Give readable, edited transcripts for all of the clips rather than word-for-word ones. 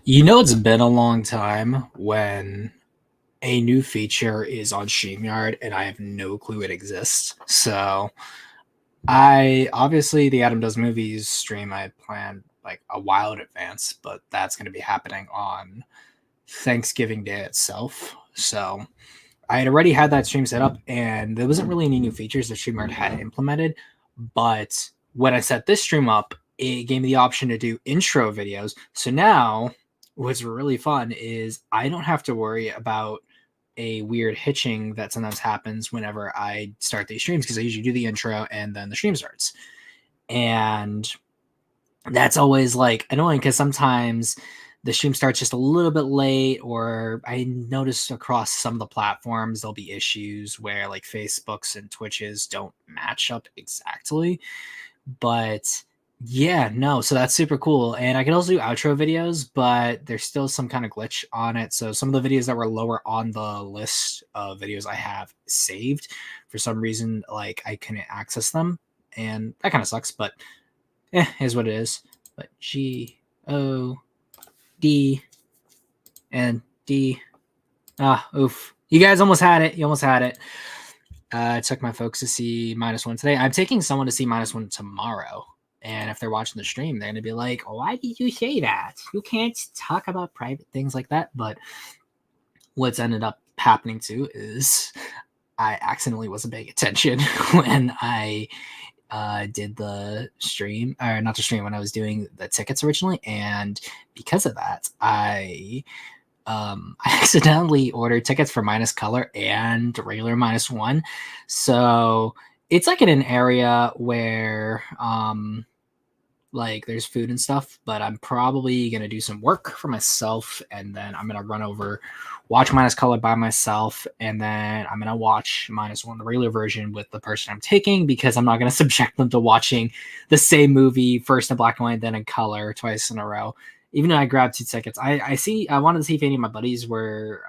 You know, it's been a long time when a new feature is on StreamYard and I have no clue it exists. So I obviously the Adam Does Movies stream I had planned like a while in advance, but that's going to be happening on Thanksgiving Day itself. So I had already had that stream set up, and there wasn't really any new features that StreamYard had implemented. But when I set this stream up, it gave me the option to do intro videos. So now, what's really fun is I don't have to worry about a weird hitching that sometimes happens whenever I start these streams because I usually do the intro and then the stream starts. And that's always like annoying because sometimes the stream starts just a little bit late, or I noticed across some of the platforms there'll be issues where like Facebook's and Twitch's don't match up exactly. But yeah, no, so that's super cool. And I can also do outro videos, but there's still some kind of glitch on it. So some of the videos that were lower on the list of videos I have saved, for some reason, like I couldn't access them. And that kind of sucks, but is what it is. But G O D and D. Oof. You guys almost had it. You almost had it. I took my folks to see -1 today. I'm taking someone to see -1 tomorrow. And if they're watching the stream, they're going to be like, why did you say that? You can't talk about private things like that. But what's ended up happening too is I accidentally wasn't paying attention when I did the stream, or not the stream, when I was doing the tickets originally. And because of that, I accidentally ordered tickets for minus color and regular -1. So it's like in an area where like there's food and stuff, but I'm probably gonna do some work for myself, and then I'm gonna run over, watch minus color by myself, and then I'm gonna watch -1, the regular version, with the person I'm taking, because I'm not gonna subject them to watching the same movie first in black and white, then in color twice in a row. Even though I grabbed 2 tickets, I wanted to see if any of my buddies were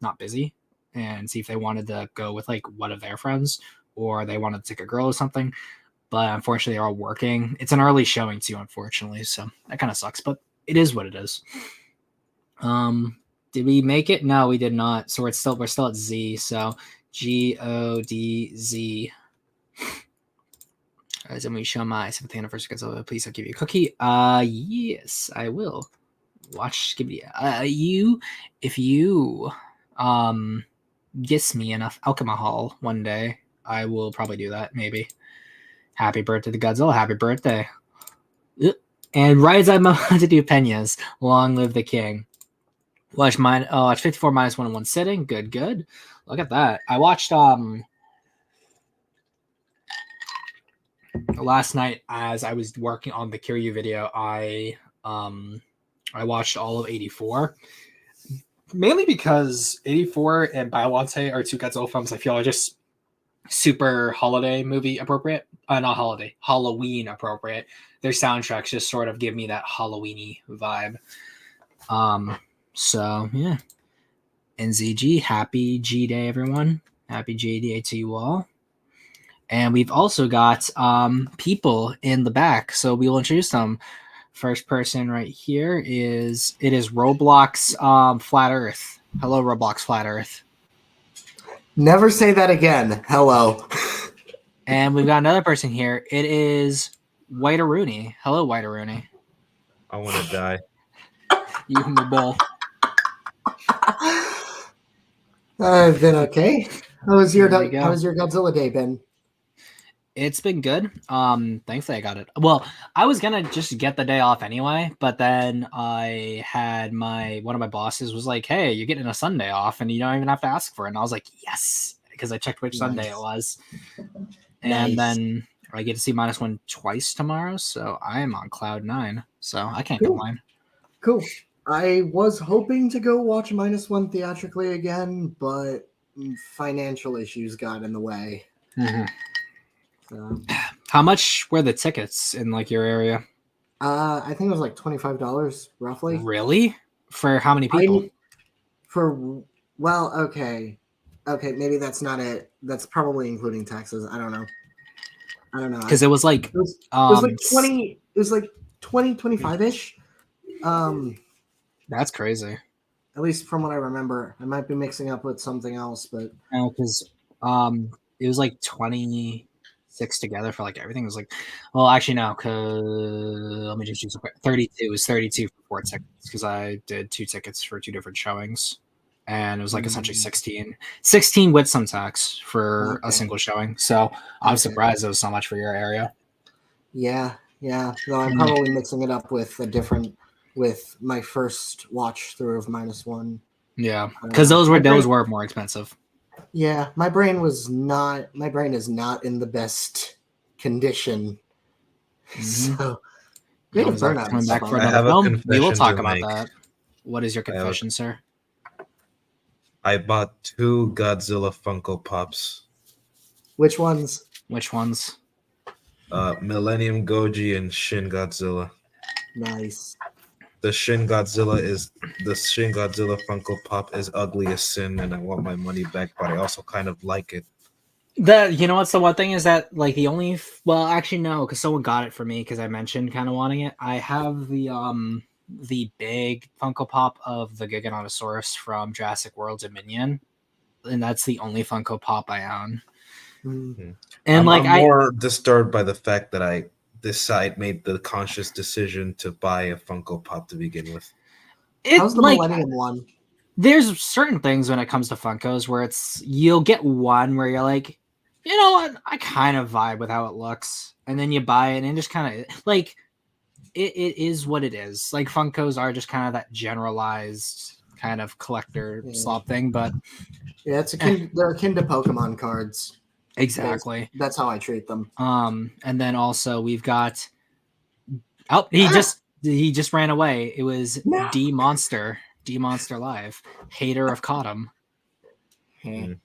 not busy, and see if they wanted to go with like one of their friends, or they wanted to take a girl or something. But unfortunately, they're all working. It's an early showing too, unfortunately, so that kind of sucks. But it is what it is. Did we make it? No, we did not. So we're still at Z. So GODZ. As we show my 7th anniversary Godzilla, please I'll give you a cookie. Yes, I will. Watch Skibidi. If you gets me enough alcohol one day, I will probably do that, maybe. Happy birthday to Godzilla. Happy birthday. And right as I'm about to do Peñas, long live the king. Watch 54 -1 in one sitting. Good, good. Look at that. I watched last night as I was working on the Kiryu video. I watched all of 84. Mainly because 84 and Biollante are 2 Godzilla films I feel are just super holiday movie appropriate. Not holiday, Halloween appropriate. Their soundtracks just sort of give me that Halloweeny vibe. So yeah. NZG, happy G Day, everyone. Happy G Day to you all. And we've also got people in the back, so we will introduce them. First person right here is Roblox Flat Earth. Hello, Roblox Flat Earth. Never say that again. Hello. And we've got another person here. It is White Rooney. Hello, White Rooney. I want to die. You and me both. I've been okay. How was your Godzilla day been? It's been good. Thankfully I got it. Well, I was gonna just get the day off anyway, but then I had one of my bosses was like, "Hey, you're getting a Sunday off, and you don't even have to ask for it." And I was like, "Yes," because I checked which Sunday it was. And then I get to see -1 twice tomorrow, so I am on cloud 9. So I can't complain. Cool. I was hoping to go watch -1 theatrically again, but financial issues got in the way. Mm-hmm. So. How much were the tickets in like your area? I think it was like $25 roughly. Really? For how many people? Okay, maybe that's not it. That's probably including taxes. I don't know. Because it was like it was like 20. It was like 20, 25-ish. That's crazy. At least from what I remember. I might be mixing up with something else, but No, because it was like 26 together for like everything. It was like, well, actually no, because let me just use 32. It was 32 for 4 tickets because I did 2 tickets for 2 different showings, and it was like essentially 16 with some tax for a single showing. So I'm surprised it was so much for your area. Yeah. Though I'm probably mixing it up with with my first watch through of -1. Yeah, because those were more expensive. Yeah, my brain is not in the best condition. So great burnout. Coming back for I another have a film. We will confession talk to about make. that. What is your confession, sir? I bought 2 Godzilla Funko Pops. Which ones? Which ones? Millennium Goji and Shin Godzilla. Nice. The Shin Godzilla Funko Pop is ugly as sin, and I want my money back, but I also kind of like it. You know what's the one thing is that like the only well actually no because someone got it for me because I mentioned kind of wanting it. I have the big Funko Pop of the Giganotosaurus from Jurassic World Dominion, and that's the only Funko Pop I own. Mm. And I'm more disturbed by the fact that I made the conscious decision to buy a Funko Pop to begin with. How's the Millennium one? There's certain things when it comes to Funkos where you'll get one where you're like, you know what, I kind of vibe with how it looks, and then you buy it and just kind of like it is what it is. Like Funkos are just kind of that generalized kind of collector slop thing, but yeah, they're akin to Pokemon cards. Exactly. That's how I treat them. And then also we've got he just ran away. It was D Monster Live, hater of Cottom. One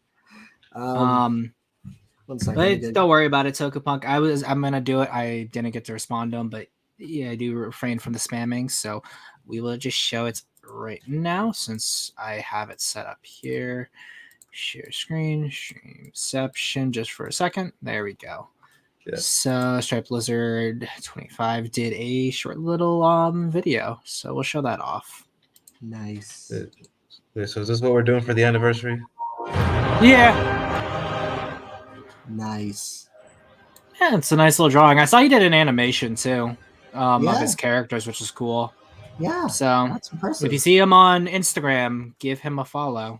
second. Don't worry about it, Tokapunk. I'm gonna do it. I didn't get to respond to him, but yeah, I do refrain from the spamming. So we will just show it right now since I have it set up here. Share screen, streamception, just for a second. There we go. Yeah. So Stripe Lizard 25 did a short little video, so we'll show that off. Nice. So is this what we're doing for the anniversary? Yeah. Nice. Yeah, it's a nice little drawing. I saw he did an animation too of his characters, which is cool. Yeah. So that's impressive. If you see him on Instagram, give him a follow.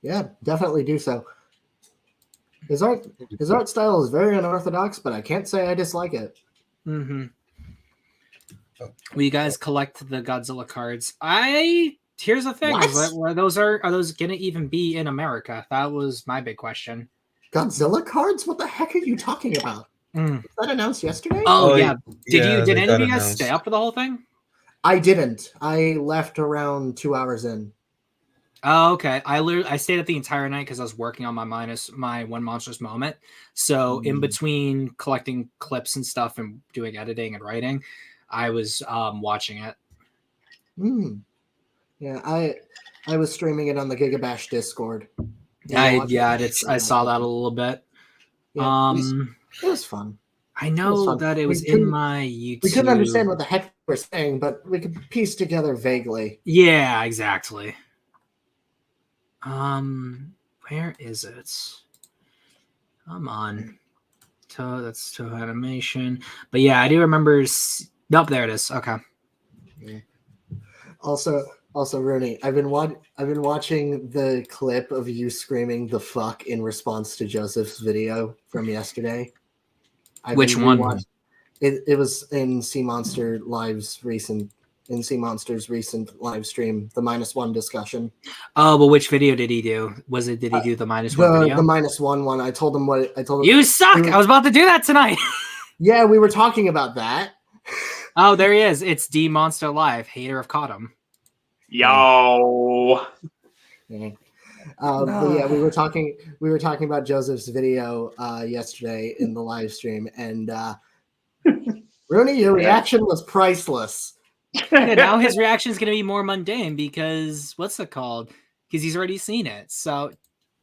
Yeah, definitely do so. His art style is very unorthodox, but I can't say I dislike it. Mm-hmm. Will you guys collect the Godzilla cards? Here's the thing: are those gonna even be in America? That was my big question. Godzilla cards? What the heck are you talking about? Was that announced yesterday? Oh yeah. Did any of you guys stay up for the whole thing? I didn't. I left around 2 hours in. Oh, okay. I stayed up the entire night because I was working on my One Monstrous Moment. So in between collecting clips and stuff and doing editing and writing, I was watching it. Yeah, I was streaming it on the Gigabash Discord. I saw that a little bit. Yeah, it was fun. I know that it was in my YouTube. We couldn't understand what the heck we were saying, but we could piece together vaguely. Yeah, exactly. Where is it? Come on. That's Toho Animation. But yeah, I do remember. Nope, there it is. Okay. Yeah. Also, Rooney, I've been watching the clip of you screaming "the fuck" in response to Joseph's video from yesterday. Which one? It was in Sea Monster's recent live stream, the -1 discussion. Oh, but which video did he do? Did he do the -1 video? The -1 one. I told him. You suck! I was about to do that tonight. Yeah, we were talking about that. Oh, there he is. It's D Monster Live, hater of Cottom. Yo. Yeah. But yeah, we were talking about Joseph's video yesterday in the live stream, and Rooney, your reaction was priceless. Yeah, now his reaction is going to be more mundane because what's it called? Because he's already seen it. So,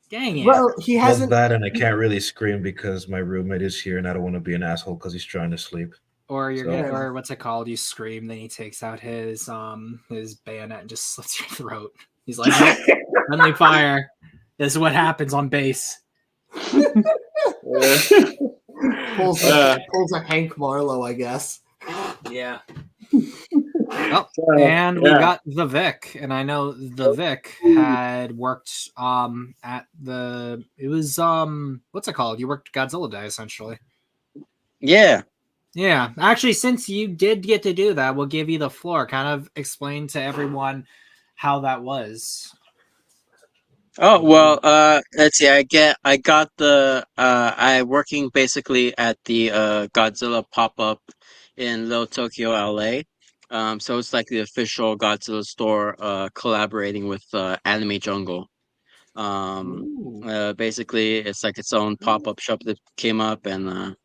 dang it. Well, he hasn't. That, and I can't really scream because my roommate is here, and I don't want to be an asshole because he's trying to sleep. Or you're So- getting, or what's it called? You scream, then he takes out his bayonet and just slits your throat. He's like, nope, friendly fire. This is what happens on base. Pulls a Hank Marlowe, I guess. Yeah. Oh, and we got the Vic, and I know the Vic had worked at the what's it called? You worked Godzilla Day essentially. Yeah. Yeah, actually, since you did get to do that, we'll give you the floor. Kind of explain to everyone how that was. Oh well, let's see. I got I working basically at the Godzilla pop up in Little Tokyo, LA. So it's like the official Godzilla store, collaborating with Anime Jungle. Basically, it's like its own pop up shop that came up, and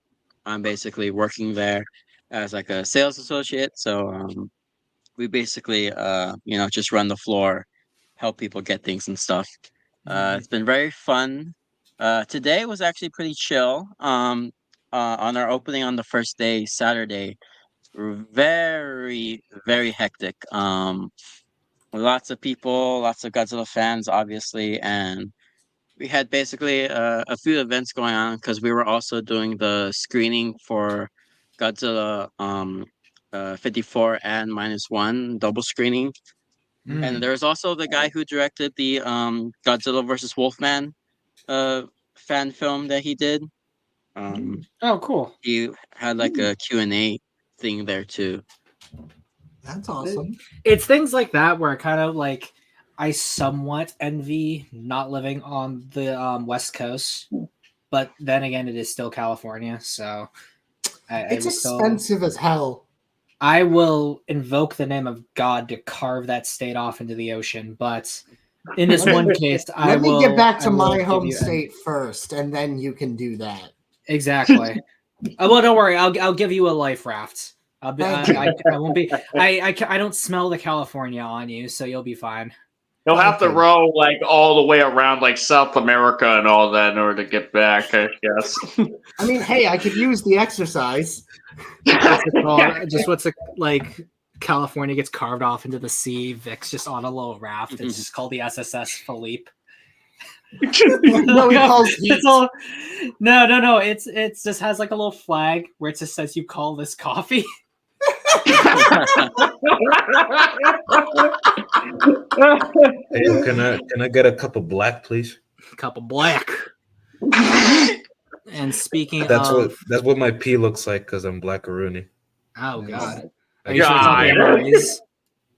I'm basically working there as like a sales associate. So we basically just run the floor, help people get things and stuff. It's been very fun. Today was actually pretty chill. On our opening on the first day, Saturday, very very hectic. Lots of people, lots of Godzilla fans, obviously, and we had basically a few events going on because we were also doing the screening for Godzilla 54 and -1 double screening. And there's also the guy who directed the Godzilla versus Wolfman fan film that he did. Oh, cool. He had like a Q&A thing there too. That's awesome. It's things like that where kind of like I somewhat envy not living on the West Coast, but then again, it is still California, so It's expensive as hell. I will invoke the name of God to carve that state off into the ocean, but in this one case, Let me get back to my home state first, and then you can do that. Exactly. Well, don't worry. I'll give you a life raft. I won't be. I don't smell the California on you, so you'll be fine. He'll have to row like all the way around like South America and all that in order to get back, I guess. I mean, hey, I could use the exercise. What's it like? California gets carved off into the sea. Vic's just on a little raft. It's just called the SSS Philippe. No, he calls heat. No. It's just has like a little flag where it just says you call this coffee. Hey, can I get a cup of black, please? Cup of black. And speaking That's of, what my pee looks like because I'm blackaroonie. oh god, are I you sure it's not the MREs?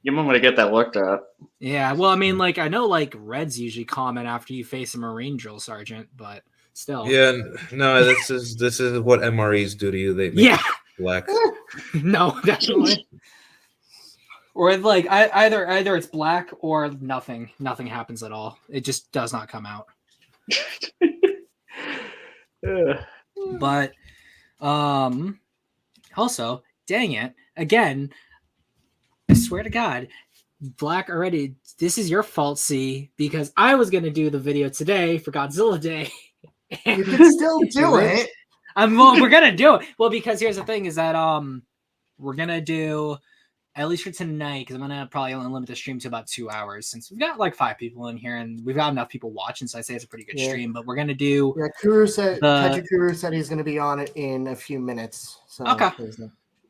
You might want to get that looked at. Yeah, well, I mean, like I know, like Reds usually comment after you face a Marine drill sergeant, but still, Yeah, no, this is what MREs do to you. They make you black. No, definitely. Or like either it's black or nothing happens at all. It just does not come out. But also, dang it, again, I swear to God, Black already, this is your fault, C, because I was gonna do the video today for Godzilla Day. You can still do it. Well, we're gonna do it. Well, because here's the thing: is that we're gonna do at least for tonight, because I'm gonna probably only limit the stream to about 2 hours, since we've got like 5 people in here and we've got enough people watching, so I say it's a pretty good stream. But we're gonna do. Yeah, Kaiju Kuru said he's gonna be on it in a few minutes. So okay.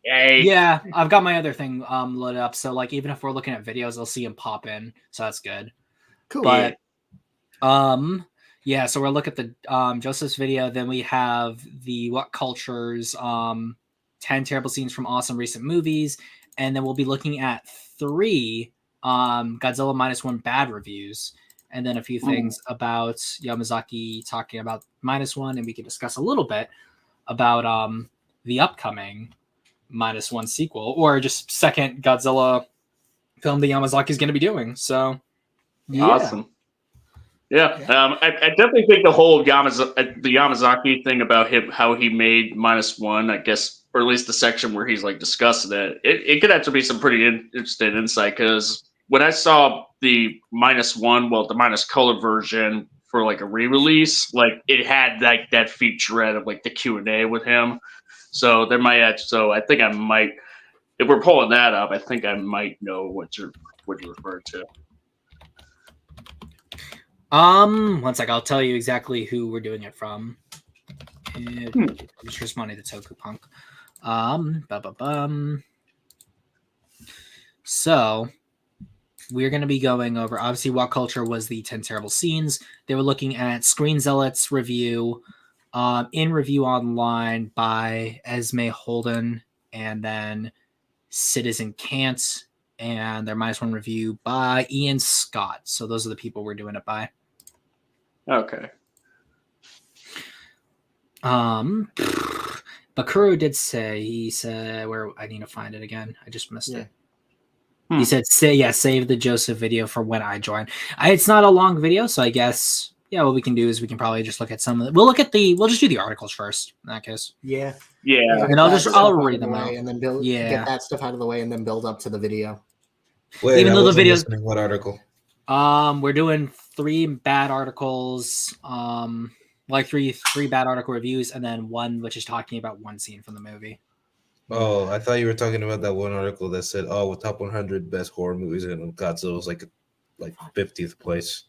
Yay. Yeah, I've got my other thing loaded up, so like even if we're looking at videos, I'll see him pop in, so that's good. Cool. But yeah, so we'll look at the Joseph's video, then we have the What Cultures 10 terrible scenes from awesome recent movies, and then we'll be looking at 3 Godzilla -1 bad reviews, and then a few things about Yamazaki talking about -1, and we can discuss a little bit about the upcoming -1 sequel, or just second Godzilla film that Yamazaki is going to be doing. So, yeah. Awesome. Yeah, I definitely think the whole Yamazaki thing about him, how he made -1, I guess, or at least the section where he's like discussing it could actually be some pretty interesting insight. Because when I saw the -1, well, the minus color version for like a re-release, like it had like that featurette of like the Q&A with him. So there might. So I think I might. If we're pulling that up, I think I might know what you referred to. One sec, I'll tell you exactly who we're doing it from. Just money to Toku Punk. So we're going to be going over, obviously, What Culture was the 10 Terrible Scenes. They were looking at Screen Zealots review, in review online by Esme Holden, and then Citizen Kant, and their -1 review by Ian Scott. So those are the people we're doing it by. Okay. Bakuro did say, he said, where I need to find it again. I just missed it. Hmm. He said, save the Joseph video for when I join. It's not a long video, so I guess, what we can do is we can probably just look at some of it. We'll just do the articles first in that case. Yeah. Yeah. And I'll read them out. And then get that stuff out of the way and then build up to the video. Wait, even though the video, what article? We're doing 3 bad articles, like three bad article reviews, and then one which is talking about one scene from the movie. Oh, I thought you were talking about that one article that said, "Oh, top 100 best horror movies," and Godzilla was like 50th place.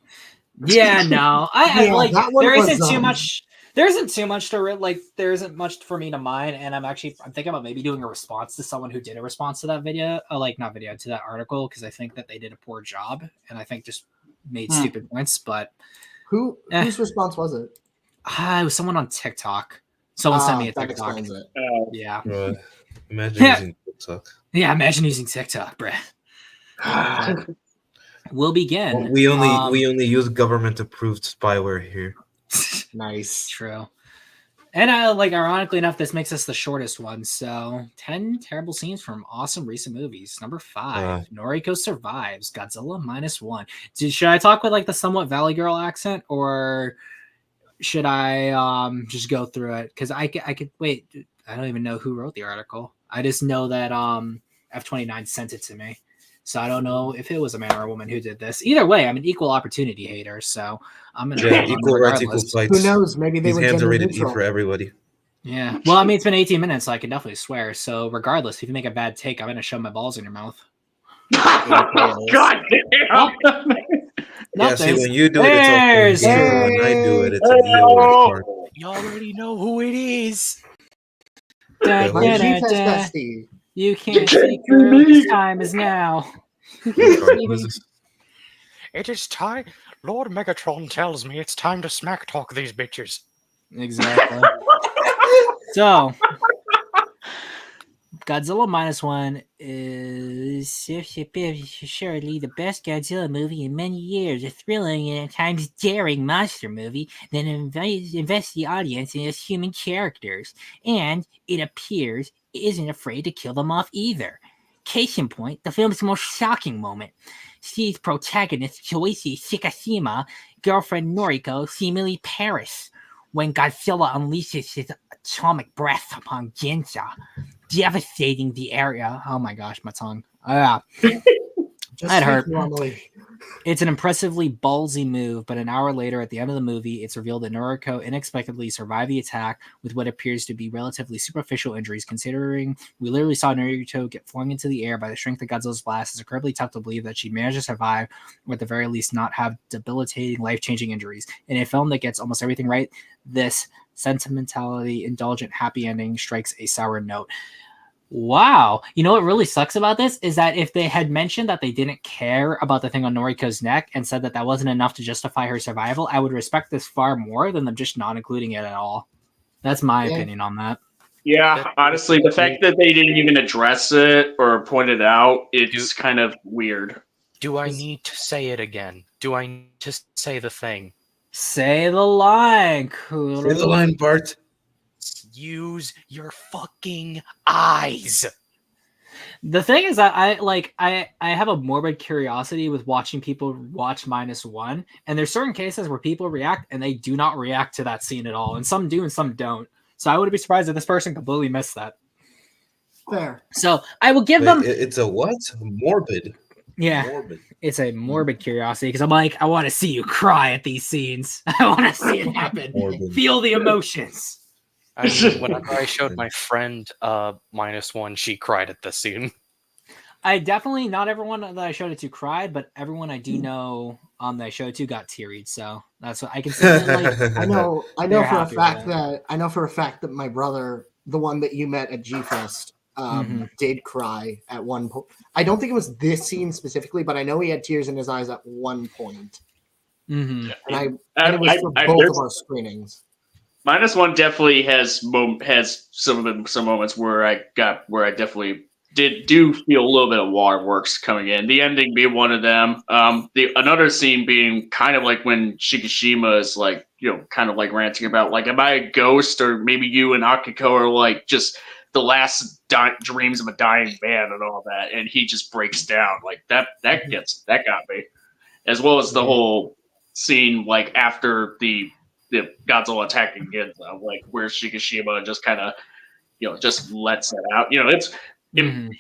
Yeah, no, I like that one there was, isn't too much. There isn't too much to like. There isn't much for me to mine, and I'm thinking about maybe doing a response to someone who did a response to that video, to that article, because I think that they did a poor job, and I think just made stupid points. But whose response was it? It was someone on TikTok. Someone sent me a that TikTok. explains it. Yeah. Imagine using TikTok. Yeah, imagine using TikTok, bruh. We'll begin. Well, we only use government-approved spyware here. Nice. True. And ironically enough, this makes us the shortest one. So 10 terrible scenes from awesome recent movies. Number 5, Noriko survives. Godzilla -1. Should I talk with like the somewhat Valley Girl accent, or should I just go through it? Because I could wait. I don't even know who wrote the article. I just know that F29 sent it to me. So I don't know if it was a man or a woman who did this. Either way, I'm an equal opportunity hater, so I'm gonna equal rights, equal fights. Who knows? Maybe they These were hands are gender rated neutral. E for everybody. Yeah. Well, I mean, it's been 18 minutes, so I can definitely swear. So regardless, if you make a bad take, I'm gonna shove my balls in your mouth. God damn! Yeah, see, when you do it, it's all true. When I do it, it's an EO part. You already know who it is. My Zimcast bestie. You can't see through. This time is now. It is time. Lord Megatron tells me it's time to smack talk these bitches. Exactly. So, Godzilla -1 is surely the best Godzilla movie in many years. A thrilling and at times daring monster movie that invests the audience in its human characters. And it appears it isn't afraid to kill them off either. Case in point, the film's most shocking moment sees protagonist Choichi Shikashima, girlfriend Noriko, seemingly perish when Godzilla unleashes his atomic breath upon Ginza, devastating the area. Oh my gosh, my tongue. That hurt. Normally. It's an impressively ballsy move, but an hour later, at the end of the movie, it's revealed that Noriko inexplicably survived the attack with what appears to be relatively superficial injuries, considering we literally saw Noriko get flung into the air by the strength of Godzilla's blast. It's incredibly tough to believe that she managed to survive, or at the very least not have debilitating, life-changing injuries. In a film that gets almost everything right, this sentimentality, indulgent, happy ending strikes a sour note. Wow. You know what really sucks about this is that if they had mentioned that they didn't care about the thing on Noriko's neck and said that that wasn't enough to justify her survival, I would respect this far more than them just not including it at all. That's my opinion on that. Yeah, honestly, the fact that they didn't even address it or point it out, it's kind of weird. Do I need to say it again? Do I need to say the thing? Say the line, cool. Say the line, Bart. Use your fucking eyes. The thing is that I have a morbid curiosity with watching people watch -1, and there's certain cases where people react and they do not react to that scene at all, and some do and some don't. So I wouldn't be surprised if this person completely missed that. Fair. So I will give them. It's a what? Morbid. Yeah, morbid. It's a morbid curiosity because I'm like, I want to see you cry at these scenes. I want to see it happen. Morbid. Feel the emotions. I mean, whenever I showed my friend -1, she cried at this scene. I definitely, not everyone that I showed it to cried, but everyone I do know that I showed it to got tearied. So that's what I can say. That, like, I know They're for a happy with fact it. that my brother, the one that you met at G Fest, did cry at one point. I don't think it was this scene specifically, but I know he had tears in his eyes at one point. Mm-hmm. And it was for both of our screenings. -1 definitely has some moments where I definitely do feel a little bit of waterworks coming in. The ending being one of them. Another scene being kind of like when Shikishima is like, kind of like ranting about like, am I a ghost, or maybe you and Akiko are like just the last dreams of a dying man and all that, and he just breaks down like that. That got me, as well as the whole scene like after the Godzilla attacking Ginza, like where Shikishima just kind of, just lets it out. It's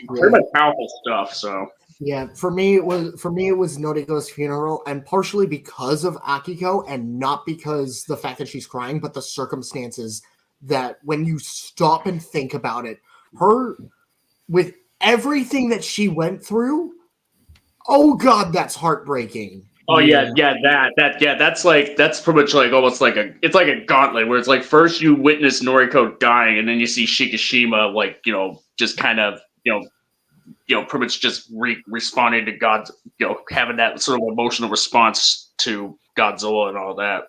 pretty much powerful stuff. So yeah, for me it was Noriko's funeral, and partially because of Akiko, and not because the fact that she's crying, but the circumstances that when you stop and think about it, her with everything that she went through. Oh God, that's heartbreaking. Oh that's pretty much like almost like it's like a gauntlet where it's like first you witness Noriko dying, and then you see Shikishima like just kind of pretty much just responding to God, having that sort of emotional response to Godzilla and all that,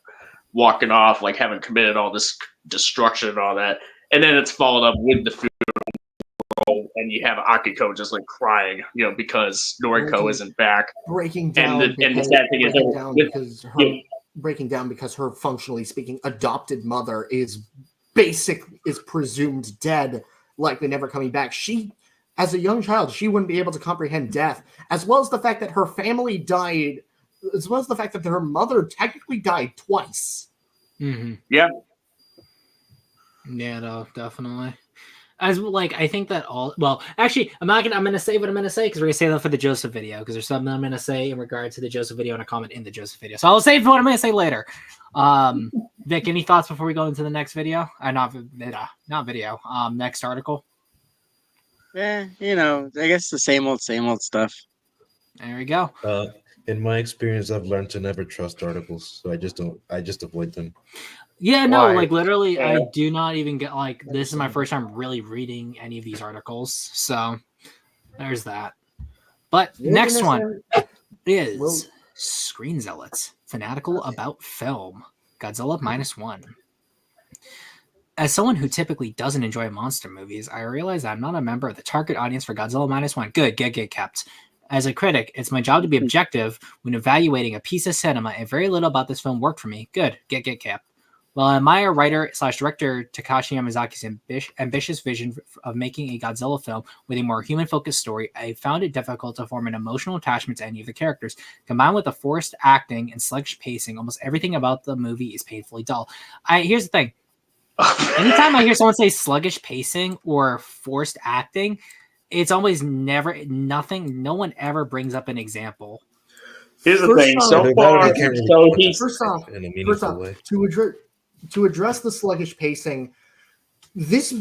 walking off like having committed all this destruction and all that, and then it's followed up with the funeral, and you have Akiko just like crying, because Noriko isn't back. Breaking down, and the sad thing is breaking down because her, functionally speaking, adopted mother is presumed dead, likely never coming back. She, as a young child, she wouldn't be able to comprehend death, as well as the fact that her family died, as well as the fact that her mother technically died twice. Mm-hmm. Yeah. Yeah, no, definitely. As like, I think that actually, I'm gonna say what I'm gonna say because we're gonna say that for the Joseph video, because there's something I'm gonna say in regard to the Joseph video and a comment in the Joseph video. So I'll save what I'm gonna say later. Vic, any thoughts before we go into the next video? Not video. Next article. Yeah, I guess the same old stuff. There we go. In my experience, I've learned to never trust articles, so I just avoid them. Yeah, no, Why? like literally, I do not even get this is my first time really reading any of these articles, so there's that. But next one is Screen Zealots, fanatical about film, Godzilla -1. As someone who typically doesn't enjoy monster movies, I realize I'm not a member of the target audience for Godzilla -1. Good, get kept. As a critic, it's my job to be objective when evaluating a piece of cinema, and very little about this film worked for me. Good, get kept. While I admire writer/director Takashi Yamazaki's ambitious vision of making a Godzilla film with a more human-focused story, I found it difficult to form an emotional attachment to any of the characters. Combined with the forced acting and sluggish pacing, almost everything about the movie is painfully dull. Here's the thing. Anytime I hear someone say sluggish pacing or forced acting, it's always nothing. No one ever brings up an example. Here's the thing. First off, to address the sluggish pacing, this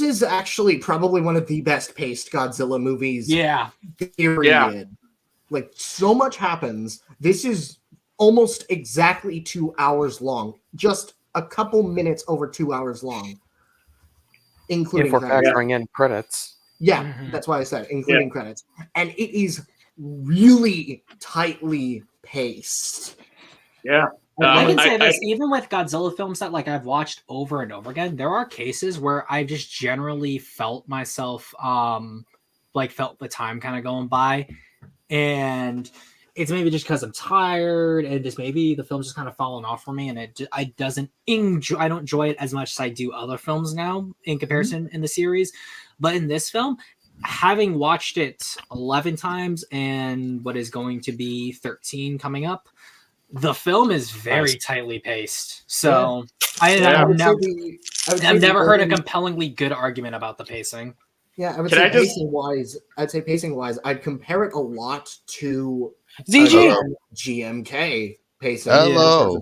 is actually probably one of the best paced Godzilla movies. Yeah. Period. Yeah. Like, so much happens. This is almost exactly 2 hours long. Just a couple minutes over 2 hours long. Including if we're factoring in credits. Yeah, that's why I said including credits. And it is really tightly paced. Yeah. I can say this, even with Godzilla films that I've watched over and over again, there are cases where I've just generally felt myself felt the time kind of going by, and it's maybe just because I'm tired, and just maybe the film's just kind of fallen off for me, and I don't enjoy it as much as I do other films now in comparison in the series. But in this film, having watched it 11 times and what is going to be 13 coming up, the film is very tightly paced. So I've never heard a compellingly good argument about the pacing. Yeah, I would say pacing wise, I'd compare it a lot to ZG GMK pacing. Hello.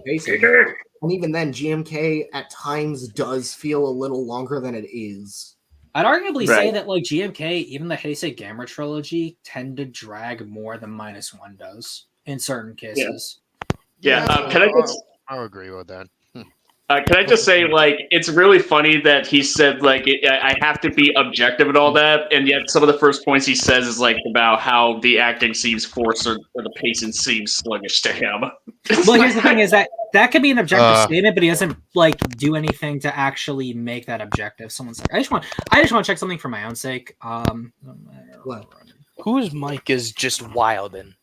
And even then, GMK at times does feel a little longer than it is. I'd arguably say Right. that like GMK, even the Heisei Gamera trilogy, tend to drag more than -1 does in certain cases. Yeah, can I just I'll agree with that. can I just say, like, it's really funny that he said, like, I have to be objective and all that, and yet some of the first points he says is, like, about how the acting seems forced or the pacing seems sluggish to him. Well, here's the thing: is that could be an objective Uh, statement, but he doesn't like do anything to actually make that objective. Someone's like, I just want to check something for my own sake. What? Whose mic is just wildin'?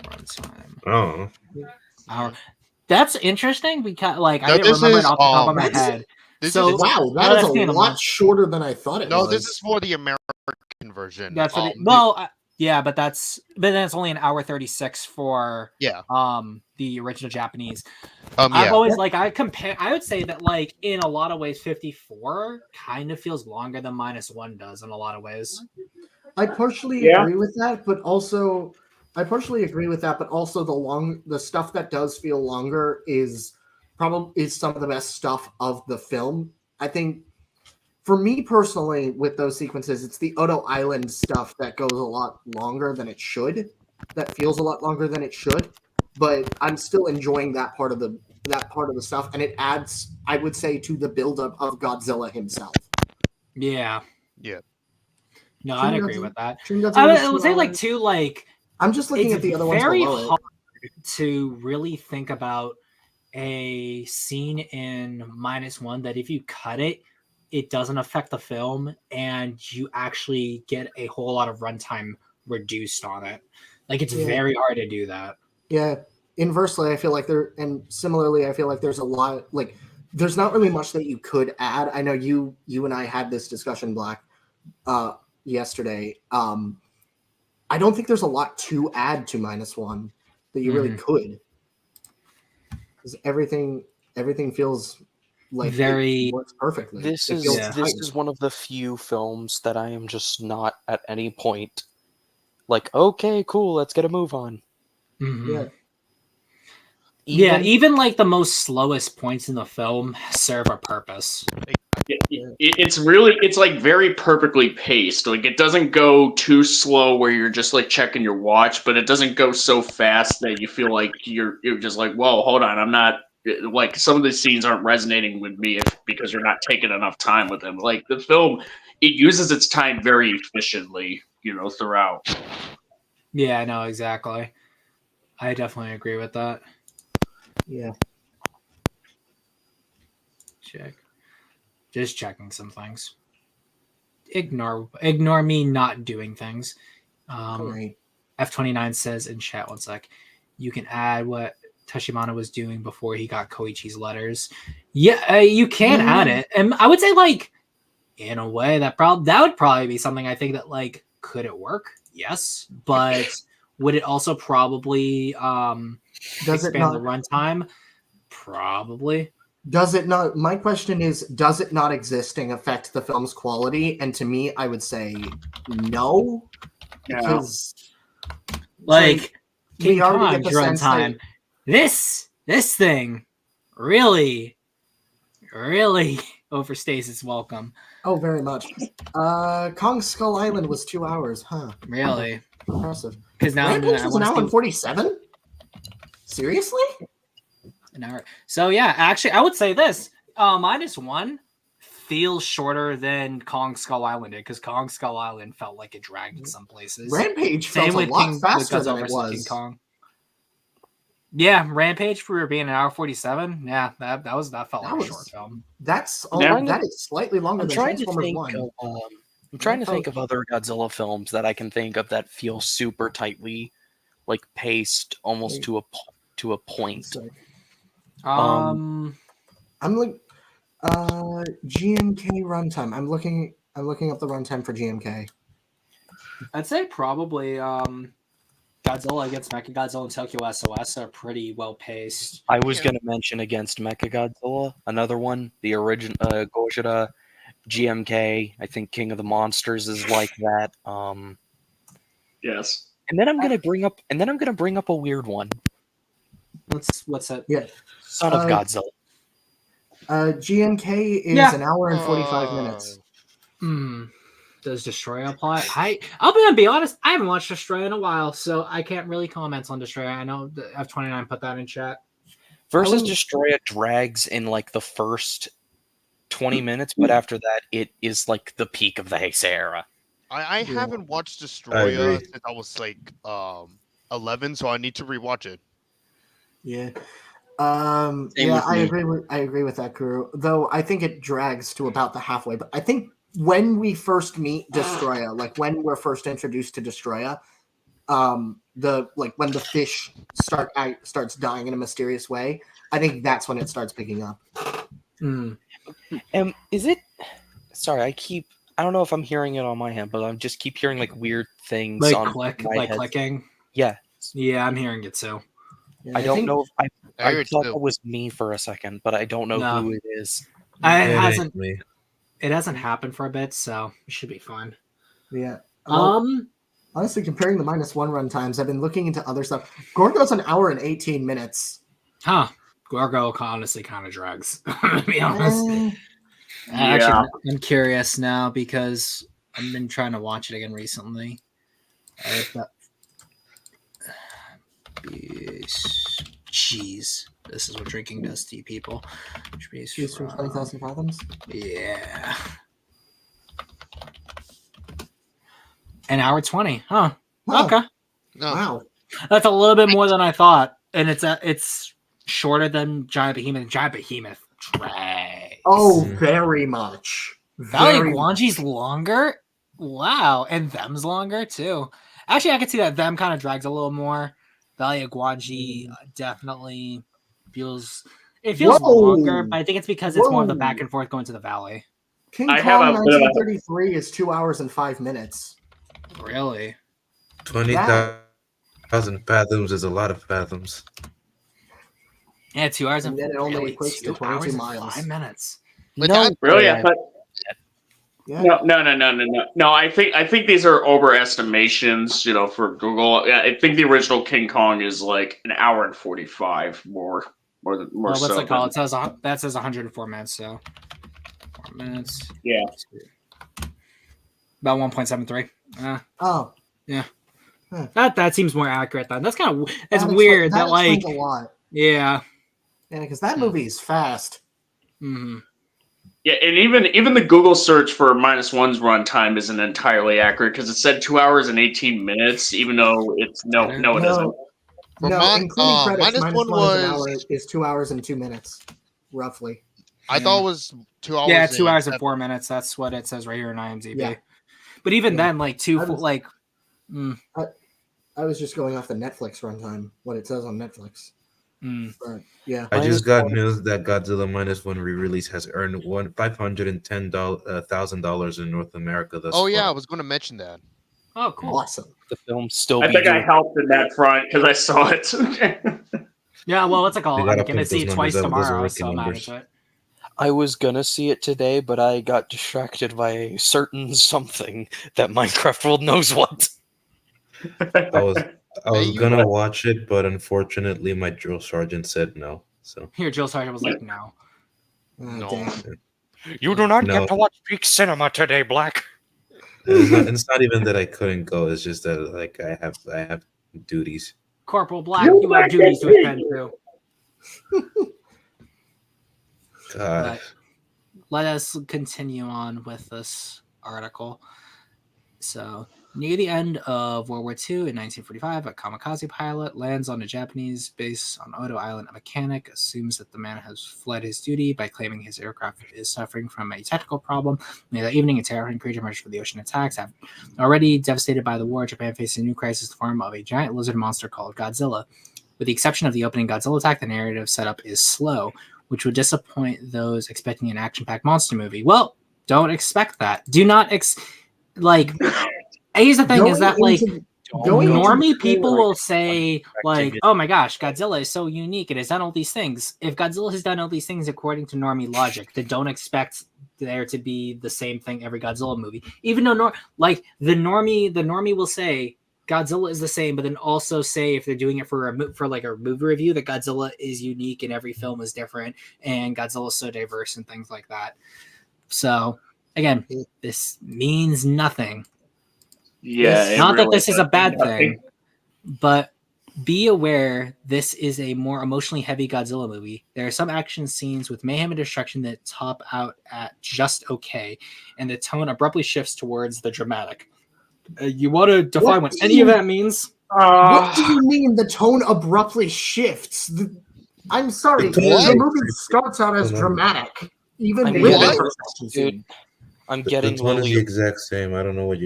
Runtime. Oh, Hour. That's interesting because, like, I No, didn't this remember is, it off the top of my that's- head. This So- is, Wow, Oh, that is that's the a end of lot month. shorter than I thought it no, was. this is for the American version. That's for yeah, but then it's only an hour 36 for Yeah. the original Japanese. Yeah. I've always like I would say that like in a lot of ways 54 kind of feels longer than -1 does in a lot of ways. I partially Yeah. agree with that, but also the stuff that does feel longer is some of the best stuff of the film. I think for me personally, with those sequences, it's the Odo Island stuff that goes a lot longer than it should. That feels a lot longer than it should, but I'm still enjoying that part of the stuff, and it adds, I would say, to the buildup of Godzilla himself. Yeah. Yeah. No, Shin I'd agree Godzilla- with that. Shin Godzilla I was would 2 say like hours. too like I'm just looking it's at the other ones very below hard it. to really think about a scene in -1 that if you cut it, it doesn't affect the film and you actually get a whole lot of runtime reduced on it. Like it's Yeah. very hard to do that. Yeah. Inversely, I feel like similarly, I feel like there's a lot, like, there's not really much that you could add. I know you and I had this discussion, Black, yesterday. I don't think there's a lot to add to -1 that you really could. Because everything feels like Very- it works perfectly. This It is feels Yeah. this tight. is one of the few films that I am just not at any point like, okay, cool, let's get a move on. Mhm. Yeah. Yeah, even like the most slowest points in the film serve a purpose. It's like very perfectly paced. Like it doesn't go too slow where you're just like checking your watch, but it doesn't go so fast that you feel like you're just like, whoa, hold on, I'm not like some of the scenes aren't resonating with me because you're not taking enough time with them. Like the film, it uses its time very efficiently, throughout. Yeah, no, exactly. I definitely agree with that. Yeah. Just checking some things. Ignore me not doing things. Right. F29 says in chat, one sec, you can add what Tashimana was doing before he got Koichi's letters. Yeah, you can add it. And I would say, like, in a way, that would probably be something I think that, like, could it work? Yes. But would it also probably Does it expand not? the runtime? Probably. Does it not? My question is, does it not existing affect the film's quality? And to me, I would say no, because Like King we already Kong's get the sense that- runtime. This thing really overstays its welcome. oh, very much. Kong Skull Island was 2 hours, huh? Really, Impressive. because now Rampage was an hour and see 47. Seriously? an hour. So yeah, actually, I would say this: -1 feels shorter than Kong Skull Island did, because Kong Skull Island felt like it dragged in some places. Rampage Same felt a with lot faster Godzilla than it versus King was. Kong. Yeah, Rampage for being an hour 47. Yeah, that felt like a was- short film. That's Yeah. that is slightly longer I'm than trying to Transformers think 1. of I'm trying to think of other Godzilla films that I can think of that feel super tightly, like paced almost to a point. So, Um, I'm like GMK runtime. I'm looking up the runtime for GMK. I'd say probably Godzilla against Mechagodzilla and Tokyo SOS are pretty well paced. I was gonna mention against Mechagodzilla, another one, the original Gojira, GMK. I think King of the Monsters is like that. Yes. And then I'm gonna bring up a weird one. What's that? Yeah. Son of Godzilla. GMK is Yeah. an hour and 45 minutes. Does Destroyer apply? I'll be honest, I haven't watched Destroyer in a while, so I can't really comment on Destroyer. I know the F29 put that in chat. Versus Destroyer drags in like the first 20 minutes, but after that, it is like the peak of the Heisei era. I haven't watched Destroyer since I was like 11, so I need to rewatch it. Yeah. Same Yeah, with me. I agree with that, Kuru. Though I think it drags to about the halfway. But I think when we first meet Destroyer, like when we're first introduced to Destroyer, when the fish starts dying in a mysterious way, I think that's when it starts picking up. Is it? Sorry, I don't know if I'm hearing it on my end, but I just keep hearing like weird things Like on click, my like head. clicking. Yeah. Yeah, I'm hearing it too. Yeah, I don't know if I I heard thought too. it was me for a second, but I don't know No. who it is. It Me. hasn't happened for a bit, so it should be fine. Yeah. Honestly, comparing the -1 run times, I've been looking into other stuff. Gorgo's an hour and 18 minutes. Huh. Gorgo honestly kind of drags, to be honest. Yeah. Actually, I'm curious now because I've been trying to watch it again recently. Jeez, this is what drinking does to you people. She's from 20,000 Fathoms. Yeah. An hour 20. Huh. Huh. Okay. No. Wow. That's a little bit more than I thought. And it's shorter than Giant Behemoth. Giant Behemoth drags. Oh, very much. Valley of Very Guanji's much. longer? Wow. And them's longer too. Actually, I can see that them kind of drags a little more. Valley of Guanji definitely feels Whoa. longer, but I think it's because it's more of the Whoa. back and forth going to the valley. King I have Kong a bit of a- 1933 is 2 hours and 5 minutes. Really? 20,000 fathoms is a lot of fathoms. Yeah, 2 hours And then it only really, equates to 2 22 hours and miles. 5 minutes. Like, No, Really? way I thought Yeah. no. I think these are overestimations. For Google. Yeah, I think the original King Kong is like an hour and 45 more Well, what's so. it called? That says 104 minutes. So 4 minutes. Yeah. About 1.73. Oh, That seems more accurate then. That's kind of explains weird. That like a lot. yeah. Yeah, because that movie is fast. Mm-hmm. Yeah, and even the Google search for -1's runtime isn't entirely accurate because it said 2 hours and 18 minutes, even though it's no, it isn't. For No, mine, including credits, -1 -1 is an hour was. is 2 hours and 2 minutes, roughly. I thought it was 2 hours. Yeah, 2 hours and 7. 4 minutes. That's what it says right here in IMDb. Yeah. But even Yeah. then, like I was just going off the Netflix runtime, what it says on Netflix. mm. But yeah, I just got news that Godzilla -1 re-release has earned $510,000 in North America thus Oh yeah, I far. was going to mention that. Oh, cool. awesome. The film still I be think I doing- helped in that front because I saw it. Yeah, well, what's it called? They I'm gotta gonna pump see those it twice numbers up. Those are tomorrow, rookie so I'm numbers. to it. I was gonna see it today, but I got distracted by a certain something that Minecraft World knows what. I was you gonna watch it, but unfortunately my drill sergeant said no. So Here, Jill Sargent was like, no. No. Damn. You do not No. get to watch peak cinema today, Black. it's not even that I couldn't go. It's just that like I have duties. Corporal Black, you have duties to attend to. God. But let us continue on with this article. So, near the end of World War II in 1945, a kamikaze pilot lands on a Japanese base on Odo Island. A mechanic assumes that the man has fled his duty by claiming his aircraft is suffering from a technical problem. Later that evening, a terrifying creature emerged from the ocean attacks. Already devastated by the war, Japan faced a new crisis in the form of a giant lizard monster called Godzilla. With the exception of the opening Godzilla attack, the narrative setup is slow, which would disappoint those expecting an action-packed monster movie. Well, don't expect that. Do not here's the thing is that like normie people will say like, oh my gosh, Godzilla is so unique and has done all these things. If Godzilla has done all these things according to normie logic, then don't expect there to be the same thing every Godzilla movie. Even though the normie will say, Godzilla is the same, but then also say if they're doing it for like a movie review, that Godzilla is unique and every film is different, and Godzilla is so diverse and things like that. So again, this means nothing. Yeah, Not that this is a bad thing, but be aware this is a more emotionally heavy Godzilla movie. There are some action scenes with mayhem and destruction that top out at just okay, and the tone abruptly shifts towards the dramatic. You want to define what any of that means? What do you mean the tone abruptly shifts? I'm sorry, the movie starts out as dramatic. Even with the dude, I'm getting the tone is really the exact same. I don't know what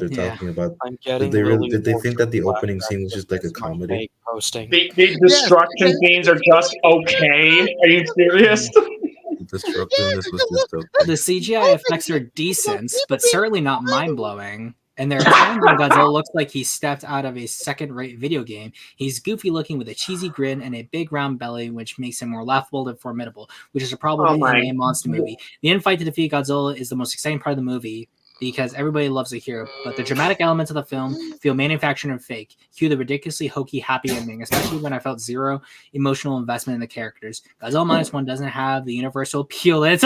they're talking about. I'm getting Did they think that the opening scene was just like a comedy? Posting. The destruction scenes are just okay. Are you serious? The destructiveness was just okay. The CGI effects are decent, but certainly not mind-blowing. And there are times when Godzilla looks like he stepped out of a second-rate video game. He's goofy-looking with a cheesy grin and a big round belly, which makes him more laughable than formidable, which is a problem in a monster movie. The end fight to defeat Godzilla is the most exciting part of the movie because everybody loves a hero, but the dramatic elements of the film feel manufactured and fake. Cue the ridiculously hokey happy ending, especially when I felt zero emotional investment in the characters. Godzilla Minus One doesn't have the universal appeal that it's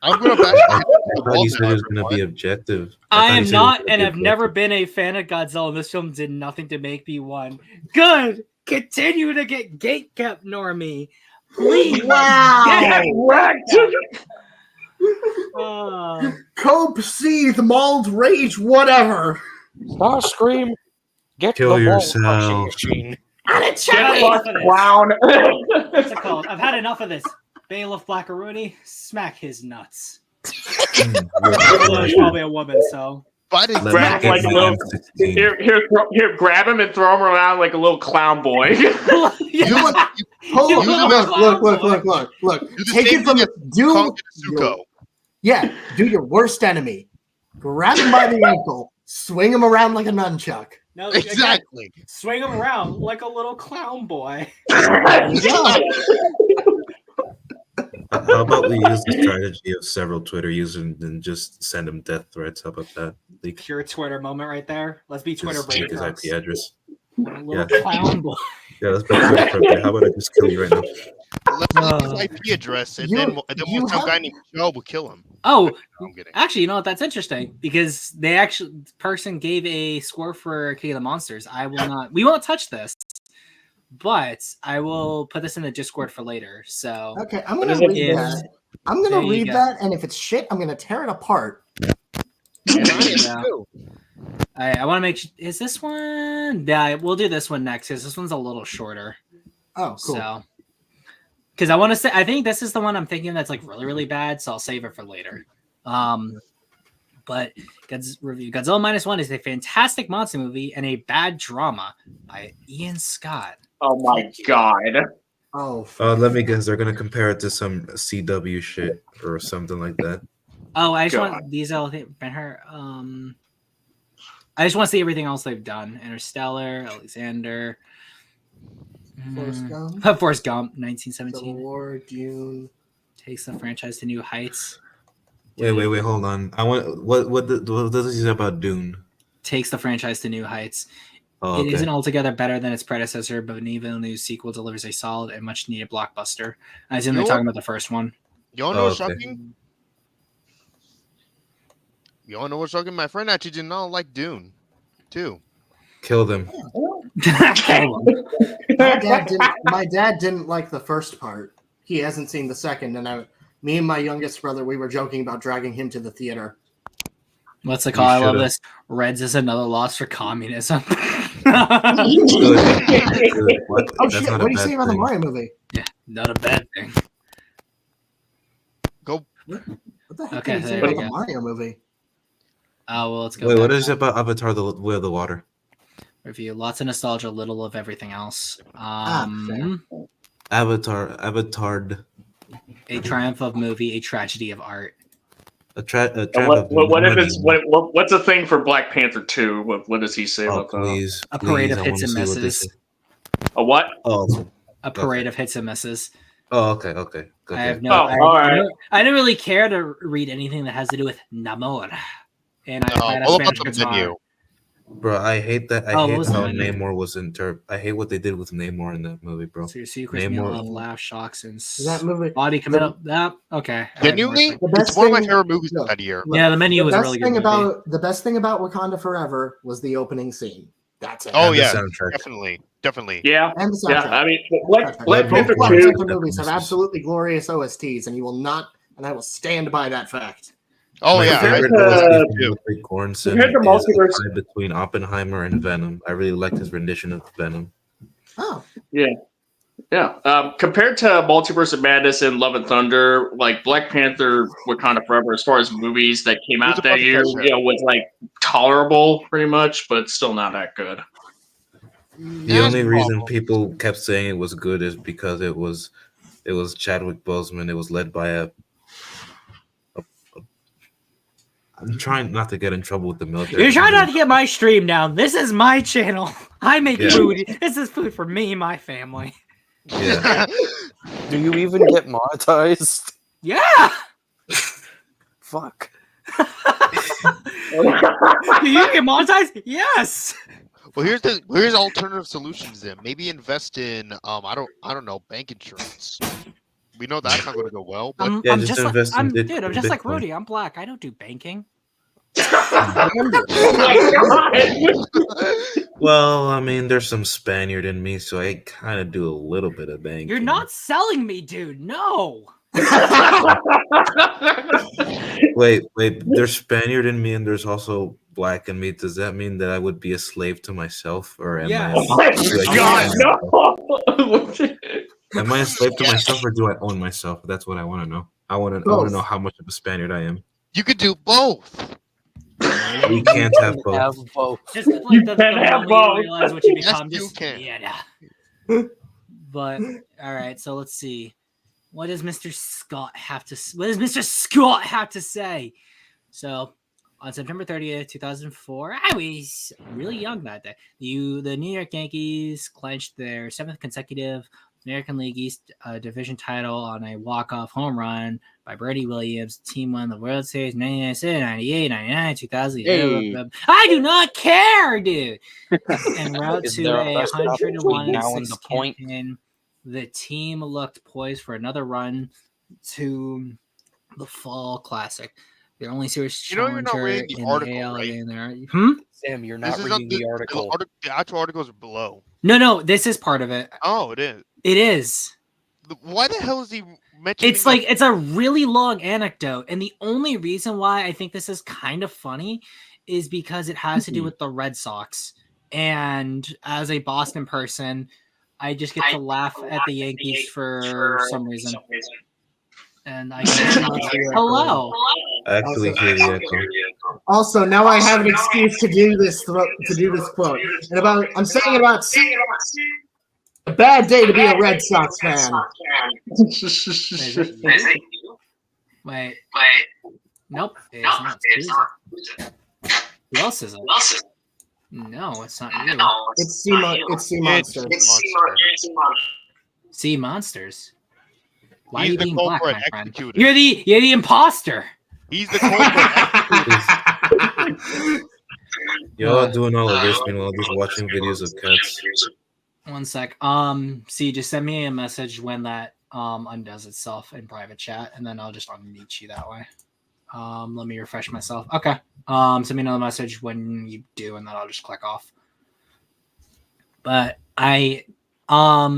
I'm gonna back. I thought you said it was gonna be objective. I am not, and I've never been a fan of Godzilla. This film did nothing to make me one. Good. Continue to get gate kept, Normie. Please. Wow. Cope, seethe, mauled, rage, whatever. Starscream, kill yourself. What's it called? I've had enough of this. Bailiff Blackaroonie, smack his nuts. He's probably a woman, so. Grab him like a little, here, grab him and throw him around like a little clown boy. Look. Take it from do your worst enemy. Grab him by the ankle, swing him around like a nunchuck. No, exactly. Again, swing him around like a little clown boy. How about we use the strategy of several Twitter users and just send them death threats? How about that? Pure Twitter moment right there. Let's be Twitter just take his IP address. Clown boy. Yeah, let's be Twitter. How about I just kill you right now? Let's take his IP address, and then some guy named Joe will kill him. Oh, actually, you know what? That's interesting because the person gave a score for King of the Monsters. We won't touch this, but I will put this in the Discord for later. So okay, I'm gonna read that. I'm gonna read that, and if it's shit, I'm gonna tear it apart. I want to make. Is this one? Yeah, we'll do this one next because this one's a little shorter. Oh, cool. So, because I want to say, I think this is the one I'm thinking that's like really, really bad. So I'll save it for later. But Godzilla Minus One is a fantastic monster movie and a bad drama by Ian Scott. Oh my god. Let me guess. They're gonna compare it to some CW shit or something like that. Oh, I just want these. I just want to see everything else they've done. Interstellar, Alexander, Forrest Gump, 1917. Civil War, Dune. Takes the franchise to new heights. Wait, hold on. I want what does he say about Dune? Takes the franchise to new heights. Oh, okay. It isn't altogether better than its predecessor, but Denis Villeneuve's sequel delivers a solid and much needed blockbuster. I assume they're talking about the first one. You all know what's shocking? You all know what's shocking? My friend actually did not like Dune, too. Kill them. My dad didn't like the first part. He hasn't seen the second, and me and my youngest brother, we were joking about dragging him to the theater. What's the call? I love this. Reds is another loss for communism. What do you say about the Mario movie? Yeah, not a bad thing. What the heck did you say about the Mario movie? Oh, well, let's go. Wait, what is it about Avatar: The Way of the Water? Review. Lots of nostalgia, little of everything else. Avatar. A triumph of movie, a tragedy of art. What's a thing for Black Panther 2? What does he say about that? Please, a parade of hits and misses. A what? Oh, A parade of hits and misses. oh, okay. Good. I have Oh, all right. I didn't really care to read anything that has to do with Namor. And I had a All about Spanish the guitar. menu. Bro, I hate that. I Oh, what hate was how the menu? Namor was I hate what they did with Namor in that movie, bro. So your secrets mean Namor- love, laugh, shocks, and That movie. body coming up. That okay. Genuinely, The best it's one of my thing- favorite movies no. of that year. Yeah, the menu The was a best really good thing movie. the best thing about Wakanda Forever was the opening scene. That's it. Oh And the yeah, soundtrack. definitely. Yeah. And the Yeah. soundtrack. I mean, Black Black Panther Black 2. Panther movies have absolutely glorious OSTs, and you will not, and I will stand by that fact. Oh My yeah, favorite I- OST from Ludwig Göransson compared to is a Multiverse- tie between Oppenheimer and Venom. I really liked his rendition of Venom. Oh, Yeah. Compared to Multiverse of Madness and Love and Thunder, like Black Panther Wakanda Forever, as far as movies that came It was out a that breath of year, fresh air. was like tolerable pretty much, but still not that good. The only reason people kept saying it was good is because it was Chadwick Boseman. It was led by a I'm trying not to get in trouble with the military. You're trying not to get my stream down. This is my channel. I make Yeah. food. This is food for me and my family. Yeah. Do you even get monetized? Yeah. Fuck. Do you get monetized? Yes. Well, here's alternative solutions. Then maybe invest in I don't know, bank insurance. We know that's not going to go well, but Yeah, I'm just just like invest in dude. I'm just like Bitcoin. Rudy. I'm black. I don't do banking. Well, I mean, there's some Spaniard in me, so I kind of do a little bit of banking. You're not selling me, dude. No. Wait. There's Spaniard in me, and there's also black in me. Does that mean that I would be a slave to myself, or am Yes. I? Oh my do I God, no! Am I a slave to myself, or do I own myself? That's what I want to know. I want to Both. know how much of a Spaniard I am. you could do both. We can't have both. Have both. Just like You the can have moment both. you realize what you Yes, become. you Just can. yeah. But all right, so let's see. What does Mr. Scott have to? What does Mr. Scott have to say? So, on September 30th, 2004, I was really young that day. The New York Yankees clinched their 7th consecutive American League East Division title on a walk-off home run by Bertie Williams. The team won the World Series 1997, 98, 99, 2000. Hey. I do not care, dude. En route Is to there a a best opportunity 101 now in 6 the point? campaign, the team looked poised for another run to the Fall Classic. Their only serious You know you're not challenger reading the in article, the AL right? in there. Sam, you're This not is reading the article. The actual articles are below. No, this is part of it. Oh, it is. It is. Why the hell is he mentioning? It's like it's a really long anecdote, and the only reason why I think this is kind of funny is because it has to do with the Red Sox. And as a Boston person, I just get to laugh at the Yankees for some reason. And I hello. I actually hear the echo. Also, now I have an excuse to do this quote. And I'm saying about a bad day to be a Red Sox fan. Wait. Nope. It's not. Who else is it? No, it's not you. It's Sea Monster. Sea Monsters. Why He's are you the being black, culprit my friend? executed. You're the imposter. He's the culprit executed. Y'all doing all of this meanwhile just watching videos of cats. 1 sec. See, just send me a message when that undoes itself in private chat, and then I'll just unmute you that way. Let me refresh myself. Okay. Send me another message when you do, and then I'll just click off. But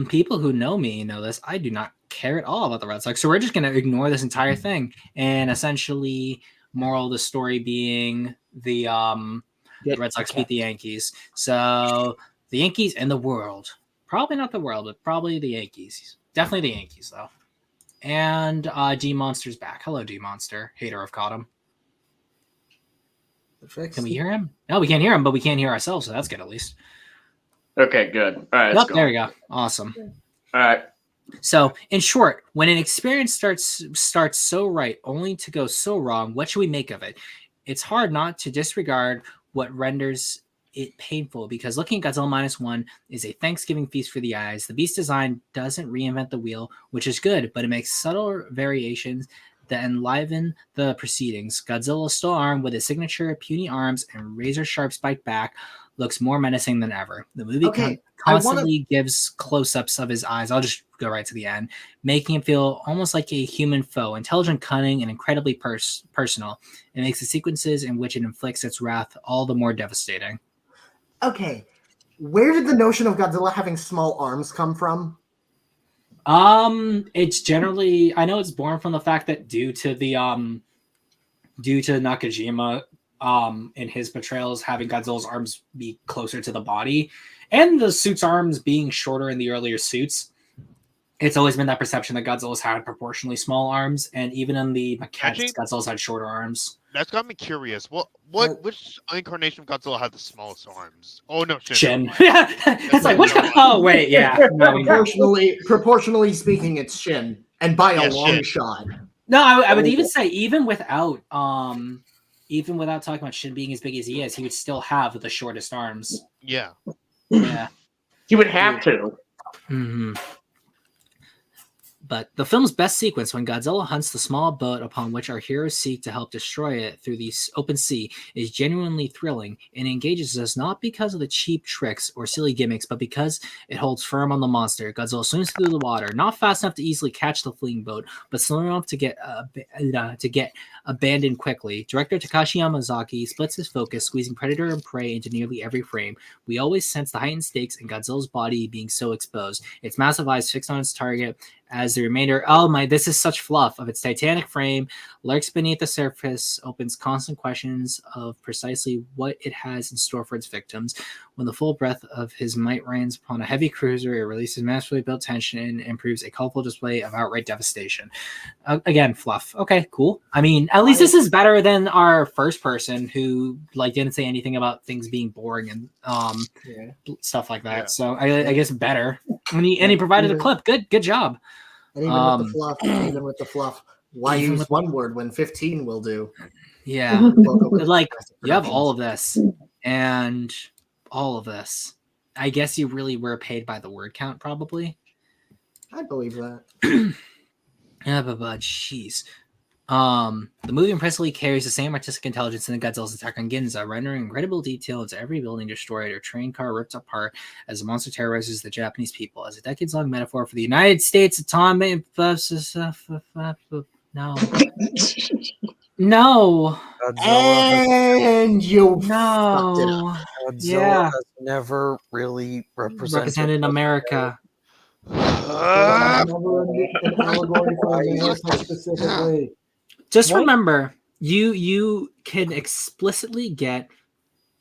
people who know me know this. I do not care at all about the Red Sox, so we're just gonna ignore this entire thing. And essentially, moral of the story being the Red Sox beat the Yankees. So the Yankees and the world. Probably not the world, but probably the Yankees. Definitely the Yankees, though. And D Monster's back. Hello, D Monster. Hater of Caught him. Can we hear him? No, we can't hear him, but we can't hear ourselves, so that's good at least. Okay, good. All right, Yep, let's go. there we go. Awesome. All right. So, in short, when an experience starts so right, only to go so wrong, what should we make of it? It's hard not to disregard what renders it painful because looking at Godzilla -1 is a Thanksgiving feast for the eyes. The beast design doesn't reinvent the wheel, which is good, but it makes subtle variations that enliven the proceedings. Godzilla, still armed with his signature puny arms and razor-sharp spiked back, looks more menacing than ever. The movie constantly gives close-ups of his eyes. I'll just go right to the end, making him feel almost like a human foe, intelligent, cunning, and incredibly personal. It makes the sequences in which it inflicts its wrath all the more devastating. Okay, where did the notion of Godzilla having small arms come from? It's generally, I know it's born from the fact that due to Nakajima, in his portrayals, having Godzilla's arms be closer to the body, and the suit's arms being shorter in the earlier suits, it's always been that perception that Godzilla's had proportionally small arms, and even in the mechanics, Godzilla's had shorter arms. That's got me curious. Which incarnation of Godzilla had the smallest arms? Oh no, Shin. It's like which? Oh wait, yeah. Proportionally speaking, it's Shin, and by a long shot. No, I would even say even without talking about Shin being as big as he is, he would still have the shortest arms. Yeah. Yeah. He would have to. Mm-hmm. But the film's best sequence, when Godzilla hunts the small boat upon which our heroes seek to help destroy it through the open sea, is genuinely thrilling and engages us not because of the cheap tricks or silly gimmicks, but because it holds firm on the monster. Godzilla swims through the water, not fast enough to easily catch the fleeing boat, but slow enough to get abandoned quickly. Director Takashi Yamazaki splits his focus, squeezing predator and prey into nearly every frame. We always sense the heightened stakes in Godzilla's body being so exposed, its massive eyes fixed on its target, as the remainder, this is such fluff, of its titanic frame lurks beneath the surface, opens constant questions of precisely what it has in store for its victims. When the full breath of his might rains upon a heavy cruiser, it releases masterfully built tension and proves a colorful display of outright devastation. Again, fluff. Okay, cool. I mean, at least this is better than our first person who didn't say anything about things being boring and stuff like that. Yeah. So I guess better. And he provided a clip. Good job. And even with the fluff, why use one word when 15 will do? Yeah. You have all of this and all of this. I guess you really were paid by the word count, probably. I believe that. Yeah, but jeez. The movie impressively carries the same artistic intelligence in the Godzilla's attack on Ginza, rendering incredible detail into every building destroyed or train car ripped apart as the monster terrorizes the Japanese people. As a decades-long metaphor for the United States atomic... No. No. And you no. fucked it up. Godzilla has never really represented America. Just remember, you can explicitly get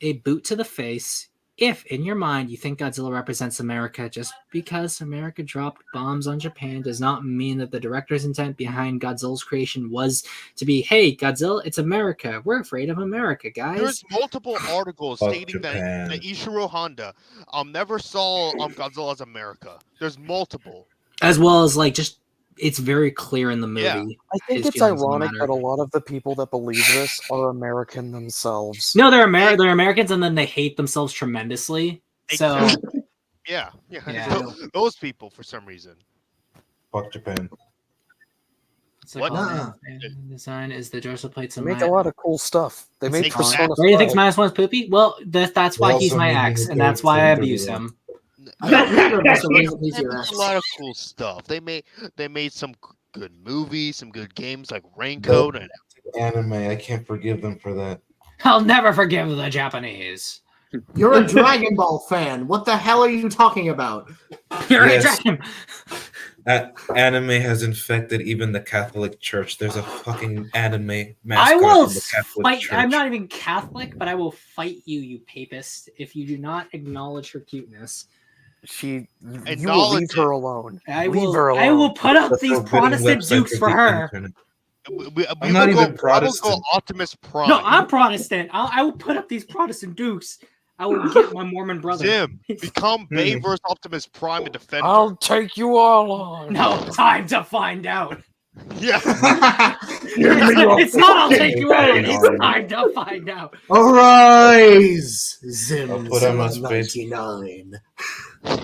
a boot to the face if, in your mind, you think Godzilla represents America. Just because America dropped bombs on Japan does not mean that the director's intent behind Godzilla's creation was to be, hey, Godzilla, it's America. We're afraid of America, guys. There's multiple articles stating that Ishiro Honda never saw Godzilla as America. There's multiple. As well as it's very clear in the movie. Yeah. I think it's ironic that a lot of the people that believe this are American themselves. No, they're Americans, and then they hate themselves tremendously. Exactly. So, yeah. Those people, for some reason. Fuck Japan. What? Design is the dorsal plates. They make a lot of cool stuff. They make Persona 5. Do you think -1's poopy? Well, that's why he's my ex, and that's why I abuse him. There's a lot of cool stuff. They made some good movies, some good games like Raincoat and anime. I can't forgive them for that. I'll never forgive the Japanese. You're a Dragon Ball fan. What the hell are you talking about? You're a Dragon. Anime has infected even the Catholic Church. There's a fucking anime mascot in the Catholic Church. I'm not even Catholic, but I will fight you papist, if you do not acknowledge her cuteness. You will leave her alone. I will put up these Protestant dukes for her. I'm not even Protestant. I will go Optimus Prime. No, I'm Protestant. I will put up these Protestant dukes. I will get my Mormon brother. Jim, become Bay versus Optimus Prime and defend. I'll take you all on. No, time to find out. Yeah. It's not. I'll take you on. fucking It's army. time to find out. Arise, Zim I'll put on my space. 99. I'll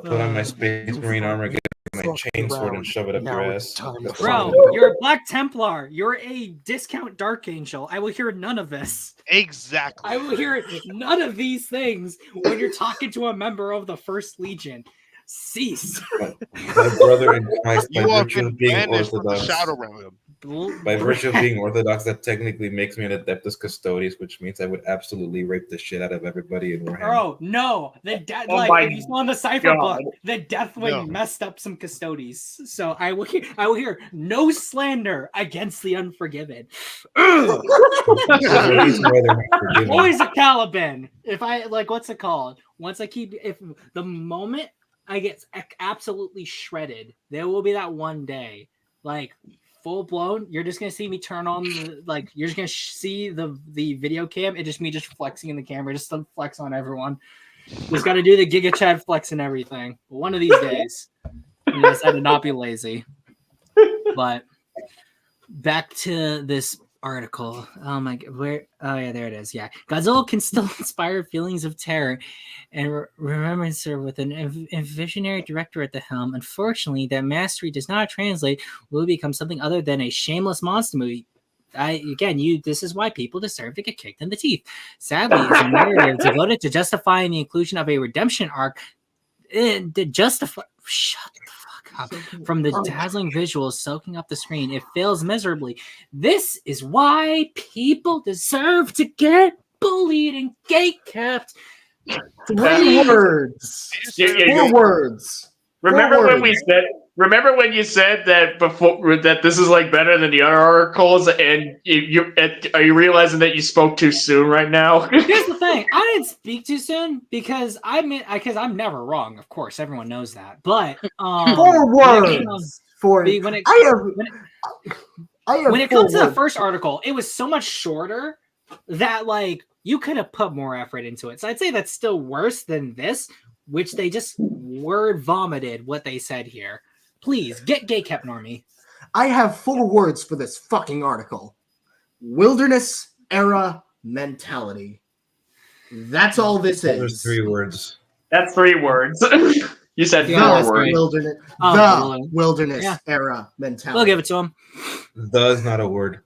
put on my Space Marine armor, get my chainsword, and shove it up Now your it's ass. time The to fuck? Bro, you're a Black Templar. You're a discount Dark Angel. I will hear none of this. Exactly. I will hear none of these things when you're talking to a member of the First Legion. Cease. My brother in Christ, by You have virtue been of being banished from the Orthodox. Shadow Realm. By virtue of being Orthodox, that technically makes me an Adeptus Custodes, which means I would absolutely rape the shit out of everybody in Warhammer. Bro, no. The death, Oh like my if you saw in the cipher God. book, the Deathwing No. messed up some Custodes. So I will hear no slander against the Unforgiven. Ugh. There's a reason why they're not forgiven. Boys of Caliban. If I like, what's it called? Once I keep, if the moment I get absolutely shredded, there will be that one day, like full blown. You're just gonna see me turn on the like. You're just gonna see the video cam. It's just me just flexing in the camera, just to flex on everyone. Just got to do the Giga Chad flex and everything. But one of these days, I decided to not be lazy. But back to this article. Oh my god, where? Oh yeah, there it is. Yeah, Godzilla can still inspire feelings of terror and remembrance with a visionary director at the helm. Unfortunately, that mastery does not translate. Will become something other than a shameless monster movie. This is why people deserve to get kicked in the teeth. Sadly, it's a narrative devoted to justifying the inclusion of a redemption arc. Shut the fuck up. From the dazzling visuals soaking up the screen, it fails miserably. This is why people deserve to get bullied and gatekept. 3 words. Yeah, 4 words. Remember 4 when words. Remember when you said that before that this is like better than the other articles, and are you realizing that you spoke too soon right now? Here's the thing: I didn't speak too soon because I'm never wrong. Of course, everyone knows that. But 4 words. when it comes to the first article, it was so much shorter that like you could have put more effort into it. So I'd say that's still worse than this, which they just word vomited what they said here. Please get gay kept, Normie. I have 4 words for this fucking article. Wilderness era mentality. That's all this There's is. 3 words. That's 3 words. You said Yeah, 4 words. Wilderness era mentality. We'll give it to him. The is not a word.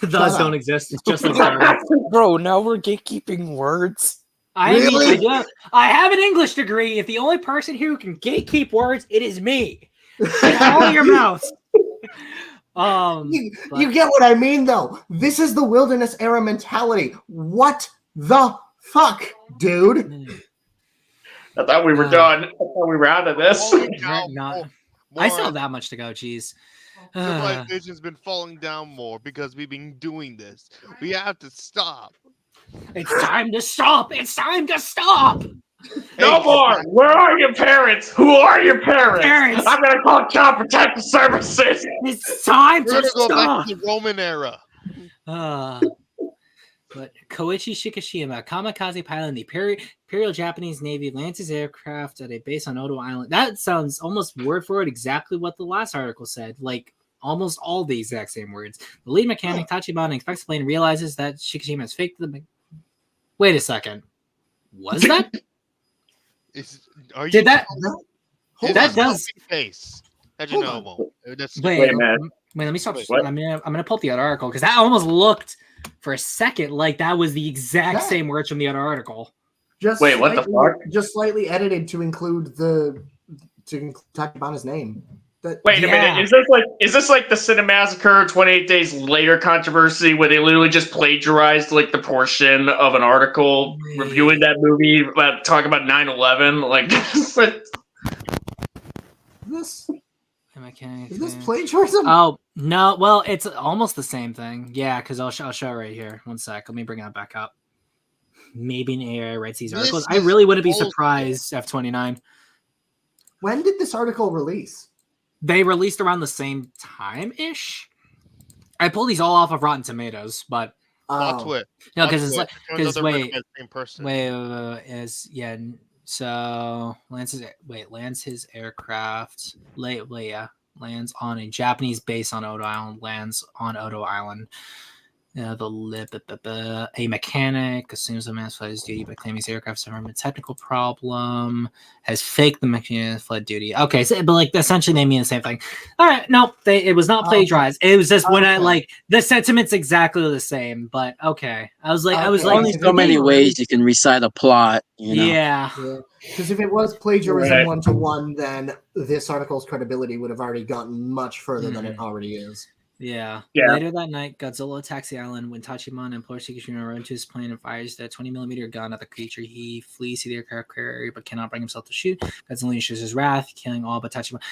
Those don't exist. It's just like Bro, now we're gatekeeping words. I Really? I have an English degree. If the only person here who can gatekeep words, it is me. Get all your mouth. You get what I mean, though. This is the wilderness era mentality. What the fuck, dude? I thought we were done. I thought we were out of this. I still have that much to go. Jeez. Civilization's been falling down more because we've been doing this. We have to stop. It's time to stop. It's time to stop. No more. Where are your parents? Who are your parents? Parents. I'm gonna call Child Protective Services. It's time We're to gonna go stop. back to the Roman era. But Koichi Shikishima, kamikaze pilot in the Imperial Japanese Navy, lands his aircraft at a base on Odo Island. That sounds almost word for word exactly what the last article said. Like almost all the exact same words. The lead mechanic, Tachibana, inspects the plane and realizes that Shikishima has faked the. Wait a second. Was that? Did that? That does. Face. How'd you know? Wait, let me stop. I'm gonna pull up the other article because that almost looked for a second like that was the exact same words from the other article. Wait, what the fuck? Just slightly edited to include Tachibana's name. Wait a minute. Is this like the Cinemassacre 28 Days Later controversy where they literally just plagiarized like the portion of an article reviewing that movie about talking about 9/11? Like is this plagiarism? Oh no! Well, it's almost the same thing. Yeah, because I'll show right here. One sec. Let me bring that back up. Maybe an AI writes these articles. I really wouldn't be surprised. F29. When did this article release? They released around the same time-ish. I pulled these all off of Rotten Tomatoes, but no, because it's like wait. So lands his aircraft. Yeah. lands on a Japanese base on Odo Island, lands on Odo Island. A mechanic assumes the man's flight duty by claiming his aircraft suffered a technical problem, has faked the mechanic flight duty. Okay, so, but like essentially they mean the same thing. All right, no, it was not plagiarized. It was just when I like the sentiment's exactly the same. But okay, I was like, only so many ways you can recite a plot. You know? Yeah. Because if it was plagiarism Right. 1-to-1, then this article's credibility would have already gotten much further than it already is. Yeah. Yeah. Later that night, Godzilla attacks the island when Tachibana implores Shikishima to run to his plane and fires the 20mm gun at the creature. He flees to the aircraft carrier but cannot bring himself to shoot. Godzilla shows his wrath, killing all but Tachibana.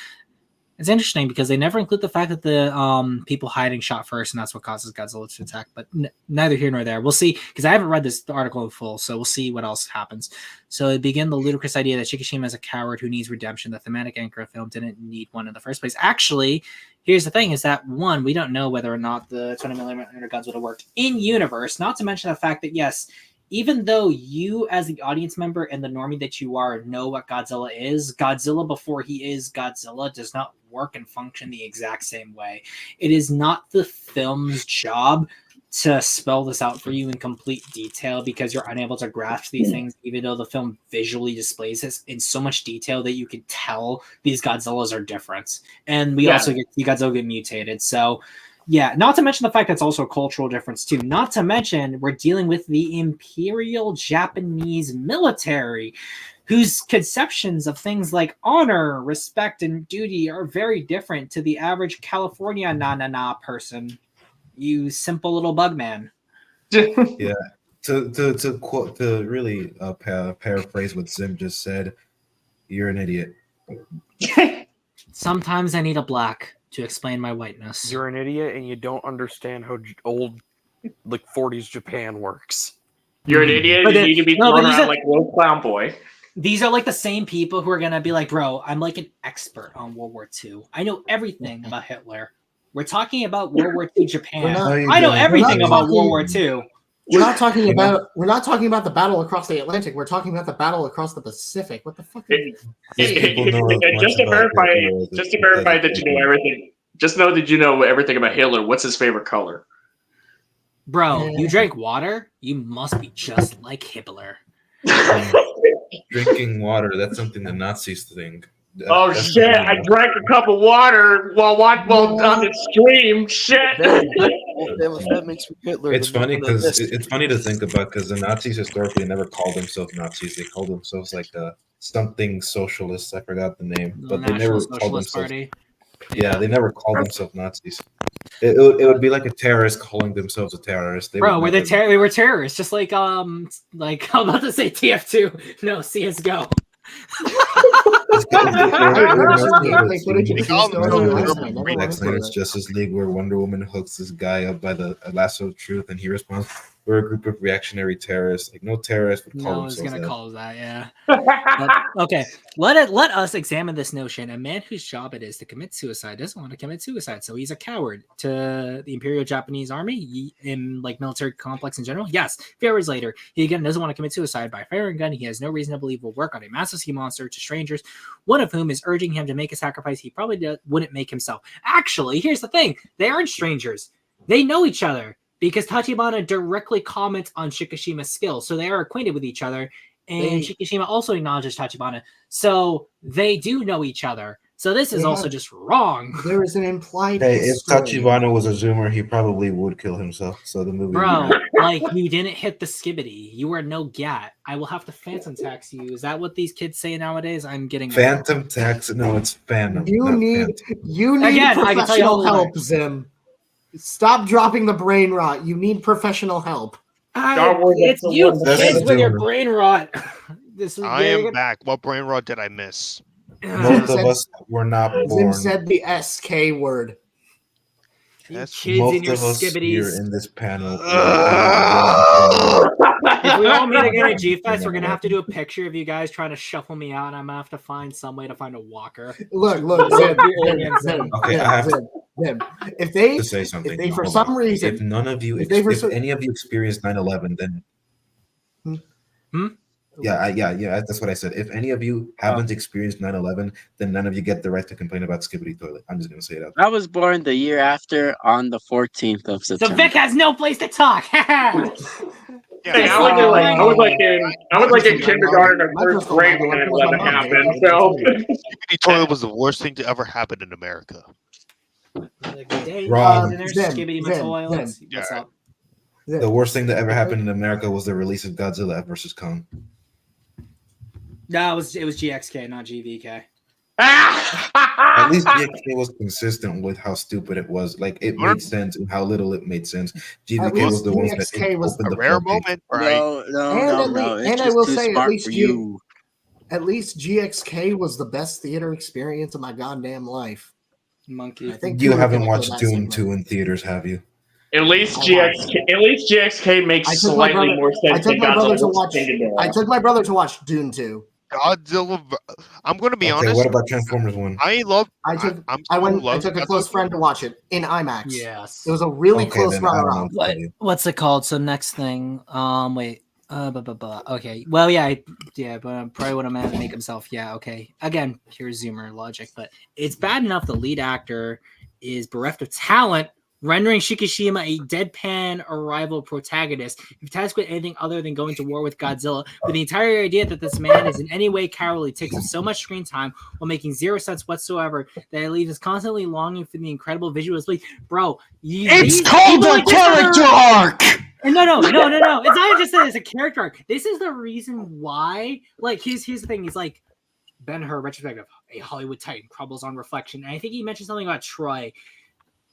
It's interesting because they never include the fact that the people hiding shot first, and that's what causes Godzilla to attack. But neither here nor there. We'll see, because I haven't read this article in full, so we'll see what else happens. So it began the ludicrous idea that Shikishima is a coward who needs redemption. The thematic anchor of film didn't need one in the first place. Actually, here's the thing: is that one, we don't know whether or not the 20mm guns would have worked in universe. Not to mention the fact that yes, even though you as the audience member and the normie that you are know what Godzilla is, Godzilla before he is Godzilla does not work and function the exact same way. It is not the film's job to spell this out for you in complete detail because you're unable to grasp these things, even though the film visually displays this in so much detail that you can tell these Godzillas are different. And we also get Godzilla get mutated. So yeah, not to mention the fact that's also a cultural difference too. Not to mention we're dealing with the Imperial Japanese military, whose conceptions of things like honor, respect, and duty are very different to the average California na-na-na person. You simple little bug man. Yeah. To quote, to really paraphrase what Zim just said, you're an idiot. Sometimes I need a black to explain my whiteness. You're an idiot and you don't understand how old, like 40s Japan works. You're an idiot. But You then- need to be no, but thrown these around are- like a little clown boy. These are like the same people who are going to be like, bro, I'm like an expert on World War II. I know everything about Hitler. We're talking about World War II Japan. I know everything about World War II. We're not talking about the battle across the Atlantic. We're talking about the battle across the Pacific. What the fuck? Just to verify that you know everything. Just know that you know everything about Hitler. What's his favorite color? Bro, you drank water? You must be just like Hitler. Drinking water, that's something the Nazis think. Oh That's shit! something I drank a cup of water while on the stream. Shit. If that makes me Hitler, It's then funny none of because this- it's funny to think about because the Nazis historically never called themselves Nazis. They called themselves like something socialists. I forgot the name, The but they never National called Socialist themselves. Party. Yeah, they never called themselves Nazis. It would be like a terrorist calling themselves a terrorist. They Bro, would they never- were terrorists, just like I'm about to say TF2. No, CS:GO. Zack Snyder's Justice League, where Wonder Woman hooks this guy up by the lasso of truth, and he responds, "We're a group of reactionary terrorists." Like no terrorist would call No one's themselves gonna that. call it that, yeah. But, okay, let us examine this notion. A man whose job it is to commit suicide doesn't want to commit suicide, so he's a coward to the Imperial Japanese Army in like military complex in general. Yes, a few hours later, he again doesn't want to commit suicide by firing a gun he has no reason to believe will work on a massive sea monster to strangers, one of whom is urging him to make a sacrifice he probably wouldn't make himself. Actually, here's the thing: they aren't strangers; they know each other. Because Tachibana directly comments on Shikishima's skills, so they are acquainted with each other, and Shikishima also acknowledges Tachibana, so they do know each other. So this is also just wrong. There is an implied Hey, if history. Tachibana was a zoomer, he probably would kill himself. So the movie, Bro, like you didn't hit the skibbity. You are no gat. I will have to phantom tax you. Is that what these kids say nowadays? I'm getting Phantom tax. No, it's Phantom. You not need Phantom. Again, I can tell you professional all help, Zim. Stop dropping the brain rot. You need professional help. It's you That's kids the with your zoomer. brain rot. This is I am back. What brain rot did I miss? Most of us were not Zim born. said the SK word. You That's- kids Most in your of us here skibbities. in this panel. If we all meet again at G-Fest, we're gonna have to do a picture of you guys trying to shuffle me out, and I'm gonna have to find some way to find a walker. Look, Zim. Okay, I have Zim. If they, to say something. if they for Hold some on. reason, if none of you, if they for if some- any of you experienced 9/11, then Yeah. That's what I said. If any of you haven't experienced 9/11, then none of you get the right to complain about Skibbity Toilet. I'm just gonna say it out. I was born the year after on the 14th of So September. Vic has no place to talk. Hey, I was like in kindergarten or first grade when 9/11 happened. So Skibbity toilet was the worst thing to ever happen in America. Wrong. Skibbity my toilets. What's up? The worst thing that ever happened in America was the release of Godzilla vs. Kong. No, it was GXK, not GVK. At least GXK was consistent with how stupid it was. Like it made sense and how little it made sense. GVK was the one that opened the rare floodgates. moment, right? No. It's I just will too say, smart for you. at least GXK was the best theater experience of my goddamn life. Monkey. I think You Cooper haven't can echo watched that Dune sentiment. 2 in theaters, have you? At least GXK makes slightly more sense than Godzilla. I took my brother to watch Dune 2. Godzilla. I'm gonna be Okay, honest. what about Transformers 1? I took a close friend to watch it in IMAX. Yes. It was a really close then I don't know runner-up. what to tell you. What's it called? So next thing, wait. Okay. Well, yeah, but probably would have meant to make himself. Yeah, okay. Again, pure Zoomer logic, but it's bad enough the lead actor is bereft of talent, rendering Shikishima a deadpan arrival protagonist, if tasked with anything other than going to war with Godzilla, with the entire idea that this man is in any way cowardly takes up so much screen time while making zero sense whatsoever that it leaves us constantly longing for the incredible visuals. Like, bro, it's called a character arc! No. It's not just that it's a character arc. This is the reason why. Like, here's the thing. He's like, Ben-Hur retrospective, a Hollywood Titan crumbles on reflection. And I think he mentioned something about Troy.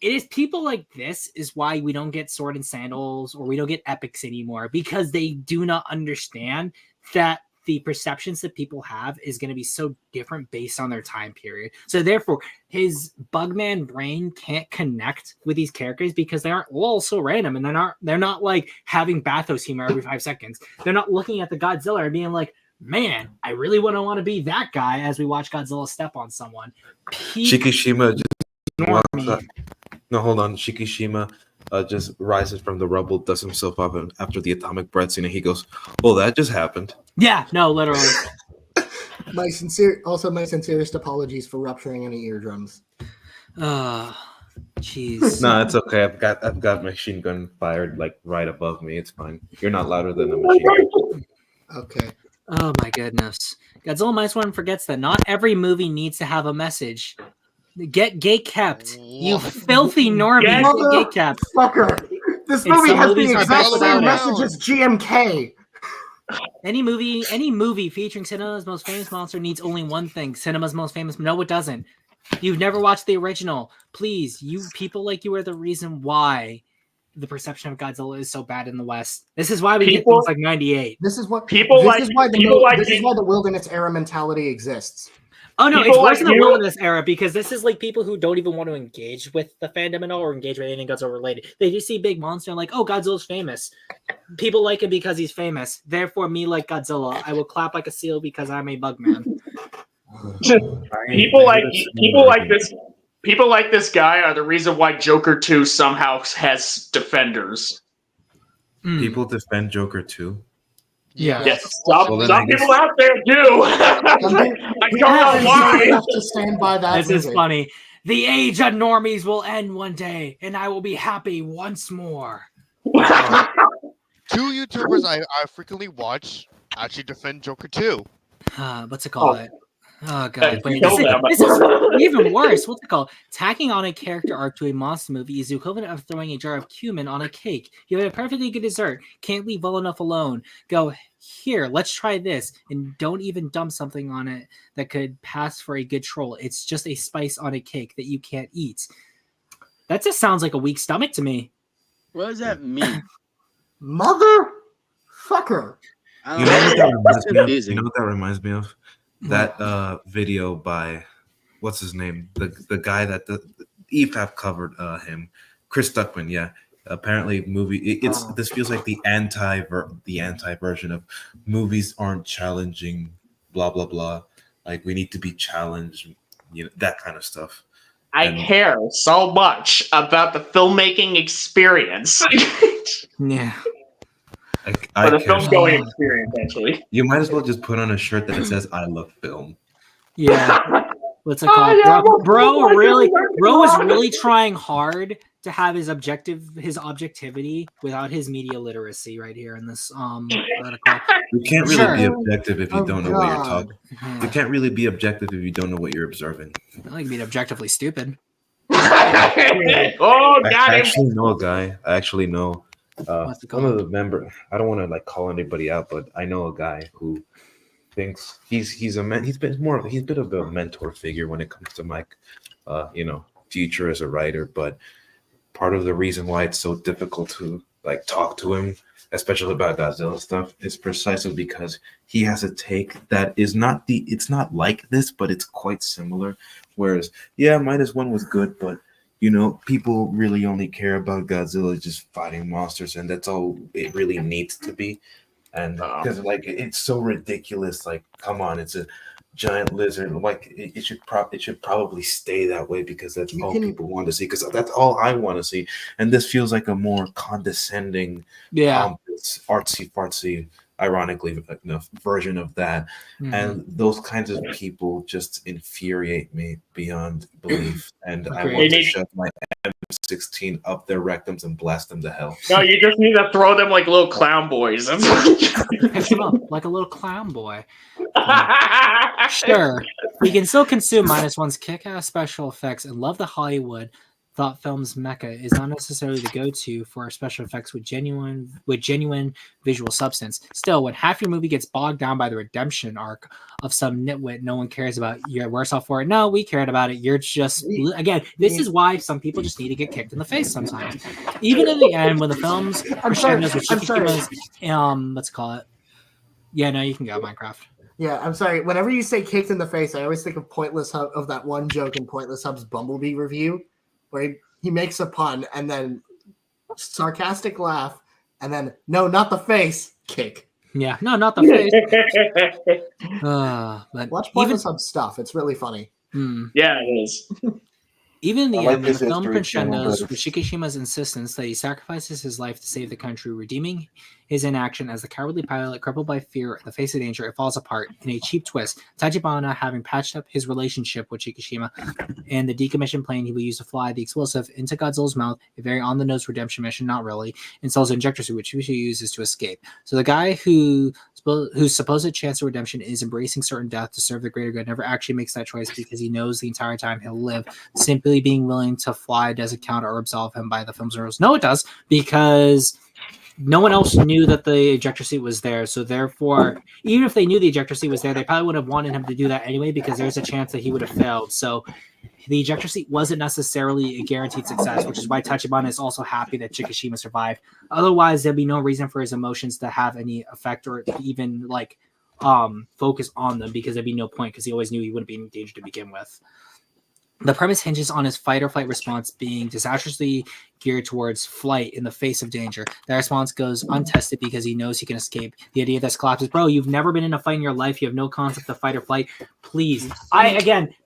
It is people like this is why we don't get Sword and Sandals or we don't get epics anymore, because they do not understand that the perceptions that people have is going to be so different based on their time period. So therefore, his Bugman brain can't connect with these characters because they aren't all so random, and they're not like having bathos humor every 5 seconds. They're not looking at the Godzilla and being like, man, I really want to be that guy as we watch Godzilla step on someone. Shikishima just walks up. No, hold on. Shikishima just rises from the rubble, does himself up after the atomic breath scene, and he goes, "Oh, that just happened." Yeah, no, literally. My sincerest apologies for rupturing any eardrums. Jeez. No, it's okay. I've got machine gun fired like right above me. It's fine. You're not louder than a machine gun. Okay. Oh my goodness. Godzilla Minus One forgets that not every movie needs to have a message. Get gay kept. You filthy normie. Get gay kept. Fucker. This And movie some has the movies are exact best same without message it. as GMK. Any movie featuring cinema's most famous monster needs only one thing. Cinema's most famous. No, it doesn't. You've never watched the original. Please, people like you are the reason why the perception of Godzilla is so bad in the West. This is why we get things like 98. This is why the the wilderness era mentality exists. Oh no, People it's worse like in the you- wilderness era, because this is like people who don't even want to engage with the fandom at all or engage with anything Godzilla related. They just see big monster and like, oh, Godzilla's famous. People like him because he's famous. Therefore, me like Godzilla. I will clap like a seal because I'm a bug man. People like this guy are the reason why Joker 2 somehow has defenders. People defend Joker 2. Yeah. Yes. Some people out there do. I don't know why. To stand by that. This is funny. The age of normies will end one day, and I will be happy once more. Two YouTubers I frequently watch actually defend Joker 2. What's it called? Oh god, wait, kill this is even worse. What's it called? Tacking on a character arc to a monster movie is the equivalent of throwing a jar of cumin on a cake. You have a perfectly good dessert, can't leave well enough alone. Go, here, let's try this, and don't even dump something on it that could pass for a good troll. It's just a spice on a cake that you can't eat. That just sounds like a weak stomach to me. What does that mean? Motherfucker. You know what that reminds me of? You know what that reminds me of? That video by what's his name? The guy that the EFAP covered him, Chris Stuckman. Yeah, apparently movie. This feels like the anti version of movies aren't challenging. Blah blah blah. Like we need to be challenged. You know, that kind of stuff. I care so much about the filmmaking experience. Yeah. I the can't. film going experience, actually. You might as well just put on a shirt that it says "I love film." Yeah. What's it called? Bro was really trying hard to have his objectivity without his media literacy right here in this article. You can't really be objective if you don't know what you're God. talking. You can't really be objective if you don't know what you're observing. I like being objectively stupid. Oh, I got him. actually know a guy. I actually know What's it one of called? the member. I don't want to like call anybody out, but I know a guy who thinks he's a man. He's been a mentor figure when it comes to my future as a writer. But part of the reason why it's so difficult to like talk to him, especially about Godzilla stuff, is precisely because he has a take that is it's not like this, but it's quite similar. Whereas, yeah, -1 was good, but people really only care about Godzilla just fighting monsters, and that's all it really needs to be. And because like it's so ridiculous, like come on, it's a giant lizard. Like it should probably stay that way because that's all people want to see. Because that's all I want to see. And this feels like a more condescending, pompous, artsy fartsy, ironically, version of that. Mm-hmm. And those kinds of people just infuriate me beyond belief. And I want to shove my M16 up their rectums and blast them to hell. No, you just need to throw them like little clown boys. Pick them up like a little clown boy. Sure, we can still consume -1's kick-ass special effects and love the Hollywood thought films mecca is not necessarily the go-to for special effects with genuine visual substance. Still, when half your movie gets bogged down by the redemption arc of some nitwit no one cares about, you're worse off for it. No, we cared about it. You're just, again, this is why some people just need to get kicked in the face sometimes. Even in the end, when the film's let's call it. Yeah, no, you can go, Minecraft. Yeah, I'm sorry. Whenever you say kicked in the face, I always think of Pointless Hub, of that one joke in Pointless Hub's Bumblebee review, where he makes a pun and then sarcastic laugh and then no, not the face, kick. Yeah, no, not the face. But watch Pointless Hub stuff; it's really funny. Yeah, it is. Even in the end, when the film crescendos with Shikishima's insistence that he sacrifices his life to save the country, redeeming his inaction as the cowardly pilot crippled by fear in the face of danger, it falls apart. In a cheap twist, Tachibana, having patched up his relationship with Shikishima and the decommissioned plane he will use to fly the explosive into Godzilla's mouth, a very on-the-nose redemption mission, not really, installs an injector suit, which he uses to escape. So the guy whose supposed chance of redemption is embracing certain death to serve the greater good never actually makes that choice because he knows the entire time he'll live. Simply being willing to fly doesn't count or absolve him by the film's rules. No, it does, because no one else knew that the ejector seat was there. So therefore, even if they knew the ejector seat was there, they probably would have wanted him to do that anyway because there's a chance that he would have failed. So the ejector seat wasn't necessarily a guaranteed success, which is why Tachibana is also happy that Shikishima survived. Otherwise, there'd be no reason for his emotions to have any effect or even like focus on them because there'd be no point because he always knew he wouldn't be in danger to begin with. The premise hinges on his fight or flight response being disastrously geared towards flight in the face of danger. That response goes untested because he knows he can escape. The idea that's collapses, bro, you've never been in a fight in your life. You have no concept of fight or flight. Please.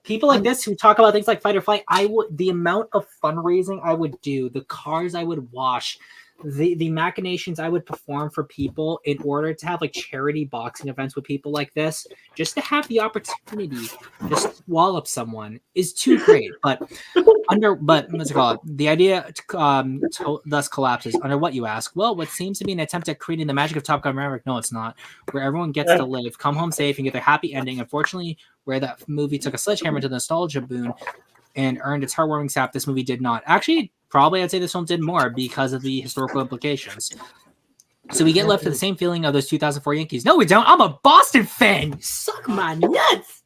People like this who talk about things like fight or flight, the amount of fundraising I would do, the cars I would wash, the machinations I would perform for people in order to have like charity boxing events with people like this, just to have the opportunity to just wallop someone is too great. But what's it called? The idea thus collapses under what you ask. Well, what seems to be an attempt at creating the magic of Top Gun Maverick. No, it's not. Where everyone gets to live, come home safe, and get their happy ending. Unfortunately, where that movie took a sledgehammer to the nostalgia boon and earned its heartwarming sap, this movie did not. Actually, probably I'd say this film did more because of the historical implications. So we get left with the same feeling of those 2004 Yankees. No, we don't. I'm a Boston fan. Suck my nuts.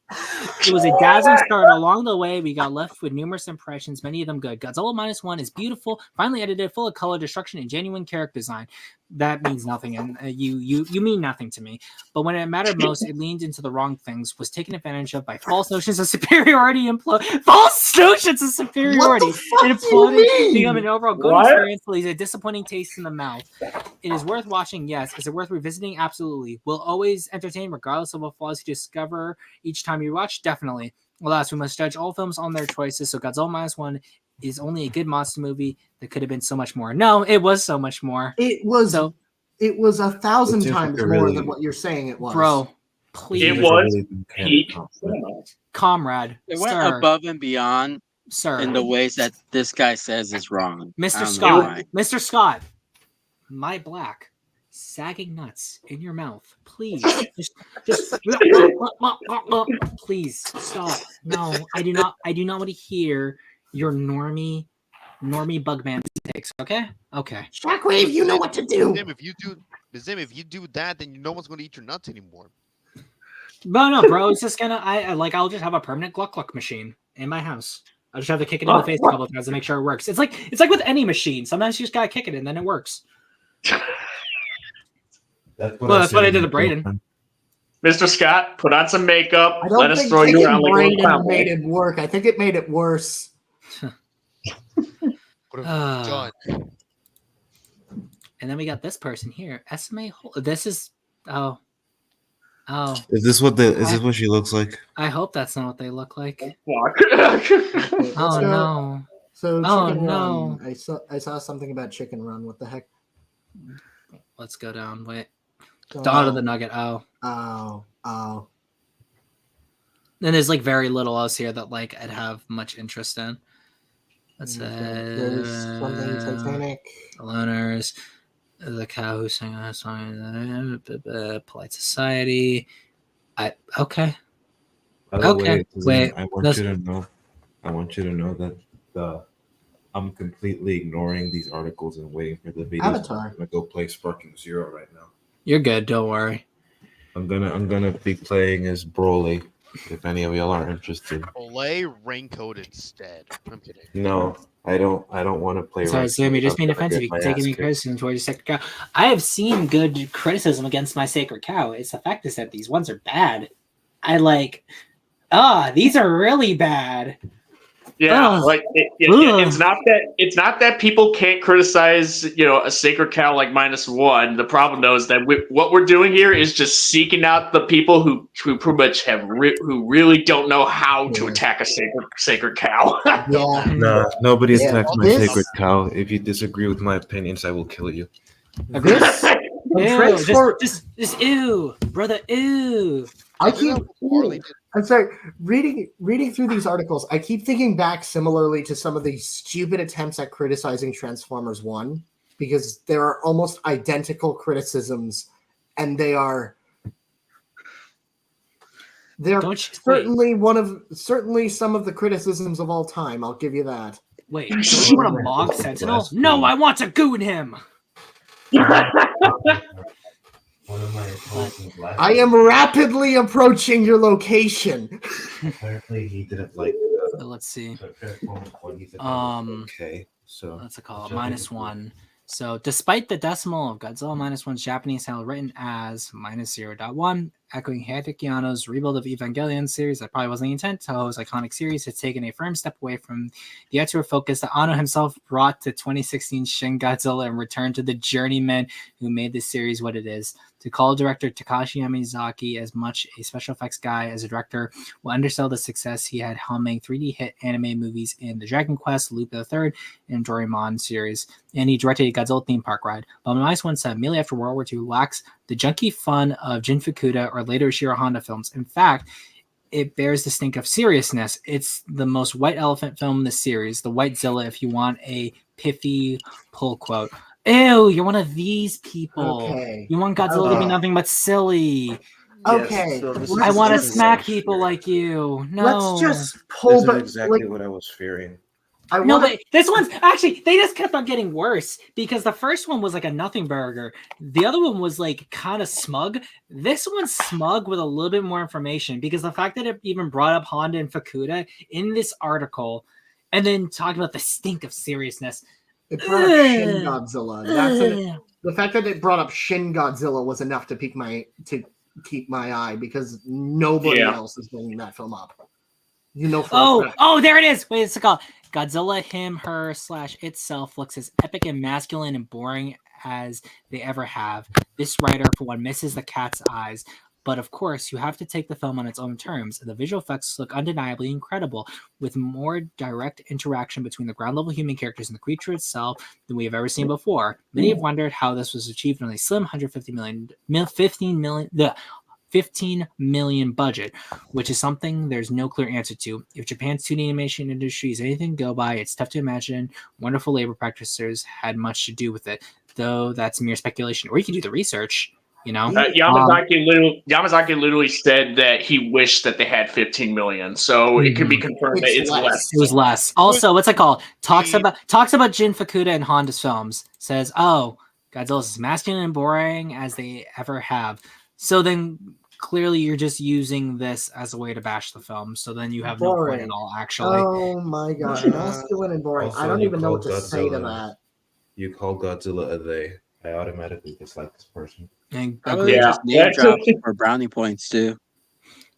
It was a dazzling start. Along the way, we got left with numerous impressions, many of them good. Godzilla -1 is beautiful, finely edited, full of color, destruction, and genuine character design. That means nothing, and you mean nothing to me. But when it mattered most, it leaned into the wrong things, was taken advantage of by false notions of superiority, and imploded, become an overall good experience, leaves a disappointing taste in the mouth. It is worth watching, yes. Is it worth revisiting? Absolutely. Will always entertain, regardless of what flaws you discover each time you watch? Definitely. Alas, we must judge all films on their choices, so Godzilla -1 is only a good monster movie that could have been so much more. No, it was so much more. It was It was 1,000 It seems like times a more really- than what you're saying it was. Bro, please, It was peak cinema. comrade, It went sir, above and beyond sir, in the ways that this guy says is wrong. I Mr. don't know Scott, why. Mr. Scott, my black sagging nuts in your mouth. Please, just please stop. No, I do not want to hear your normie bugman takes. Okay. Shockwave, you know what to do. Zim, if you do that, then no one's going to eat your nuts anymore. No, bro. It's just gonna. I'll just have a permanent gluck machine in my house. I just have to kick it in the face a couple of times to make sure it works. It's like with any machine. Sometimes you just gotta kick it and then it works. That's That's what I did to Brayden. Mr. Scott, put on some makeup. I don't Let us think throw you kicking around like a little Brayden clown. made it work. I think it made it worse. What have you done? And then we got this person here, SMA. This is oh. Is this what she looks like? I hope that's not what they look like. Okay, Oh let's go. no. So Oh, Chicken no. Run. I saw something about Chicken Run. What the heck? Let's go down. Wait. Oh, Dawn of the Nugget. Oh. oh. And there's like very little else here that like I'd have much interest in. Let's There's something Titanic. The Loners. The Cow Who Sang a Song. Polite Society. Okay. By the Okay, way, wait, I want you to know that I'm completely ignoring these articles and waiting for the videos. Avatar. I'm gonna go play Sparking Zero right now. You're good. Don't worry. I'm gonna be playing as Broly. If any of y'all are interested. Play Raincoat instead. I'm kidding. No, I don't want to play. Sorry, Sam, you're just being offensive. You can take any criticism towards your sacred cow. I have seen good criticism against my sacred cow. It's the fact is that these ones are bad. These are really bad. Yeah, it's not that people can't criticize, a sacred cow like -1. The problem though is that what we're doing here is just seeking out the people who pretty much who really don't know how to attack a sacred cow. Yeah. No, nobody attacks my this- sacred cow. If you disagree with my opinions, I will kill you. This Ew, transport. just ew, brother, ew. I'm sorry. Reading through these articles, I keep thinking back similarly to some of these stupid attempts at criticizing Transformers 1 because there are almost identical criticisms, and they're certainly some of the criticisms of all time. I'll give you that. Wait, don't you want a Mog Sentinel? No, I want to goon him. I am rapidly approaching your location. Apparently, he didn't like. Let's see. Okay, so Let's call it -1. So, despite the decimal of Godzilla -1's Japanese title written as -0.1, echoing Hideki Anno's rebuild of Evangelion series that probably wasn't the intent, Toho's iconic series has taken a firm step away from the retro focus that Anno himself brought to 2016 Shin Godzilla and returned to the journeyman who made this series what it is. To call director Takashi Yamazaki as much a special effects guy as a director will undersell the success he had helming 3D hit anime movies in the Dragon Quest, Lupin III, and Doraemon series. And he directed a Godzilla theme park ride. But -1 said immediately after World War II lacks the junky fun of Jin Fukuda or later Ishiro Honda films. In fact, it bears the stink of seriousness. It's the most white elephant film in the series, the White Zilla, if you want a pithy pull quote. Ew, you're one of these people. Okay. You want Godzilla to be nothing but silly. Okay. I want to smack people like you. No. Let's just pull back. what I was fearing. But this one's actually, they just kept on getting worse because the first one was like a nothing burger. The other one was like kind of smug. This one's smug with a little bit more information because the fact that it even brought up Honda and Fukuda in this article and then talking about the stink of seriousness. It brought up Shin Godzilla. The fact that it brought up Shin Godzilla was enough to keep my eye because nobody else is bringing that film up. There it is. Wait, it's called Godzilla. Him, her / itself looks as epic and masculine and boring as they ever have. This writer, for one, misses the cat's eyes. But of course, you have to take the film on its own terms, and the visual effects look undeniably incredible, with more direct interaction between the ground level human characters and the creature itself than we have ever seen before. Many have wondered how this was achieved on a slim 15 million budget, which is something there's no clear answer to. If Japan's 2D animation industry is anything to go by, it's tough to imagine wonderful labor practitioners had much to do with it, though that's mere speculation. Or you can do the research, you know. Yamazaki literally said that he wished that they had 15 million, so it could be confirmed that it's less. It was less. Also, what's it called? Talks about Jin Fukuda and Honda's films. Says, "Oh, Godzilla's as masculine and boring as they ever have." So then, clearly, you're just using this as a way to bash the film. So then you have no point at all, actually. Oh my god, masculine and boring. I don't even know what to say to that. You call Godzilla a they. I automatically dislike this person. And just name drop for brownie points too.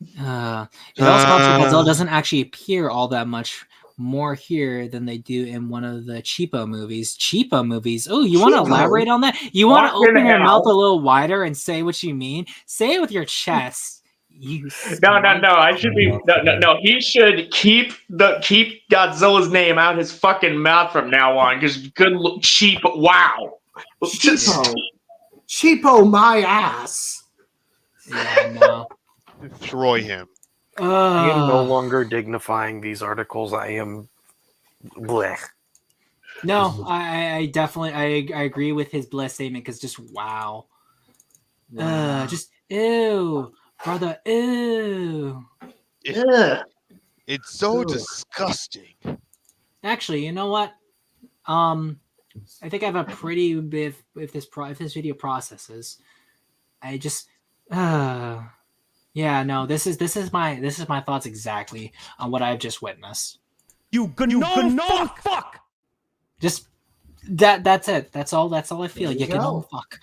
It also helps that Godzilla doesn't actually appear all that much more here than they do in one of the cheapo movies. Cheapo movies. Oh, you want to elaborate on that? You want to open your mouth a little wider and say what you mean? Say it with your chest. No. I should be no. He should keep Godzilla's name out his fucking mouth from now on. Because cheap. Wow. Cheapo my ass. Yeah, no. Destroy him. I am no longer dignifying these articles. I am blech. No, I definitely I agree with his bleh statement because just wow. Just ew, brother, ew. It's so disgusting. Actually, you know what? I think I have a pretty bit if this video processes. I just yeah, no, this is my thoughts exactly on what I've just witnessed. You fuck. Just that's it. That's all I feel. You can fuck.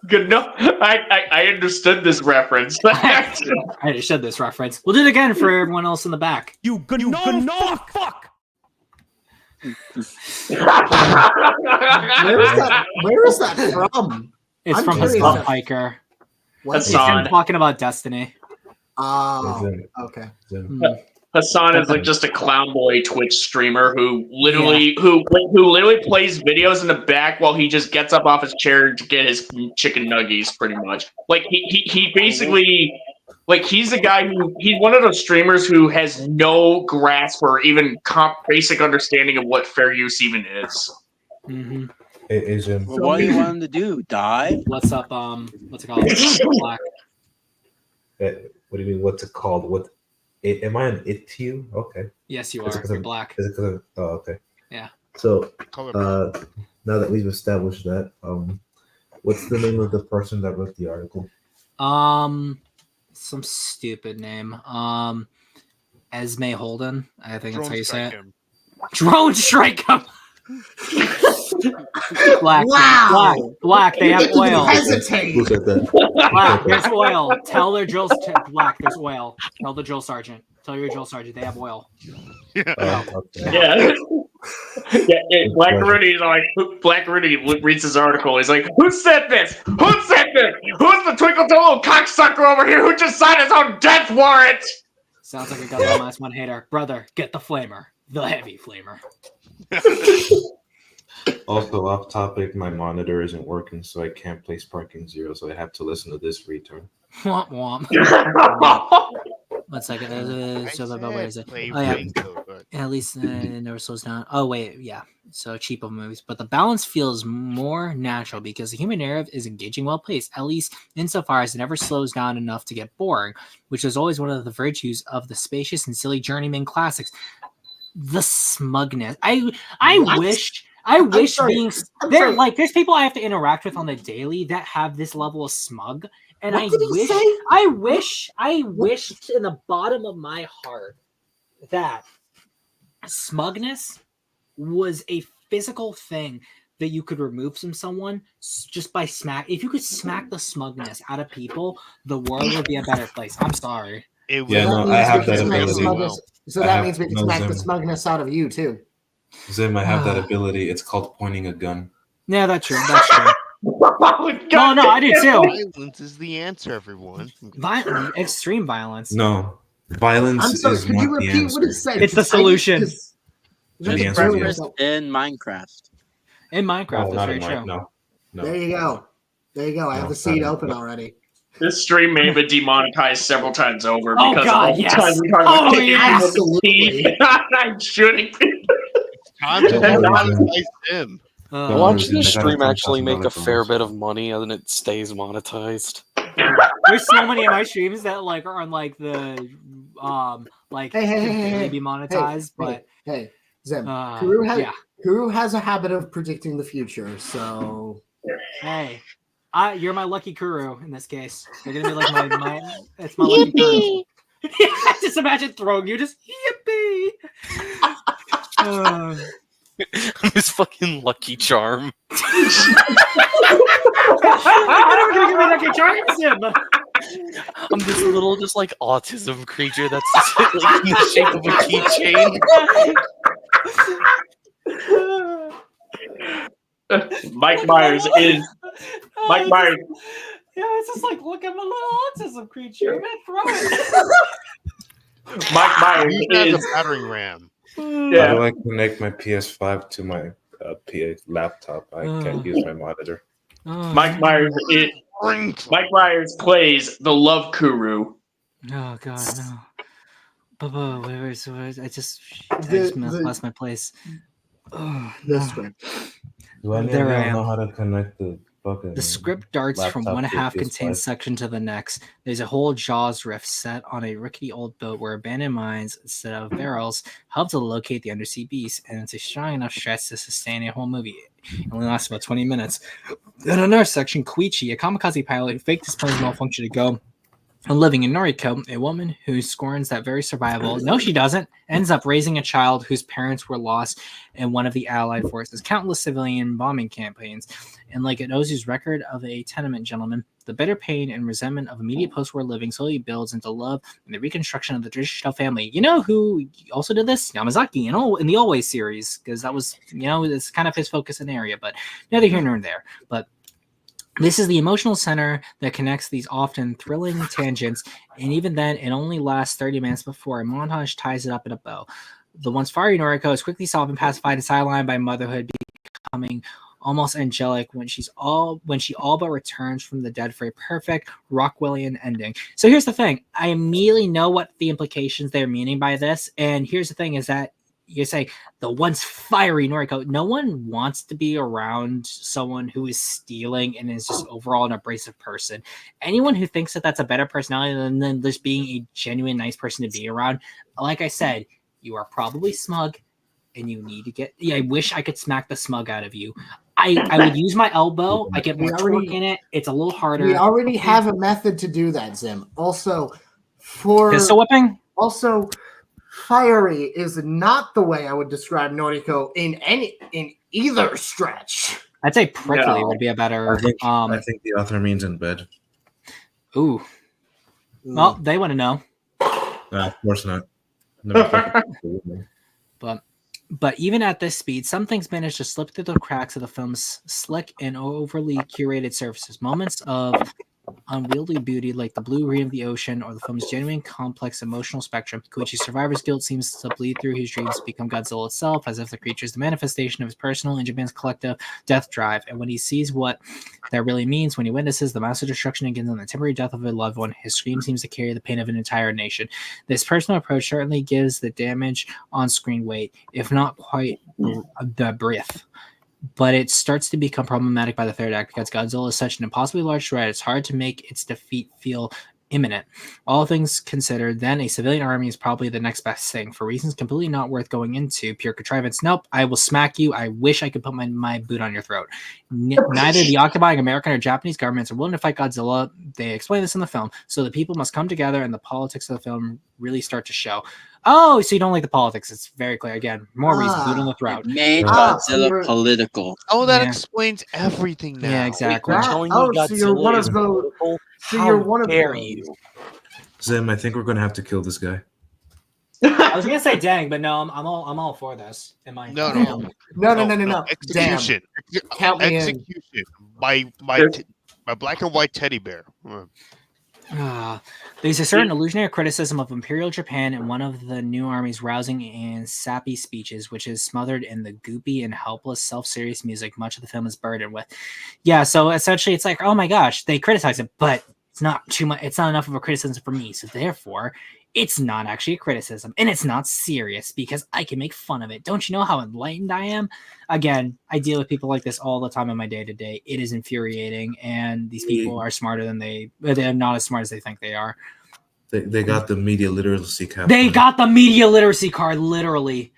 Good enough. I understood this reference. I understood this reference. We'll do it again for everyone else in the back. You fuck. Where is that from? It's from Hassan Piker. He's talking about Destiny. Oh, okay. Hassan is like just a clown boy Twitch streamer who literally plays videos in the back while he just gets up off his chair to get his chicken nuggies, pretty much. Like he basically, like, he's the guy he's one of those streamers who has no grasp or even basic understanding of what fair use even is. Mm-hmm. Well, what do you want him to do? Die? What's up? What's it called? Black. What do you mean? What's it called? What? Am I an it to you? Okay. Yes, you are. You're black. Is it because of? Oh, okay. Yeah. So, now that we've established that, what's the name of the person that wrote the article? Some stupid name. Esme Holden. I think that's how you say it. Drone strike him. Black. They have oil. Hesitate. Who said that? Black. There's oil. Tell their drills. Black. There's oil. Tell the drill sergeant. Tell your drill sergeant they have oil. Yeah. Black Rudy is like, Black Rudy reads his article. He's like, "Who said this? Who said this? Who's the twinkle little cocksucker over here who just signed his own death warrant?" Sounds like a Godzilla minus one hater. Brother, get the flamer, the heavy flamer. Also, off topic, my monitor isn't working, so I can't play Sparking Zero, so I have to listen to this return. Womp womp. 1 second. Where is it? Oh, yeah. At least it never slows down. Oh, wait. Yeah. So cheapo movies. But the balance feels more natural because the human narrative is engaging, well placed, at least insofar as it never slows down enough to get boring, which is always one of the virtues of the spacious and silly journeyman classics. The smugness. I wish being there, like, there's people I have to interact with on the daily that have this level of smug, and I wish in the bottom of my heart that smugness was a physical thing that you could remove from someone just by smack. If you could smack the smugness out of people, the world would be a better place. I'm sorry. I have that ability. So that means we can smack the smugness out of you too. Zim, I have that ability. It's called pointing a gun. Yeah, that's true. That's true. No, I do too. Violence is the answer, everyone. Extreme violence. No, violence I'm sorry. is Could not you the repeat what it answer. said? It's the 'Cause I didn't- solution. 'cause- The answer is Breakfast yes. in Minecraft. In Minecraft, No, that's not very in true. mine. No. There you go. There you go. I have No, the seed not in- open already. This stream may have been demonetized several times over Oh, because God, of all the yes. time we talk about Oh, kicking yes. people's teeth. I'm shooting people. Time to Don't worry, monetize him. Don't Watching worry, the I got a stream actually $10,000 make a fair bonus. bit of money and then it stays monetized. There's so many of my streams that like are on like the like Hey, can barely be monetized, but hey, Zim. yeah. Kuru has a habit of predicting the future, so Hey, you're my lucky Kuru in this case. You're gonna be like my it's my lucky Kuru. Just imagine throwing you, just yippee. This fucking Lucky Charm. I don't gonna give me lucky charms, Zim. I'm this little, just like autism creature that's just, like, in the shape of a keychain. Mike Myers is Mike Myers. Yeah, it's just like, look at my little autism creature. I'm gonna throw it. Mike Myers He has is a battering ram. How yeah. do I connect my PS5 to my PA laptop? I can't use my monitor. Mike Myers is Mike Myers plays the Love Kuru. Oh God, no. Bubba, where's I just The- lost my place. Oh, the no. script. Do any There of I y'all am. know how to connect the fucking The script darts from laptop one to half PS5? contained section to the next. There's a whole Jaws riff set on a rickety old boat where abandoned mines instead of barrels help to locate the undersea beast, and it's a strong enough stretch to sustain a whole movie. It only lasts about 20 minutes. Then another section, Koichi, a kamikaze pilot who faked his plane's malfunction to go and living in Noriko, a woman who scorns that very survival. No, she doesn't. Ends up raising a child whose parents were lost in one of the Allied forces' countless civilian bombing campaigns. And like it Ozu's record of a tenement gentleman, the bitter pain and resentment of immediate post-war living slowly builds into love and the reconstruction of the traditional family. You know who also did this? Yamazaki in the Always series, because that was, it's kind of his focus and area, but neither here nor there. But this is the emotional center that connects these often thrilling tangents, and even then, it only lasts 30 minutes before a montage ties it up in a bow. The once fiery Noriko is quickly solved and pacified and sidelined by motherhood, becoming almost angelic when she all but returns from the dead for a perfect Rockwellian ending. So here's the thing: I immediately know what the implications they're meaning by this, and here's the thing: is that you say the once fiery Noriko. No one wants to be around someone who is stealing and is just overall an abrasive person. Anyone who thinks that that's a better personality than just being a genuine nice person to be around, like I said, you are probably smug, and you need to get. Yeah, I wish I could smack the smug out of you. I would use my elbow. I get more torque in it. It's a little harder. We already have a method to do that, Zim. Also, for pistol whipping. Also, fiery is not the way I would describe Noriko in either stretch. I'd say prickly would be a better. I think the author means in bed. Ooh. Well, they want to know. Of course not. But even at this speed, some things manage to slip through the cracks of the film's slick and overly curated surfaces. Moments of unwieldy beauty like the blue green of the ocean or the film's genuine complex emotional spectrum. Koichi's survivor's guilt seems to bleed through his dreams to become Godzilla itself, as if the creature is the manifestation of his personal and Japan's collective death drive. And when he sees what that really means, when he witnesses the massive destruction again and the temporary death of a loved one, his scream seems to carry the pain of an entire nation. This personal approach certainly gives the damage on screen weight, if not quite the breath. But it starts to become problematic by the third act because Godzilla is such an impossibly large threat, it's hard to make its defeat feel imminent. All things considered, then a civilian army is probably the next best thing for reasons completely not worth going into. Pure contrivance. Nope, I will smack you. I wish I could put my boot on your throat. Neither the occupying American or Japanese governments are willing to fight Godzilla. They explain this in the film. So the people must come together and the politics of the film really start to show. Oh, so you don't like the politics. It's very clear. Again, more reasons. Boot on the throat. Made Godzilla political. Oh, that explains everything now. Yeah, exactly. So you're one of those. So you're one of dare those. you? Zim, I think we're going to have to kill this guy. I was gonna say dang, but no, I'm all for this. In my No. No. Execution. Count me in. Execution. My black and white teddy bear. There's a certain illusionary criticism of Imperial Japan in one of the new army's rousing and sappy speeches, which is smothered in the goopy and helpless, self-serious music much of the film is burdened with. Yeah, so essentially it's like, oh my gosh, they criticize it, but it's not too much. It's not enough of a criticism for me, so therefore, it's not actually a criticism, and it's not serious because I can make fun of it. Don't you know how enlightened I am? Again, I deal with people like this all the time in my day-to-day. It is infuriating, and these people are smarter than they're not as smart as they think they are. They got the media literacy card. They got the media literacy card, literally.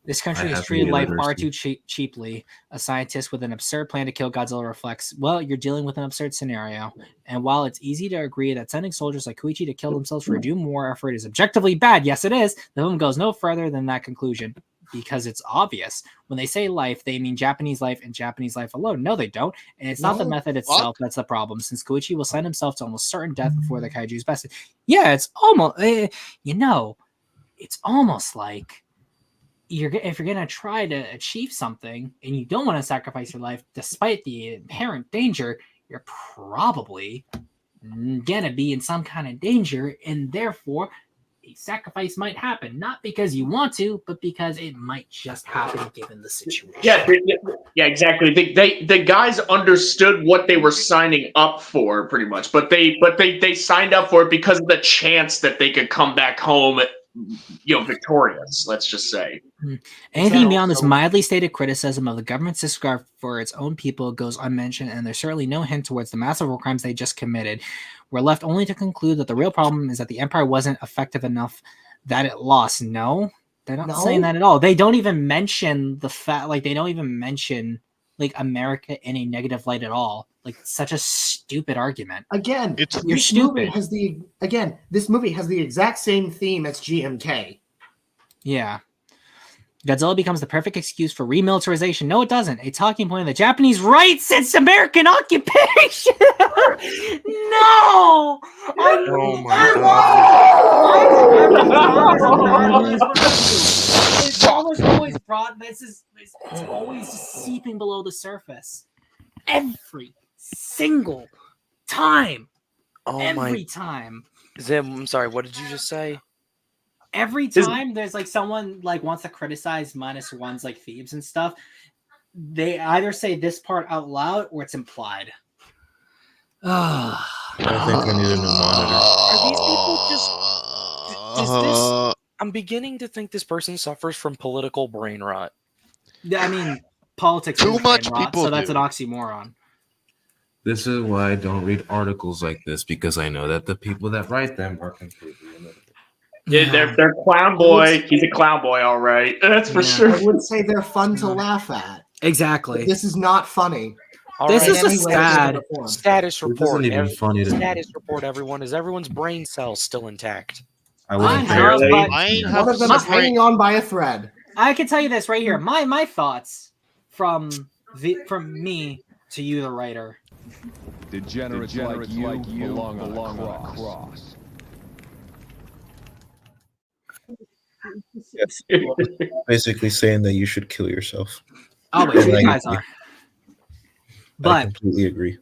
This country is treated life far too cheaply. A scientist with an absurd plan to kill Godzilla reflects, well, you're dealing with an absurd scenario. And while it's easy to agree that sending soldiers like Koichi to kill themselves for a doom war effort is objectively bad, yes it is, the film goes no further than that conclusion. Because it's obvious. When they say life, they mean Japanese life and Japanese life alone. No, they don't. And it's not the method itself that's the problem, since Koichi will send himself to almost certain death before the kaiju is bested. Yeah, it's almost, it's almost like if you're going to try to achieve something and you don't want to sacrifice your life despite the inherent danger, you're probably going to be in some kind of danger, and therefore a sacrifice might happen, not because you want to, but because it might just happen given the situation. Yeah, exactly. The guys understood what they were signing up for, pretty much, but they signed up for it because of the chance that they could come back home, victorious. Let's just say. Anything beyond this mildly stated criticism of the government's disregard for its own people goes unmentioned, and there's certainly no hint towards the massive war crimes they just committed. We're left only to conclude that the real problem is that the Empire wasn't effective enough, that it lost. No, they're not saying that at all. They don't even mention the fact, they don't even mention America in a negative light at all. Such a stupid argument. Again, you're stupid. This movie has the exact same theme as GMK. Yeah. Godzilla becomes the perfect excuse for remilitarization. No, it doesn't. A talking point of the Japanese right since American occupation. No! Oh my God. It's always brought. It's always just seeping below the surface. Every single time. Every time. Zim, I'm sorry. What did you just say? Every time there's someone wants to criticize -1's themes and stuff, they either say this part out loud or it's implied. I think I need a new monitor. Are these people just? I'm beginning to think this person suffers from political brain rot. I mean, politics. Too much people. So that's an oxymoron. This is why I don't read articles like this, because I know that the people that write them are completely illiterate. Yeah, they're clown boy. He's a clown boy, all right. That's for sure. I would say they're fun to laugh at. Exactly. This is not funny. This is a sad status report. It isn't even funny to status report, everyone. Is everyone's brain cells still intact? One of them is hanging on by a thread. I can tell you this right here. My thoughts from me to you, the writer. Degenerates like you belong on a cross. Yes. Basically saying that you should kill yourself. Oh, wait, you guys are. But I completely agree.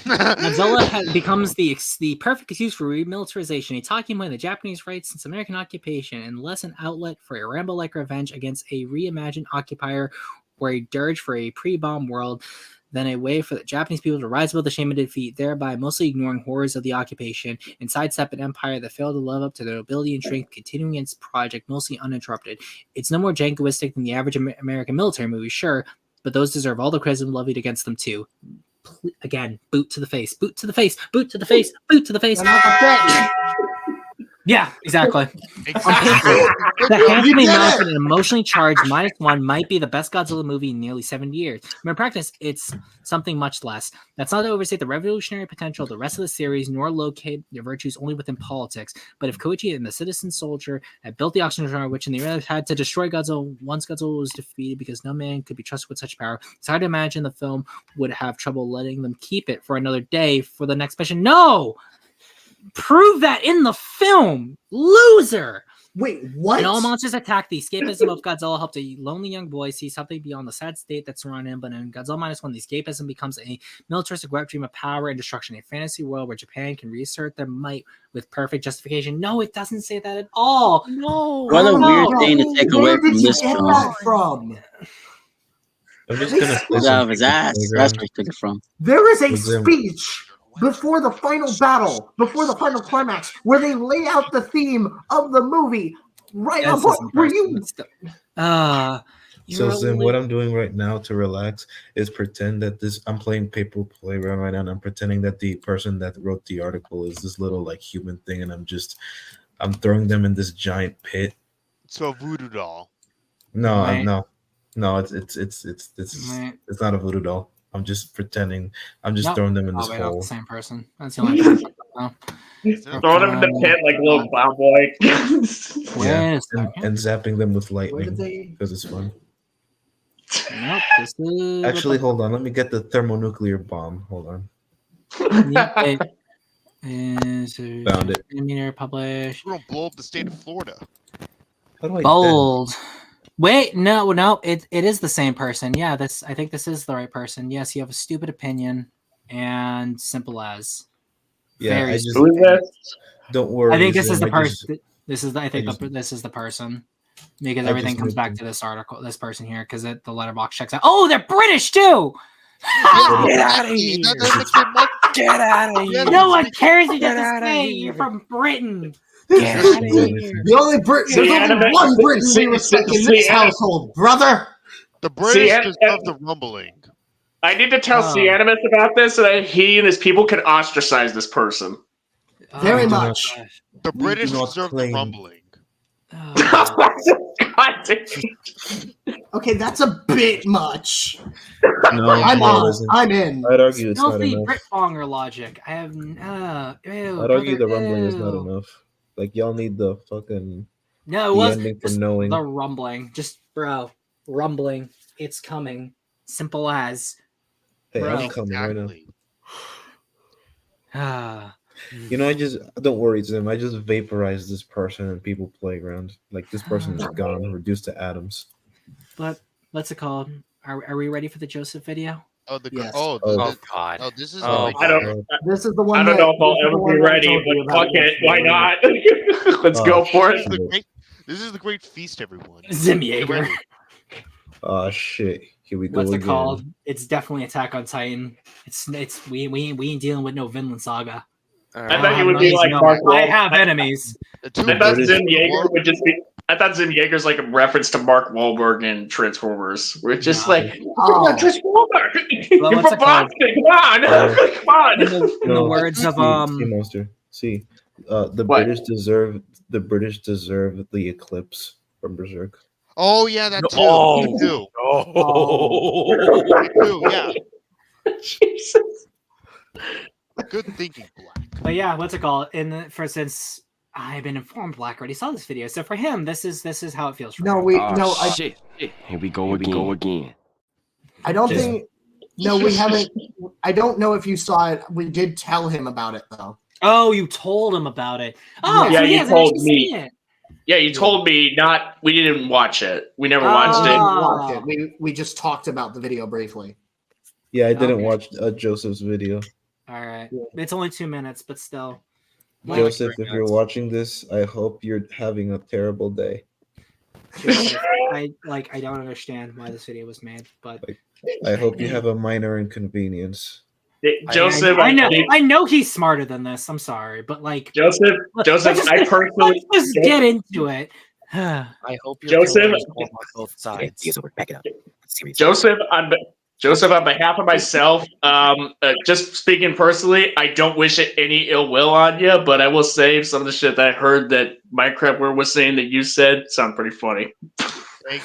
Godzilla becomes the perfect excuse for remilitarization, a talking point of the Japanese rights since American occupation, and less an outlet for a Rambo-like revenge against a reimagined occupier or a dirge for a pre-bomb world than a way for the Japanese people to rise above the shame of defeat, thereby mostly ignoring horrors of the occupation and sidestep an empire that failed to live up to their nobility and strength, continuing its project mostly uninterrupted. It's no more jangoistic than the average American military movie, sure, but those deserve all the criticism levied against them too. Again, boot to the face, boot to the face, boot to the face, boot to the face. Yeah, exactly. The handsomely mounted and emotionally charged -1 might be the best Godzilla movie in nearly 70 years. But in practice, it's something much less. That's not to overstate the revolutionary potential of the rest of the series, nor locate their virtues only within politics. But if Koichi and the citizen soldier had built the oxygen tower, which in the end had to destroy Godzilla once Godzilla was defeated because no man could be trusted with such power, it's hard to imagine the film would have trouble letting them keep it for another day for the next mission. No! Prove that in the film, loser. Wait, what? And all monsters attack. The escapism of Godzilla helped a lonely young boy see something beyond the sad state that surrounded him. But in Godzilla -1, the escapism becomes a militaristic web dream of power and destruction, a fantasy world where Japan can reassert their might with perfect justification. No, it doesn't say that at all. No. What a weird thing to take away Where from did you this get film. that from? I'm just They gonna said- play It's some out of his People ass. Playground. That's where he took it from. There is a With them. speech before the final battle, before the final climax, where they lay out the theme of the movie. Right on point. Were you? So Zim, what I'm doing right now to relax is pretend that I'm playing Paper Playground right now, and I'm pretending that the person that wrote the article is this little like human thing, and I'm throwing them in this giant pit. So voodoo doll. No, Right. no, it's not a voodoo doll. I'm just pretending. I'm just Nope. throwing them in this Probably not hole. the same person. That's the only person. No. Throwing him in the pit like a little cowboy. Yeah, Wait a and zapping them with Where lightning did they? because it's fun. Nope, this is Actually, hold on. Let me get the thermonuclear bomb. Hold on. it is Found it. Millimeter published. We're gonna blow up the state of Florida. How do I Bold. Wait, no, it is the same person. Yeah, I think this is the right person. Yes, you have a stupid opinion and simple as. Yeah, Very I just Who is that? don't worry. I think this is Zim, the I just- person. This is the person because I everything just comes need back to- to this article, this person here, because the letterbox checks out. Oh, they're British too. Get out of here. That doesn't make it much. Get out of here. No one cares. You Get get to outta say here. you're from Britain. Get out of here. The only Brit. There's only one Britain we respect in this household, brother. The British and- deserve the rumbling. I need to tell Oh. C. Animus about this so that he and his people can ostracize this person. Very Oh, much. gosh. The We British do not deserve the claim- rumbling. Oh. God damn. Okay, that's a bit much. No, I'm no, on. it isn't. I'm in. I'd argue it's not Filthy enough. Britbonger logic. I have I'd argue the rumbling is not enough. Like y'all need the fucking No, it the was ending for just knowing. the rumbling. Just rumbling. It's coming. Simple as. Hey, bro. I'm coming right now. Exactly. Ah. You know, I just don't worry, Zim. I just vaporized this person in People Playground. Like this person is gone, reduced to atoms. But what's it called? Are we ready for the Joseph video? Oh, the Yes. oh, Oh. Oh God. oh, this is Oh, the I don't. This is the one. I don't know if I'll this is the ever one be that I ready, told you but about fuck it. Why yesterday. not? Let's Oh, go for this is it. the great. This is the great feast, everyone. Zim Get Jaeger. ready. Oh shit! Here we go What's it again. called? It's definitely Attack on Titan. It's we ain't dealing with no Vinland Saga. I thought you would be like No, Mark I Wahlberg. have enemies. The two I thought British- Zim Jaeger would just be. I thought Zim Jaeger's like a reference to Mark Wahlberg in Transformers. We're just No. like, Oh. Transformer. Well, You're what's from it called? Boston. Come on, come on. In the No, words of See, monster. See, the What? British deserve the eclipse from Berserk. Oh yeah, that too. Oh. Me too. Oh. Me too. Yeah. Jesus. Good thinking, Black. But yeah, what's it called? For instance, I've been informed Black already saw this video. So for him, this is how it feels for No, him. we Oh, no. shit. Here we go again. I don't Yeah. think. No, we haven't. I don't know if you saw it. We did tell him about it though. Oh, you told him about it. Oh, Yeah, so he you hasn't told actually me. seen it. Yeah, you told me not. We didn't watch it. We never watched We it. didn't watch it. We just talked about the video briefly. Yeah, I didn't Okay. watch Joseph's video. All right, it's only 2 minutes, but still. Joseph, if you're watching this, I hope you're having a terrible day. Joseph, I don't understand why this video was made, but I hope you have a minor inconvenience. Joseph, I know he's smarter than this. I'm sorry, but like Joseph, let's I personally, let's just get into it. I hope you're Joseph- killing on both sides. Back it up. Joseph, on behalf of myself, just speaking personally, I don't wish it any ill will on you, but I will say some of the shit that I heard that Minecraft was saying that you said sound pretty funny.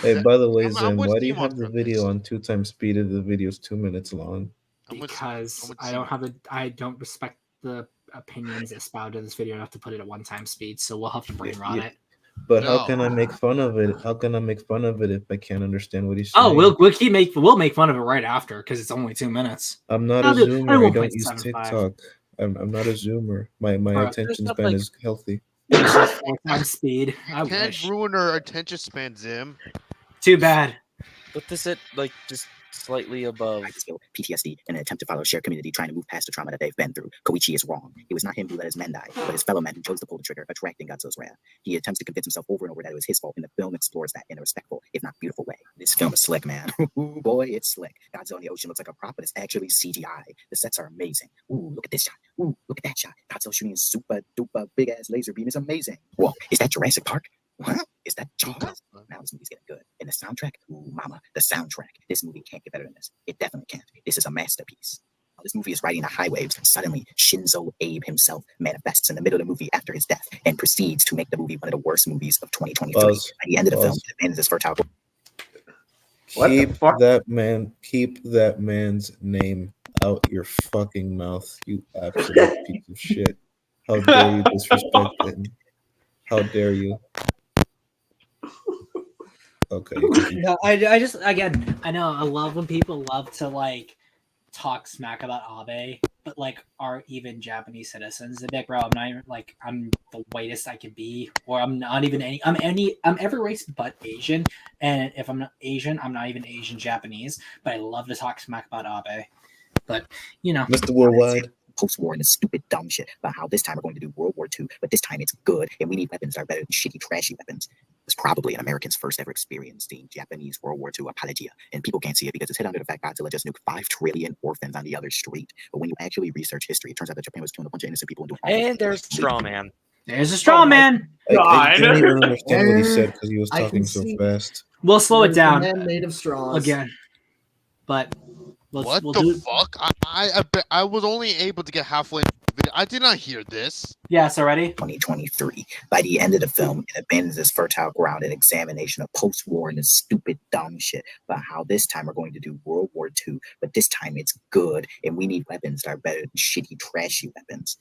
Hey, by the way, I'm Zim, with why do you you have on the this. video on 2x speed if the video's 2 minutes long? Because I don't respect the opinions espoused in this video enough to put it at 1x speed, so we'll have to brain rot Yeah. it. But No. how can I make fun of it? How can I make fun of it if I can't understand what he's saying? Oh, we'll make fun of it right after because it's only 2 minutes. I'm not I'll a do- I zoomer. I won't don't put use 7.5. TikTok. I'm not a zoomer. My Bro, attention stuff span like- is healthy. It's just 4 times speed. I Can't wish. ruin our attention span, Zim. Too bad. But this it like just slightly above. I just feel PTSD in an attempt to follow a shared community trying to move past the trauma that they've been through. Koichi is wrong. It was not him who let his men die, but his fellow men who chose to pull the trigger, attracting Godzilla's wrath. He attempts to convince himself over and over that it was his fault, and the film explores that in a respectful, if not beautiful way. This film is slick, man. Ooh, boy, it's slick. Godzilla in the ocean looks like a prop, but it's actually CGI. The sets are amazing. Ooh, look at this shot. Ooh, look at that shot. Godzilla shooting a super duper big ass laser beam is amazing. Whoa, is that Jurassic Park? What? Is that Jaws? Now this movie's getting good. And the soundtrack? Ooh, mama, the soundtrack. This movie can't get better than this. It definitely can't. This is a masterpiece. This movie is riding the high waves. Suddenly, Shinzo Abe himself manifests in the middle of the movie after his death and proceeds to make the movie one of the worst movies of 2023. By the end of the film, it abandons his fertile. Keep that man's name out your fucking mouth, you absolute piece of shit. How dare you disrespect him? How dare you? Okay. No, I just again, I know I love when people love to like talk smack about Abe, but like are even Japanese citizens. They're like, bro, I'm not even like I'm the whitest I can be, or I'm not even I'm every race but Asian. And if I'm not Asian, I'm not even Asian Japanese. But I love to talk smack about Abe. But you know, Mr. Worldwide. Post-war and the stupid dumb shit about how this time we're going to do World War II, but this time it's good and we need weapons that are better than shitty, trashy weapons. It's probably an American's first ever experience seeing Japanese World War II apologia, and people can't see it because it's hit under the fact Godzilla just nuked 5 trillion orphans on the other street. But when you actually research history, it turns out that Japan was killing a bunch of innocent people and doing awful And there's straw man. There's a straw man. I didn't even understand what he said because he was talking so fast. We'll slow it down Man made of straws again. But What the fuck? I was only able to get halfway. I did not hear this. Yes, already. 2023. By the end of the film, it abandons this fertile ground and examination of post-war and the stupid dumb shit about how this time we're going to do World War II, but this time it's good and we need weapons that are better than shitty, trashy weapons.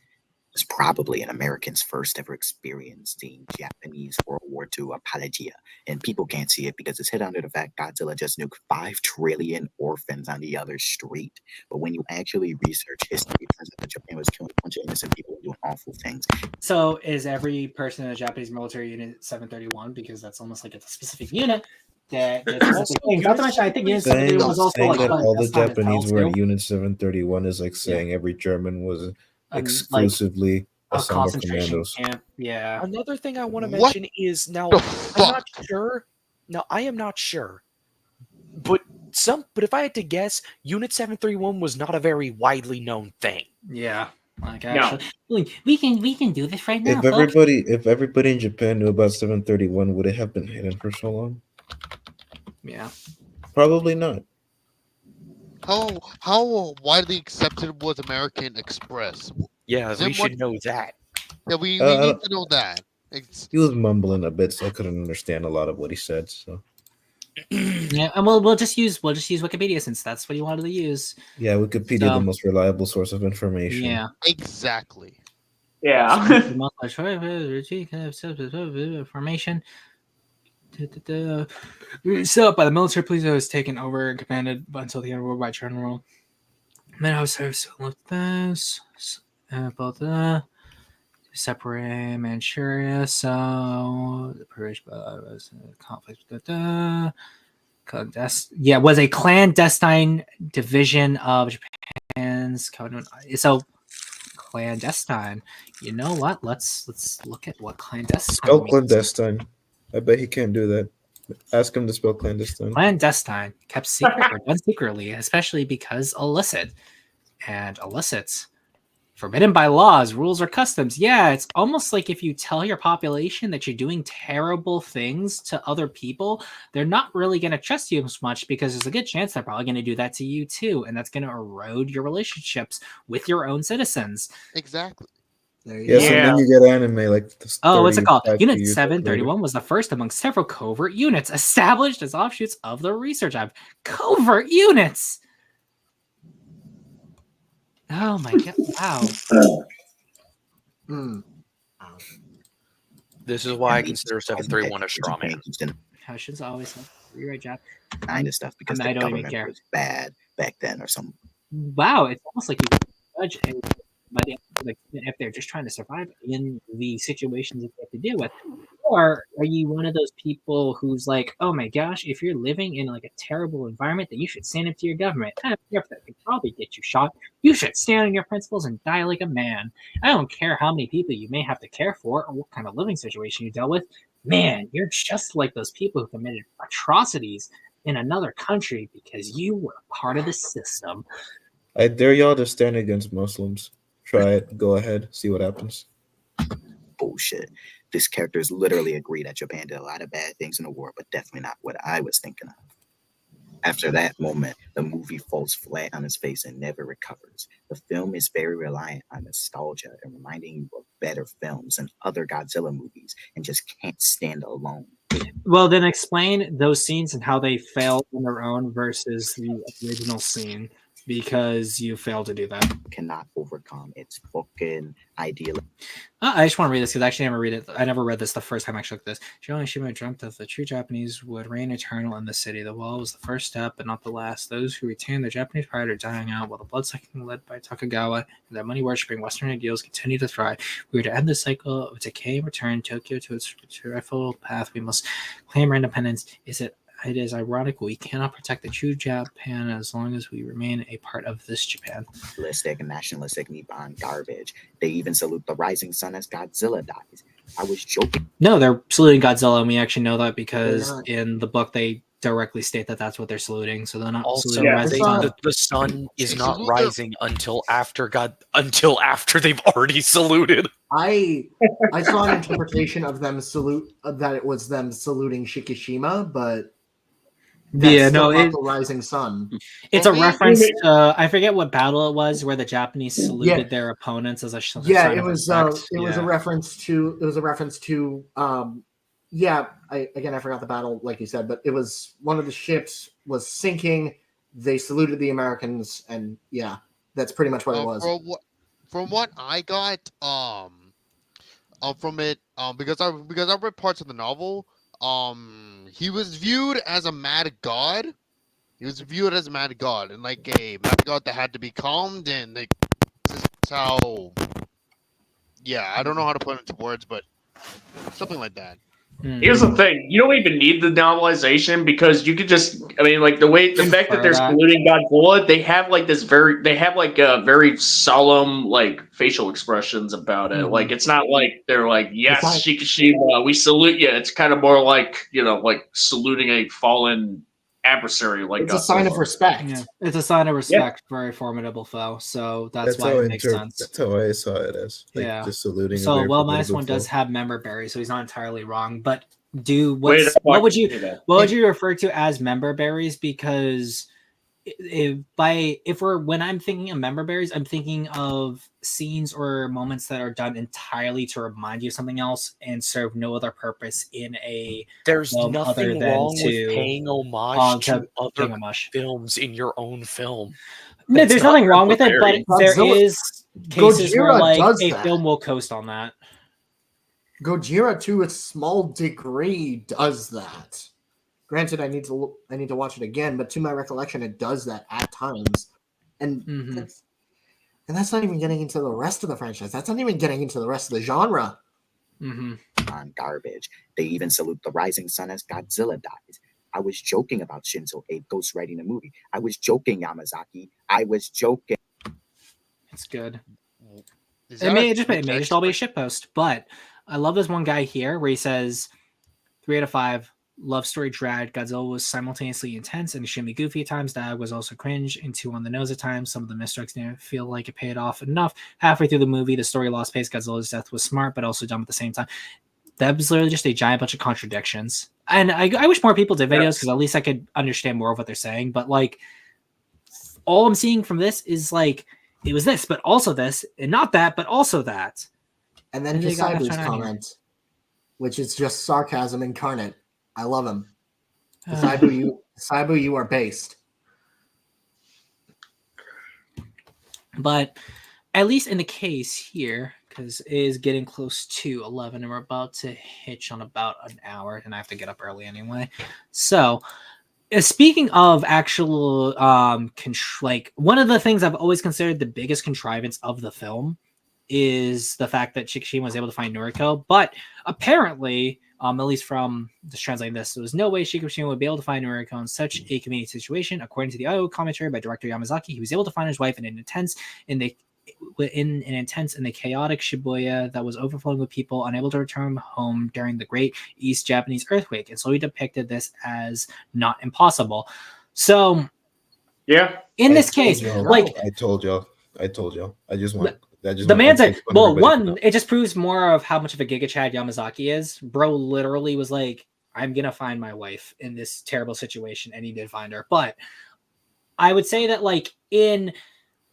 It's probably an American's first ever experience seeing Japanese World War II apologia, and people can't see it because it's hit under the fact Godzilla just nuked 5 trillion orphans on the other street. But when you actually research history, it turns out that Japan was killing a bunch of innocent people and doing awful things. So is every person in the Japanese military unit 731 because that's almost like a specific unit. Not to mention, I think Unit 731 was also like all the Japanese were in Unit 731 is like saying every German was exclusively a son of commandos. Camp. Yeah. Another thing I want to mention is now I'm not sure. Now I am not sure, but if I had to guess, Unit 731 was not a very widely known thing. Yeah. Like actually, we can do this right now. If everybody in Japan knew about 731, would it have been hidden for so long? Yeah. Probably not. How widely accepted was American Express? Yeah, we should know that. Yeah, we need to know that. He was mumbling a bit, so I couldn't understand a lot of what he said. So yeah, and we'll just use Wikipedia since that's what you wanted to use. Yeah, Wikipedia, the most reliable source of information. Yeah, exactly. Yeah. Information. Set up by the military police that was taken over and commanded until the end of the war by General. Man, I was so with this. About the separate Manchuria, so the British was conflict. Was a clandestine division of Japan's covenant. So clandestine. You know what? Let's look at what clandestine. Spell clandestine. I bet he can't do that. Ask him to spell clandestine. Clandestine, kept secret or done secretly, especially because illicit. And illicits, forbidden by laws, rules, or customs. Yeah, it's almost like if you tell your population that you're doing terrible things to other people, they're not really going to trust you as much because there's a good chance they're probably going to do that to you too. And that's going to erode your relationships with your own citizens. Exactly. So then you get anime like this. What's it called? Unit 731 was the first among several covert units established as offshoots of the research lab. Covert units! Oh my god! Wow. This is why I consider 731 a straw man. Passions always you're right, Jeff. Kind of stuff because the government was bad back then or something. Wow, it's almost like you can judge a by the if they're just trying to survive in the situations that they have to deal with? Or are you one of those people who's like, oh my gosh, if you're living in like a terrible environment, then you should stand up to your government. I don't care if that could probably get you shot. You should stand on your principles and die like a man. I don't care how many people you may have to care for or what kind of living situation you dealt with. Man, you're just like those people who committed atrocities in another country because you were part of the system. I dare y'all to stand against Muslims. Try it. Go ahead. See what happens. Bullshit. This character is literally agreed that Japan did a lot of bad things in the war, but definitely not what I was thinking of. After that moment, the movie falls flat on its face and never recovers. The film is very reliant on nostalgia and reminding you of better films and other Godzilla movies and just can't stand alone. Well, then explain those scenes and how they failed on their own versus the original scene, because you failed to do that. Cannot overcome its fucking ideal. I just want to read this because I actually never read it. I never read this the first time I actually looked at this. Shima dreamt that the true Japanese would reign eternal in the city. The wall was the first step, but not the last. Those who retained their Japanese pride are dying out, while the bloodsucking led by Takagawa and their money-worshipping Western ideals continue to thrive. We are to end the cycle of decay and return Tokyo to its rightful path. We must claim our independence. It is ironic we cannot protect the true Japan as long as we remain a part of this Japan. Nationalistic and nationalistic Nippon garbage. They even salute the rising sun as Godzilla dies. I was joking. No, they're saluting Godzilla, and we actually know that because in the book they directly state that that's what they're saluting. So they're not Also, saluting the rising sun. the sun is not rising until after they've already saluted. I saw an interpretation of them that it was them saluting Shikishima, but yeah, no, the rising sun. It's a reference to, I forget what battle it was where the Japanese saluted their opponents as a sign it was a reference to I forgot the battle like you said, but it was one of the ships was sinking. They saluted the Americans, and yeah, that's pretty much what it was. From what I got from it, because I read parts of the novel, he was viewed as a mad god. He was viewed as a mad god, and like a mad god that had to be calmed, and like this is how. Yeah, I don't know how to put it into words, but something like that. Here's the thing: you don't even need the novelization because you could just—I mean, like the fact that they're saluting Godzilla, they have very solemn like facial expressions about it. Like it's not like they're like, "Yes, Shikishima, we salute you." It's kind of more like like saluting a fallen adversary. Like it's a sign of respect. Yeah. It's a sign of respect for a formidable foe. So that's why it makes sense. That's how I saw it as. Like, just saluting. So minus one does have member berries, so he's not entirely wrong. But what would you refer to as member berries? Because when I'm thinking of member berries, I'm thinking of scenes or moments that are done entirely to remind you of something else and serve no other purpose in a. There's nothing wrong with paying homage to other films in your own film. No, there's nothing wrong with it, but there is cases where like a film will coast on that. Gojira, to a small degree, does that. Granted, I need to watch it again, but to my recollection, it does that at times, and that's not even getting into the rest of the franchise. That's not even getting into the rest of the genre. On garbage. They even salute the rising sun as Godzilla dies. I was joking about Shinzo Abe ghostwriting the movie. I was joking, Yamazaki. I was joking. It's good. It may just all be a shitpost, but I love this one guy here where he says 3 out of 5. Love story dragged. Godzilla was simultaneously intense and extremely goofy at times. Dialogue was also cringe and too on the nose at times. Some of the misstrokes didn't feel like it paid off enough. Halfway through the movie, the story lost pace. Godzilla's death was smart, but also dumb at the same time. That was literally just a giant bunch of contradictions. And I wish more people did videos because at least I could understand more of what they're saying. But like, all I'm seeing from this is like, it was this, but also this, and not that, but also that. And then Kasaibu's comment, which is just sarcasm incarnate. I love him. Saibu, you are based. But at least in the case here, because it is getting close to 11 and we're about to hitch on about an hour, and I have to get up early anyway. So Speaking of actual, like one of the things I've always considered the biggest contrivance of the film is the fact that Shikishima was able to find Noriko, but apparently, at least from just translating this, there was no way Shikishima would be able to find Noriko in such a convenient situation. According to the audio commentary by director Yamazaki, he was able to find his wife in an intense and the chaotic Shibuya that was overflowing with people unable to return home during the Great East Japanese earthquake, and so he depicted this as not impossible. So, yeah, in this case, like I told y'all. I just want. The man's like, well, one, it just proves more of how much of a Giga Chad Yamazaki is. Bro literally was like, I'm gonna find my wife in this terrible situation, and he did find her. But I would say that, like,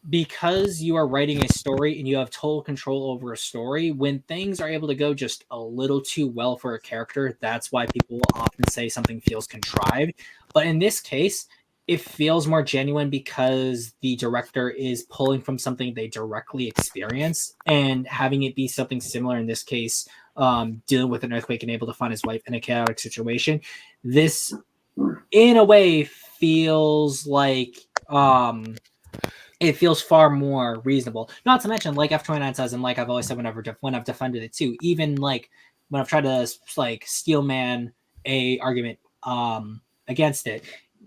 because you are writing a story and you have total control over a story, when things are able to go just a little too well for a character, that's why people will often say something feels contrived. But in this case, it feels more genuine because the director is pulling from something they directly experience and having it be something similar in this case, dealing with an earthquake and able to find his wife in a chaotic situation. This, in a way, feels like it feels far more reasonable. Not to mention, like F29 says, and like I've always said when I've defended it too, even like when I've tried to like steelman a argument against it,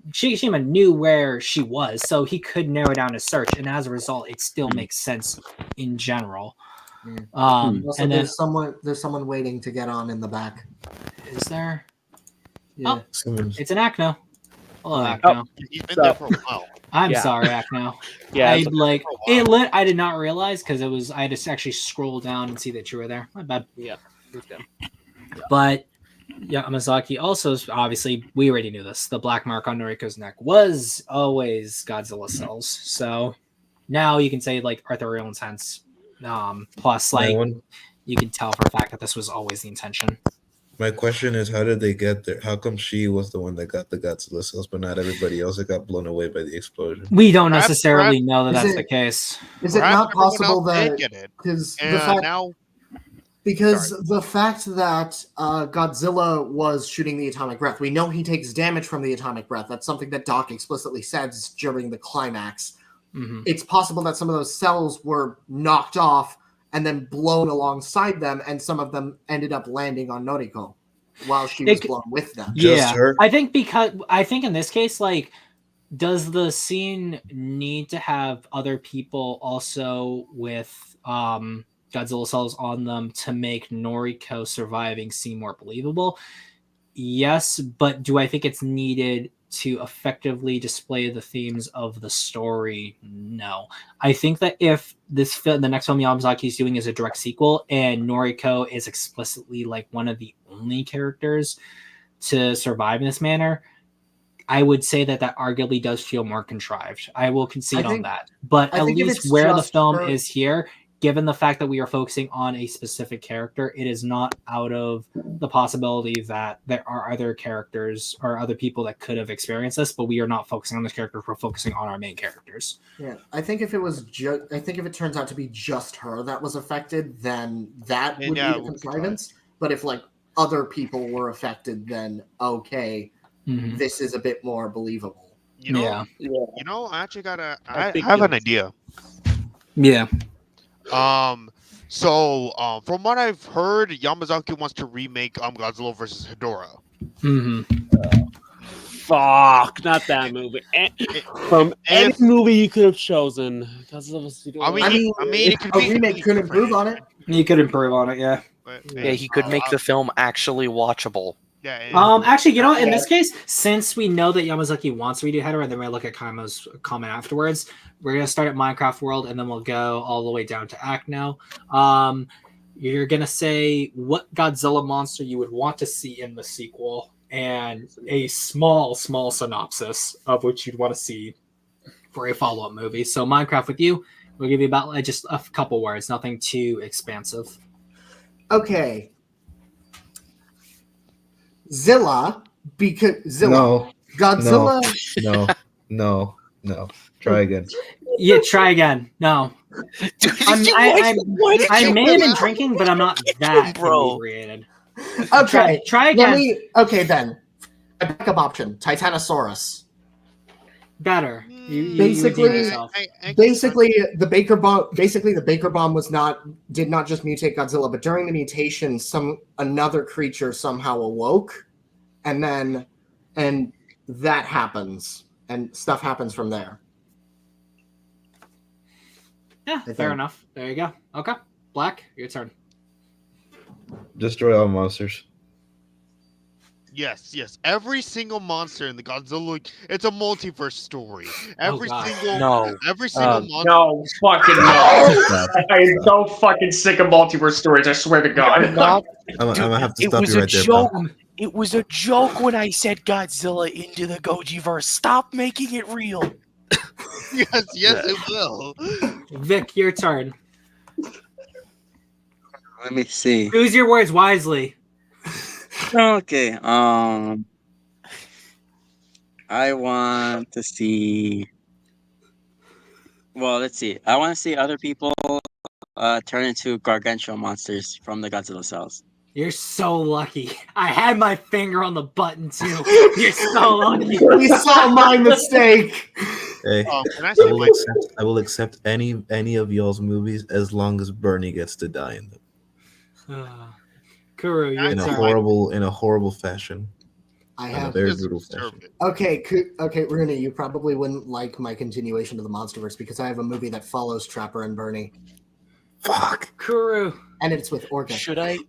Shikishima knew where she was, so he could narrow down his search, and as a result, it still makes sense in general. Also, and then there's someone waiting to get on in the back. Is there? Yeah. It's an Acno. Hello, Acno. He's been there for a while. I'm sorry, Acno. Yeah, I like it lit. I did not realize because it was. I had to actually scroll down and see that you were there. My bad. Yeah. Okay. But Yamazaki also, obviously, we already knew this. The black mark on Noriko's neck was always Godzilla cells. So now you can say like arthurial intent. Plus, like you can tell for a fact that this was always the intention. My question is, how did they get there? How come she was the one that got the Godzilla cells, but not everybody else that got blown away by the explosion? We don't necessarily know that that's the case. Is it not possible that because the fact that Godzilla was shooting the atomic breath, we know he takes damage from the atomic breath. That's something that Doc explicitly says during the climax. Mm-hmm. It's possible that some of those cells were knocked off and then blown alongside them, and some of them ended up landing on Noriko while she was blown with them. Yeah, I think in this case, like, does the scene need to have other people also with Godzilla cells on them to make Noriko surviving seem more believable? Yes, but do I think it's needed to effectively display the themes of the story? No. I think that if the next film Yamazaki is doing is a direct sequel and Noriko is explicitly like one of the only characters to survive in this manner, I would say that arguably does feel more contrived. I will concede on that. But at least where the film is here, given the fact that we are focusing on a specific character, it is not out of the possibility that there are other characters or other people that could have experienced this, but we are not focusing on this character. We're focusing on our main characters. Yeah, I think if it turns out to be just her that was affected, then that would be the contrivance. But if like other people were affected, then okay, this is a bit more believable. You know, I actually I have an idea. Yeah. So from what I've heard, Yamazaki wants to remake Godzilla vs. Hedorah. Fuck, not that movie. From any movie you could have chosen, Godzilla vs. Hedorah. I mean, a remake could improve on it. You could improve on it, yeah. Yeah, he could make the film actually watchable. Yeah. Actually, you know, in this case, since we know that Yamazaki wants to redo Hedorah, and then we look at Kaima's comment afterwards, we're gonna start at Minecraft World, and then we'll go all the way down to Acno. You're gonna say what Godzilla monster you would want to see in the sequel, and a small synopsis of what you'd want to see for a follow-up movie. So Minecraft with you, we'll give you about just a couple words, nothing too expansive. Okay. Zilla, because Zilla. Godzilla. No. Try again. Yeah, try again. No. Dude, I may have been drinking, but I'm not that inebriated. Okay. Try again. Okay, then. backup option, Titanosaurus. Better. You Basically, redeem yourself. basically the Baker bomb. Basically, the Baker bomb did not just mutate Godzilla, but during the mutation, another creature somehow awoke, and that happens, and stuff happens from there. Yeah, fair enough. There you go. Okay, Black, your turn. Destroy all monsters. Yes. Every single monster in the Godzilla, it's a multiverse story. Every single monster. No, fucking no. I am so fucking sick of multiverse stories. I swear to God. I'm gonna have to stop you right there, bro. It was a joke when I said Godzilla into the Gojiverse. Stop making it real. Yes, it will. Vic, your turn. Let me see. Choose your words wisely. Okay. I want to see. Well, let's see. I want to see other people turn into gargantuan monsters from the Godzilla cells. You're so lucky. I had my finger on the button too. You're so lucky. We saw my mistake. Hey, can I I say will accept any of y'all's movies as long as Bernie gets to die in them. Kuro, your in turn. a horrible fashion. I in have a very brutal fashion. Okay, Rooney, you probably wouldn't like my continuation of the MonsterVerse because I have a movie that follows Trapper and Bernie. Fuck, Kuro. And it's with Orca. Should I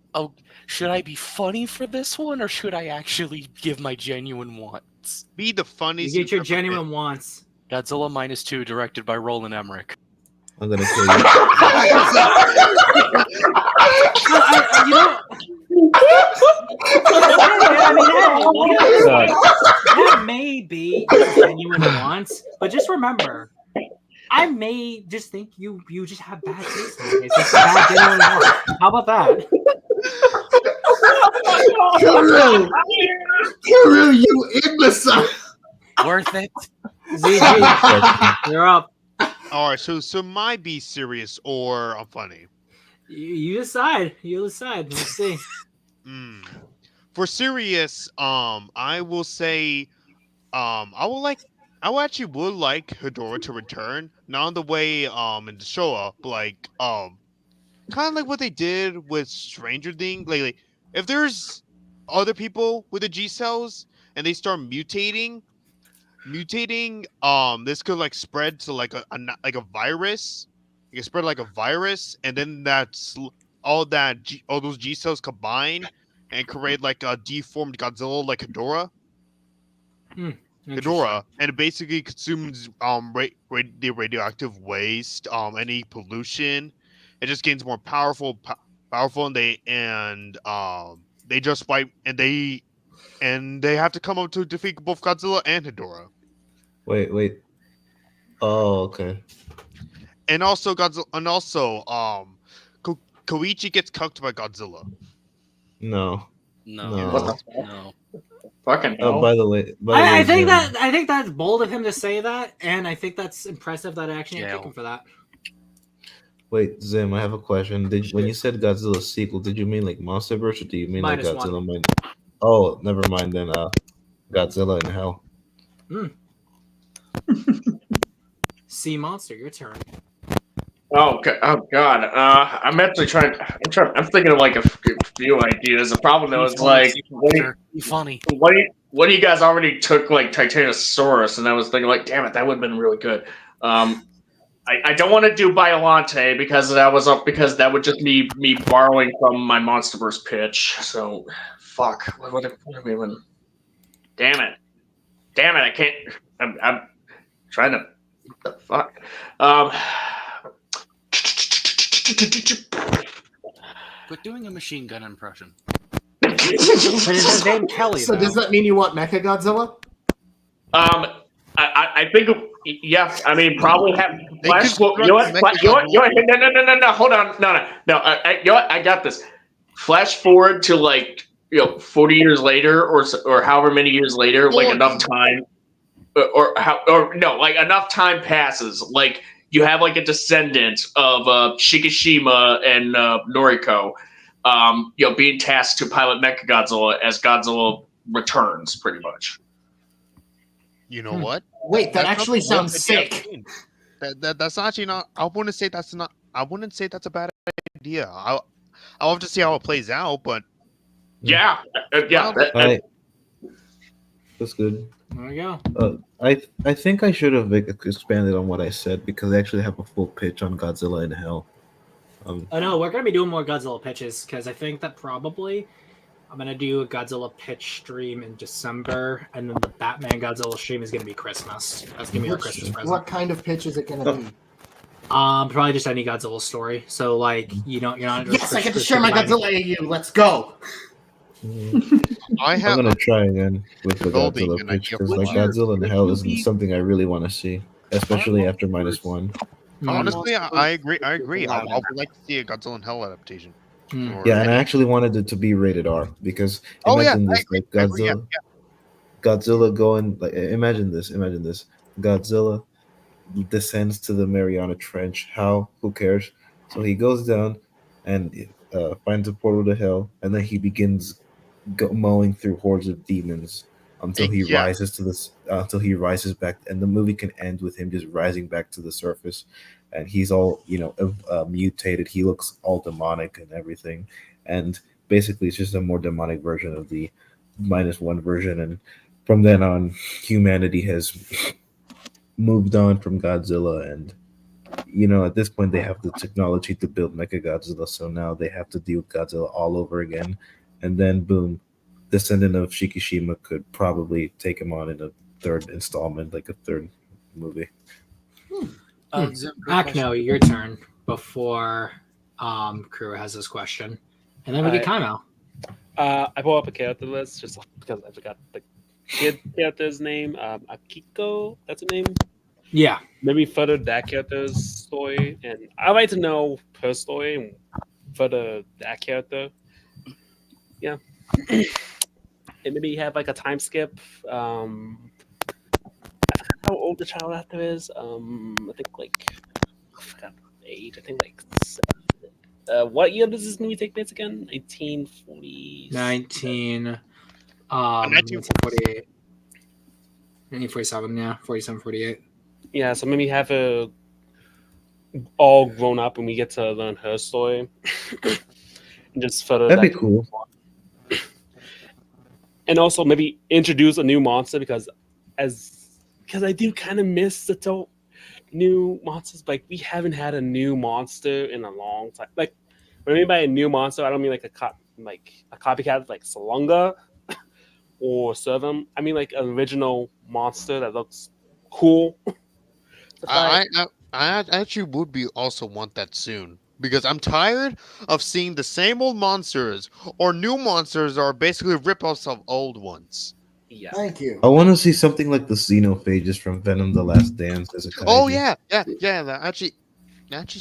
be funny for this one, or should I actually give my genuine wants? Be the funniest. You get your genuine wants. Godzilla -2, directed by Roland Emmerich. I'm gonna kill you. That may be genuine wants, but just remember, I may just think you just have bad taste in it. It's just bad genuine wants. How about that? Kuru, you imbecile! Worth it. ZG, you're up. All right, so my be serious or I'm funny. You decide. Let's see. For serious, I will say, I actually would like Hedorah to return, not in the way in the show, but like kind of like what they did with Stranger Things. Like if there's other people with the G cells and they start mutating, this could like spread to like a virus. It can spread like a virus, and then all those G cells combine and create like a deformed Godzilla like Hedorah. Hedorah, and it basically consumes the radioactive waste, any pollution. It just gains more powerful, and they just fight, and they have to come up to defeat both Godzilla and Hedorah. Wait. Oh, okay. And also Koichi gets cucked by Godzilla. No. Fucking no. Oh, by the way, I think that's bold of him to say that, and I think that's impressive that I actually didn't pick him for that. Wait, Zim, I have a question. When you said Godzilla sequel, did you mean like MonsterVerse, or do you mean like Godzilla? Oh, never mind then. Godzilla in Hell. Sea Monster, your turn. Oh God! I'm actually trying. I'm thinking of like a few ideas. The problem though is like, funny. What do you guys already took like Titanosaurus, and I was thinking like, damn it, that would have been really good. I don't want to do Biollante because that would just be me borrowing from my MonsterVerse pitch. So, fuck. What have we even? Damn it! I can't. I'm trying to. The fuck. Quit doing a machine gun impression. But it's his name Kelly. So does that mean you want Mechagodzilla? I think yes. I mean, probably have Flash. You know what? No. Hold on. No. You know what? I got this. Flash forward to like 40 years later, or however many years later, like enough time, like enough time passes, like. You have like a descendant of Shikishima and Noriko, being tasked to pilot Mechagodzilla as Godzilla returns, pretty much. You know what? Wait, that That's not actually the sounds worst sick. idea I've seen. That's actually not. I wouldn't say that's not. I wouldn't say that's a bad idea. I'll have to see how it plays out, but Yeah, I, that's good. There we go. I think I should have expanded on what I said because I actually have a full pitch on Godzilla in Hell. Oh no, we're gonna be doing more Godzilla pitches because I think that probably I'm gonna do a Godzilla pitch stream in December, and then the Batman Godzilla stream is gonna be Christmas. That's gonna be our Christmas present. What kind of pitch is it gonna be? Probably just any Godzilla story. So like you're not. Yes, I get to share my Godzilla AU. Let's go. I'm gonna try again with the building Godzilla an pitch idea because for like that. Godzilla in Hell isn't something I really want to see, especially after -1. Honestly, I agree. I would like to see a Godzilla in Hell adaptation. Or Yeah, and I any- actually wanted it to be rated R because Oh, yeah, imagine I this, agree, like I agree, Godzilla, Godzilla going like imagine this, Godzilla descends to the Mariana Trench. How? Who cares? So he goes down and finds a portal to hell, and then he begins mowing through hordes of demons until he Yeah. rises to this until he rises back, and the movie can end with him just rising back to the surface, and he's all mutated. He looks all demonic and everything, and basically it's just a more demonic version of the -1 version. And from then on, humanity has moved on from Godzilla, and at this point they have the technology to build Mechagodzilla, so now they have to deal with Godzilla all over again. And then boom, descendant of Shikishima could probably take him on in a third installment, like a third movie. Akno, your turn before Crew has this question, and then we get Kaimo. I pulled up a character list just because I forgot the kid character's name. Akiko, that's her name. Yeah. Maybe further that character's story, and I'd like to know her story and further that character. Yeah. And maybe have like a time skip. I forgot how old the child actor is. I think like I forgot the age. I think like 7. What year does this movie take place again? 1940. 1948. 1947, yeah. 47, 48. Yeah, so maybe have her all grown up and we get to learn her story. And just further That'd be cool. And also maybe introduce a new monster because I do kind of miss the new monsters. Like we haven't had a new monster in a long time. Like when I mean by a new monster, I don't mean like a copycat like Salunga or Servum. I mean like an original monster that looks cool. I actually would be also want that soon because I'm tired of seeing the same old monsters or new monsters that are basically rip-offs of old ones. Yeah. Thank you. I want to see something like the Xenophages from Venom: The Last Dance as a kaiju. Oh yeah. That actually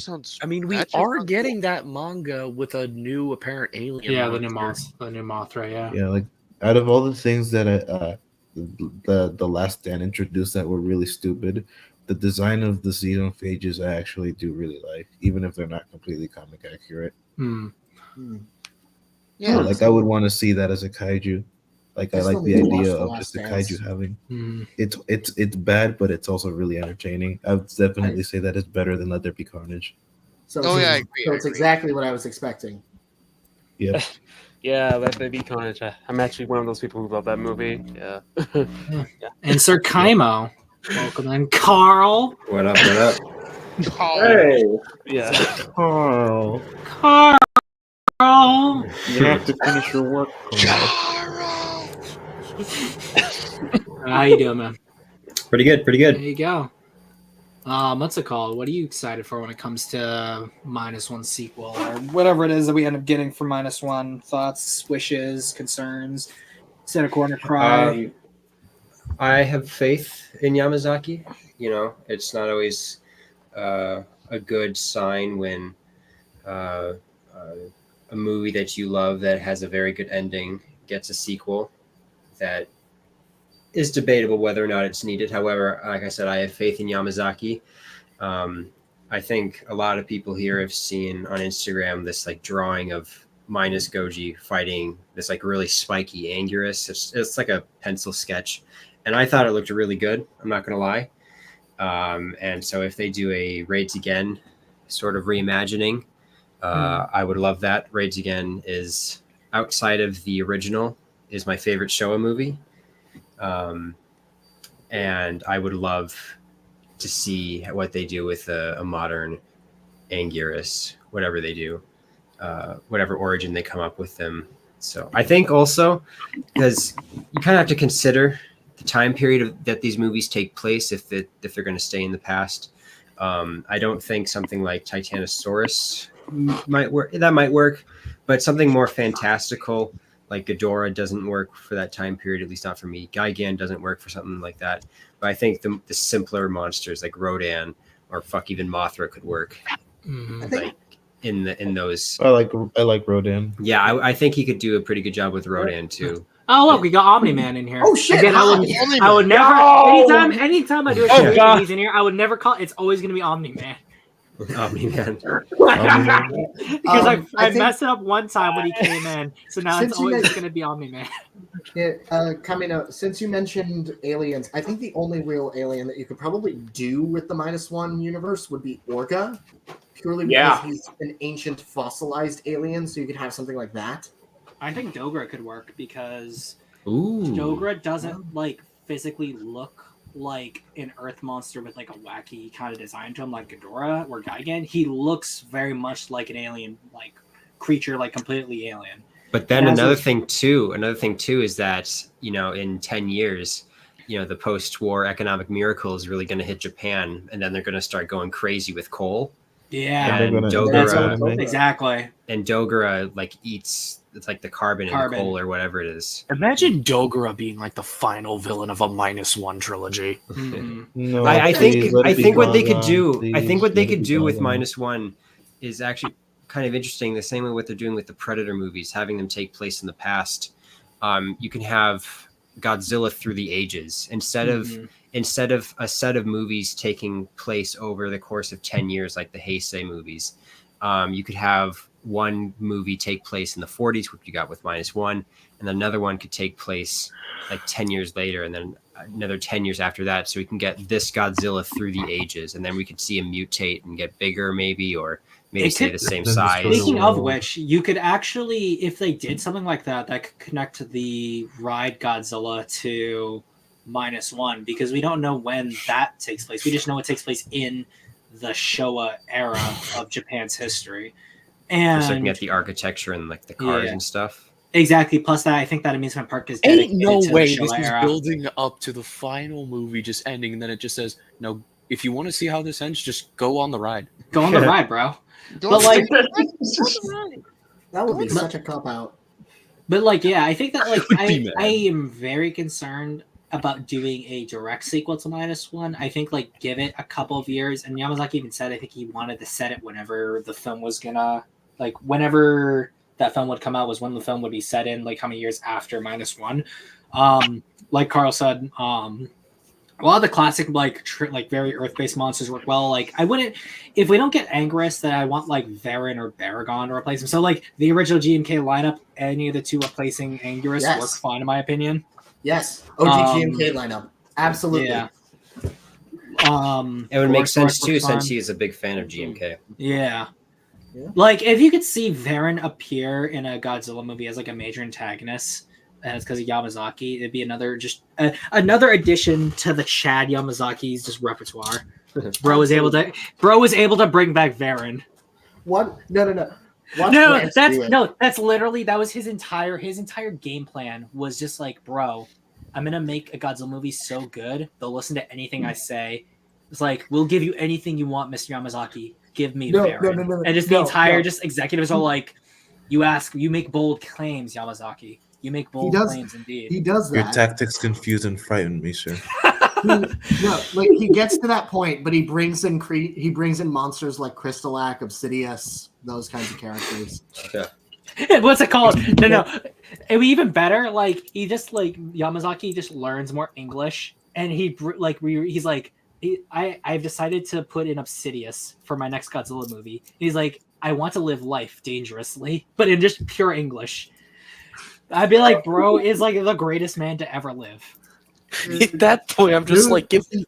sounds. I mean, we are getting that manga with a new apparent alien. Yeah, monster. the new Mothra. Yeah. Yeah, like out of all the things that the Last Stand introduced that were really stupid, the design of the Xenophages I actually do really like, even if they're not completely comic accurate. Yeah, like I would want to see that as a kaiju. Like I like the idea of just the kaiju having. It's bad, but it's also really entertaining. I would definitely say that it's better than Let There Be Carnage. So I agree. So it's exactly what I was expecting. Yeah. Yeah, Let There Be Carnage. I'm actually one of those people who love that movie. Yeah. And Sir Kaimo. Welcome in, Carl. What up? What up? Hey. Yeah. Carl. You have to finish your work. How you doing, man? Pretty good. There you go. What's it called? What are you excited for when it comes to -1 sequel or whatever it is that we end up getting for -1? Thoughts, wishes, concerns? Sit a corner, cry. I have faith in Yamazaki. It's not always a good sign when a movie that you love that has a very good ending gets a sequel that is debatable whether or not it's needed. However, like I said, I have faith in Yamazaki. I think a lot of people here have seen on Instagram this like drawing of minus Goji fighting this like really spiky Anguirus. It's like a pencil sketch, and I thought it looked really good. I'm not gonna lie. And so if they do a Raids Again sort of reimagining, I would love that. Raids Again is outside of the original is my favorite Showa movie, and I would love to see what they do with a modern Anguirus, whatever they do, whatever origin they come up with them. So I think also because you kind of have to consider the time period that these movies take place if they're going to stay in the past. I don't think something like Titanosaurus might work. That might work, but something more fantastical like Ghidorah doesn't work for that time period, at least not for me. Gigan doesn't work for something like that. But I think the simpler monsters like Rodan or fuck even Mothra could work. Like in those. I like Rodan. Yeah, I think he could do a pretty good job with Rodan too. Oh look, we got Omni-Man in here. Oh shit! Again, I would never. No! Anytime I do a Oh, show God. he's in here, I would never call. It's always going to be Omni-Man. Omni-Man. Because I think- messed it up one time when he came in, so now Since it's you always guys- going to be Omni-Man. Yeah, Kamino, since you mentioned aliens, I think the only real alien that you could probably do with the -1 universe would be Orga, purely because Yeah. he's an ancient fossilized alien, so you could have something like that. I think Dogra could work because Ooh. Dogra doesn't like physically look like an Earth monster with like a wacky kind of design to him, like Ghidorah or Gigan. He looks very much like an alien, like creature, like completely alien. But then And another as thing too is that, you know, in 10 years, you know, the post-war economic miracle is really going to hit Japan, and then they're going to start going crazy with coal. Yeah, And That's Dogra, what exactly. and Dogra like eats it's like the carbon in the Carbon. coal or whatever it is. Imagine Dogra being like the final villain of a -1 trilogy. Mhm. No, I please, think let it I be think what they could Gaga, do I please, think what they let it could be do with Gaga. -1 is actually kind of interesting. The same way what they're doing with the Predator movies, having them take place in the past. You can have Godzilla through the ages instead of a set of movies taking place over the course of 10 years, like the Heisei movies. You could have one movie take place in the 40s, which you got with -1, and then another one could take place like 10 years later, and then another 10 years after that. So we can get this Godzilla through the ages, and then we could see him mutate and get bigger, maybe, or maybe It stay could- the same Then size. destroy Speaking the of world. which, you could actually, if they did something like that, that could connect the ride Godzilla to -1, because we don't know when that takes place. We just know it takes place in the Showa era of Japan's history. Just looking And at the architecture and like the cars Yeah. and stuff. exactly, plus that I think that amusement park is Ain't dedicated no to way the this Showa is era. building up to the final movie just ending, and then it just says, "No, if you want to see how this ends, just go on the ride." Go on the ride, bro. Go But on like, That would be But- such a cop out. But like, yeah, I think that like Would be I mad. am very concerned about doing a direct sequel to -1. I think like give it a couple of years, and Yamazaki even said I think he wanted to set it whenever the film was gonna like whenever that film would come out was when the film would be set in, like how many years after -1. Like Carl said, a lot of the classic like very earth-based monsters work well. Like I wouldn't if we don't get Anguirus, then I want like Varan or Baragon to replace him. So like the original GMK lineup, any of the two replacing Anguirus Yes. work fine in my opinion. Yes, OG GMK lineup, absolutely. Yeah. It would make sense Gorosaurus too, looks since fine. he is a big fan of GMK. Yeah. Yeah. Like if you could see Varan appear in a Godzilla movie as like a major antagonist, and it's because of Yamazaki, it'd be another another addition to the Chad Yamazaki's just repertoire. Bro was able to bring back Varan. What? No. Watch No, Lance do it. that's literally that was his entire game plan was just like, bro, I'm gonna make a Godzilla movie so good they'll listen to anything I say. It's like we'll give you anything you want, Mr. Yamazaki. Give me No, Varan. no. And just the entire executives are like, you make bold claims, Yamazaki. You make bold claims indeed. He does Your that. tactics confuse and frighten me, sir. He gets to that point, but he brings in monsters like Crystalak, Obsidius, those kinds of characters. What's it called? No. It'd be even better. Like he just like Yamazaki just learns more English, and he's like, I've decided to put in Obsidius for my next Godzilla movie. He's like, I want to live life dangerously, but in just pure English. I'd be like, bro is like the greatest man to ever live. At that point, I'm just like, give me.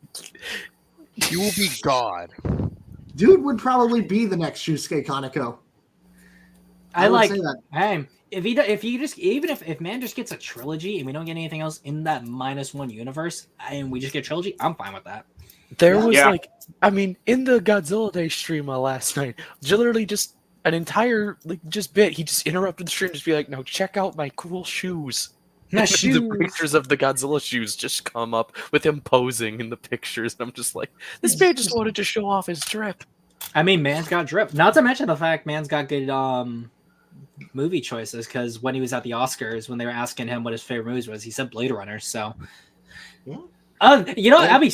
You will be God. Dude would probably be the next Shusuke Kaneko. I would like say that. hey, if man just gets a trilogy and we don't get anything else in that -1 universe and we just get a trilogy, I'm fine with that. There was like, I mean, in the Godzilla Day stream last night, literally just an entire just bit. He just interrupted the stream, just be like, "No, check out my cool shoes." My And shoes. the pictures of the Godzilla shoes just come up with him posing in the pictures, and I'm just like, this man just wanted to show off his drip. I mean, man's got drip. Not to mention the fact man's got good movie choices, because when he was at the Oscars, when they were asking him what his favorite movies was, he said Blade Runner. So, yeah. You know, I would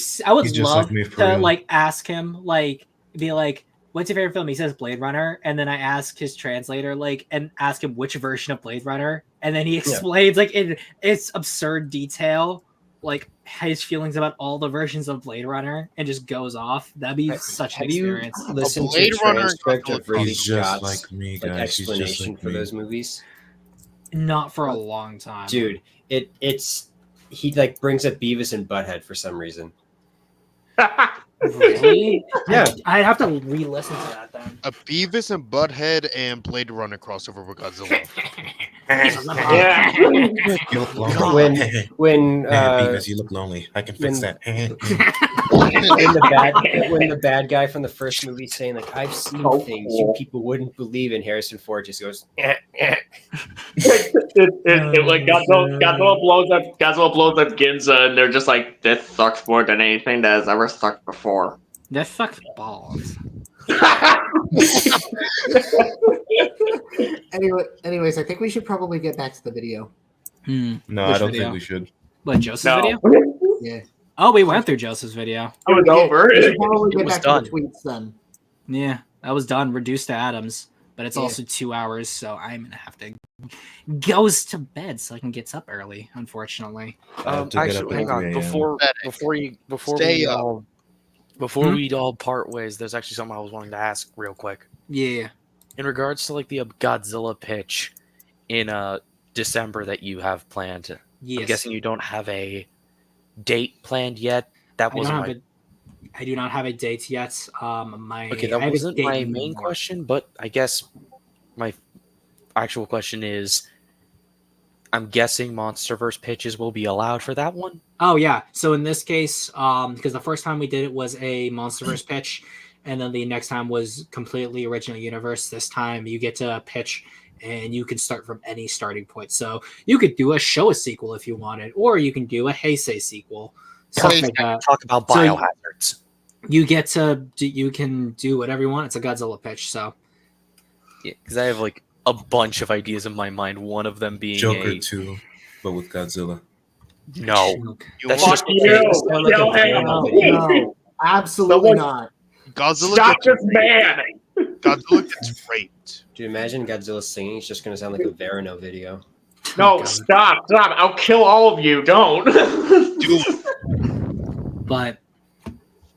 love like me for to real. like ask him, like, be like, "What's your favorite film?" He says Blade Runner, and then I ask his translator, like, and ask him which version of Blade Runner, and then he explains, like, in its absurd detail, like his feelings about all the versions of Blade Runner, and just goes off. That'd be such an experience. Have you listened to Blade a Runner transcript of Ridley He's just Scott's like me, guys. He's just explanation like for me. those movies? Not for a long time, Dude, it's he like brings up Beavis and Butthead for some reason. Really? Yeah. I'd have to re-listen to that then. A Beavis and Butthead and Blade Runner crossover with Godzilla. Yeah. You look lonely. when Beavis, you look lonely. I can fix that. when the bad guy from the first movie saying like, "I've seen things you people wouldn't believe," and Harrison Ford just goes, Like Godzilla blows up Ginza, and they're just like, "This sucks more than anything that has ever sucked before." That sucks balls. Anyways, I think we should probably get back to the video. No, Which I don't video? think we should. What, Joseph's No. video? Yeah. Oh, we went through Joseph's video. It was over. We should probably It get was back done. to the tweets then. Yeah, that was done, reduced to atoms, but it's Yeah. also 2 hours, so I'm gonna have to goes to bed so I can get up early. Unfortunately, I have to get up Actually, at hang on 3 a.m. before Stay we up. all we all part ways. There's actually something I was wanting to ask real quick. yeah. In regards to like the Godzilla pitch in December that you have planned, Yes. I'm guessing you don't have a date planned yet. That I wasn't do not have a date yet. My okay. I That have a wasn't date my in main March. question, but I guess my actual question is, I'm guessing MonsterVerse pitches will be allowed for that one. Oh yeah. So in this case, because the first time we did it was a MonsterVerse pitch, and then the next time was completely original universe. This time you get to pitch, and you can start from any starting point. So you could do a Showa sequel if you wanted, or you can do a Heisei sequel. Something like that. Talk about So biohazards. you get to you can do whatever you want. It's a Godzilla pitch. So Yeah, because I have like a bunch of ideas in my mind. One of them being Joker 2, but with Godzilla. No, You that's want just Sound like a Kill him. Vano video. No, absolutely not. Godzilla Stop gets, this man! Godzilla gets raped. "Dude, imagine Godzilla singing. It's just gonna sound like a Verano video." No, stop! I'll kill all of you. Don't. Do it. but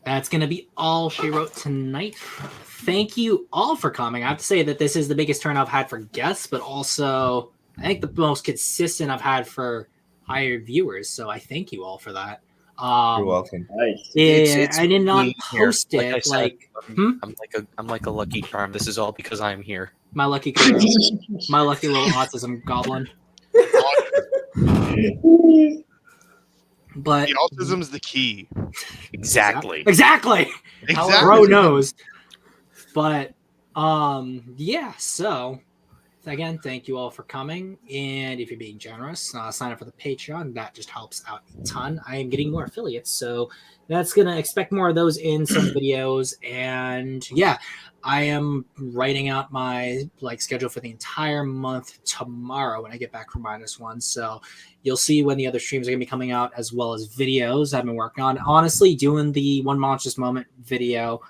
that's going to be all she wrote tonight. Thank you all for coming. I have to say that this is the biggest turn I've had for guests, but also I think the most consistent I've had for higher viewers. So I thank you all for that. You're welcome. Nice. Yeah, It's I did not me here. post Like I it. said, Like I'm like a lucky charm. This is all because I'm here. my lucky girl, my lucky little autism goblin. But The autism's the key. Exactly. exactly. Exactly. Bro knows. But yeah, so again, thank you all for coming. And if you're being generous, sign up for the Patreon. That just helps out a ton. I am getting more affiliates, so that's gonna expect more of those in some videos. And yeah, I am writing out my schedule for the entire month tomorrow when I get back from -1. So you'll see when the other streams are gonna be coming out, as well as videos I've been working on. Honestly, doing the One Monstrous Moment video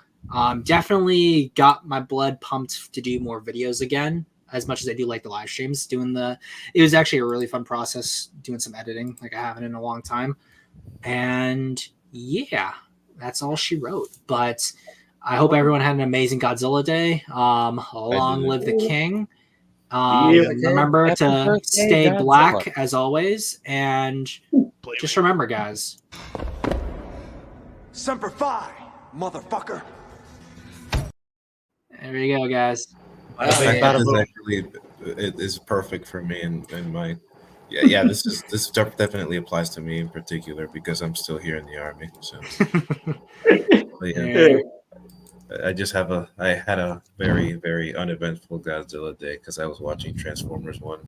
definitely got my blood pumped to do more videos again, as much as I do like the live streams. It was actually a really fun process doing some editing like I haven't in a long time. And yeah, that's all she wrote. But I hope everyone had an amazing Godzilla day. Long live the king. Remember Happy to birthday, stay Godzilla. black as always, and just remember, guys. Semper Fi, motherfucker. There you go, guys. I think that is actually it is perfect for me and my yeah this definitely applies to me in particular because I'm still here in the army. So but yeah. I had a very uneventful Godzilla day because I was watching Transformers 1.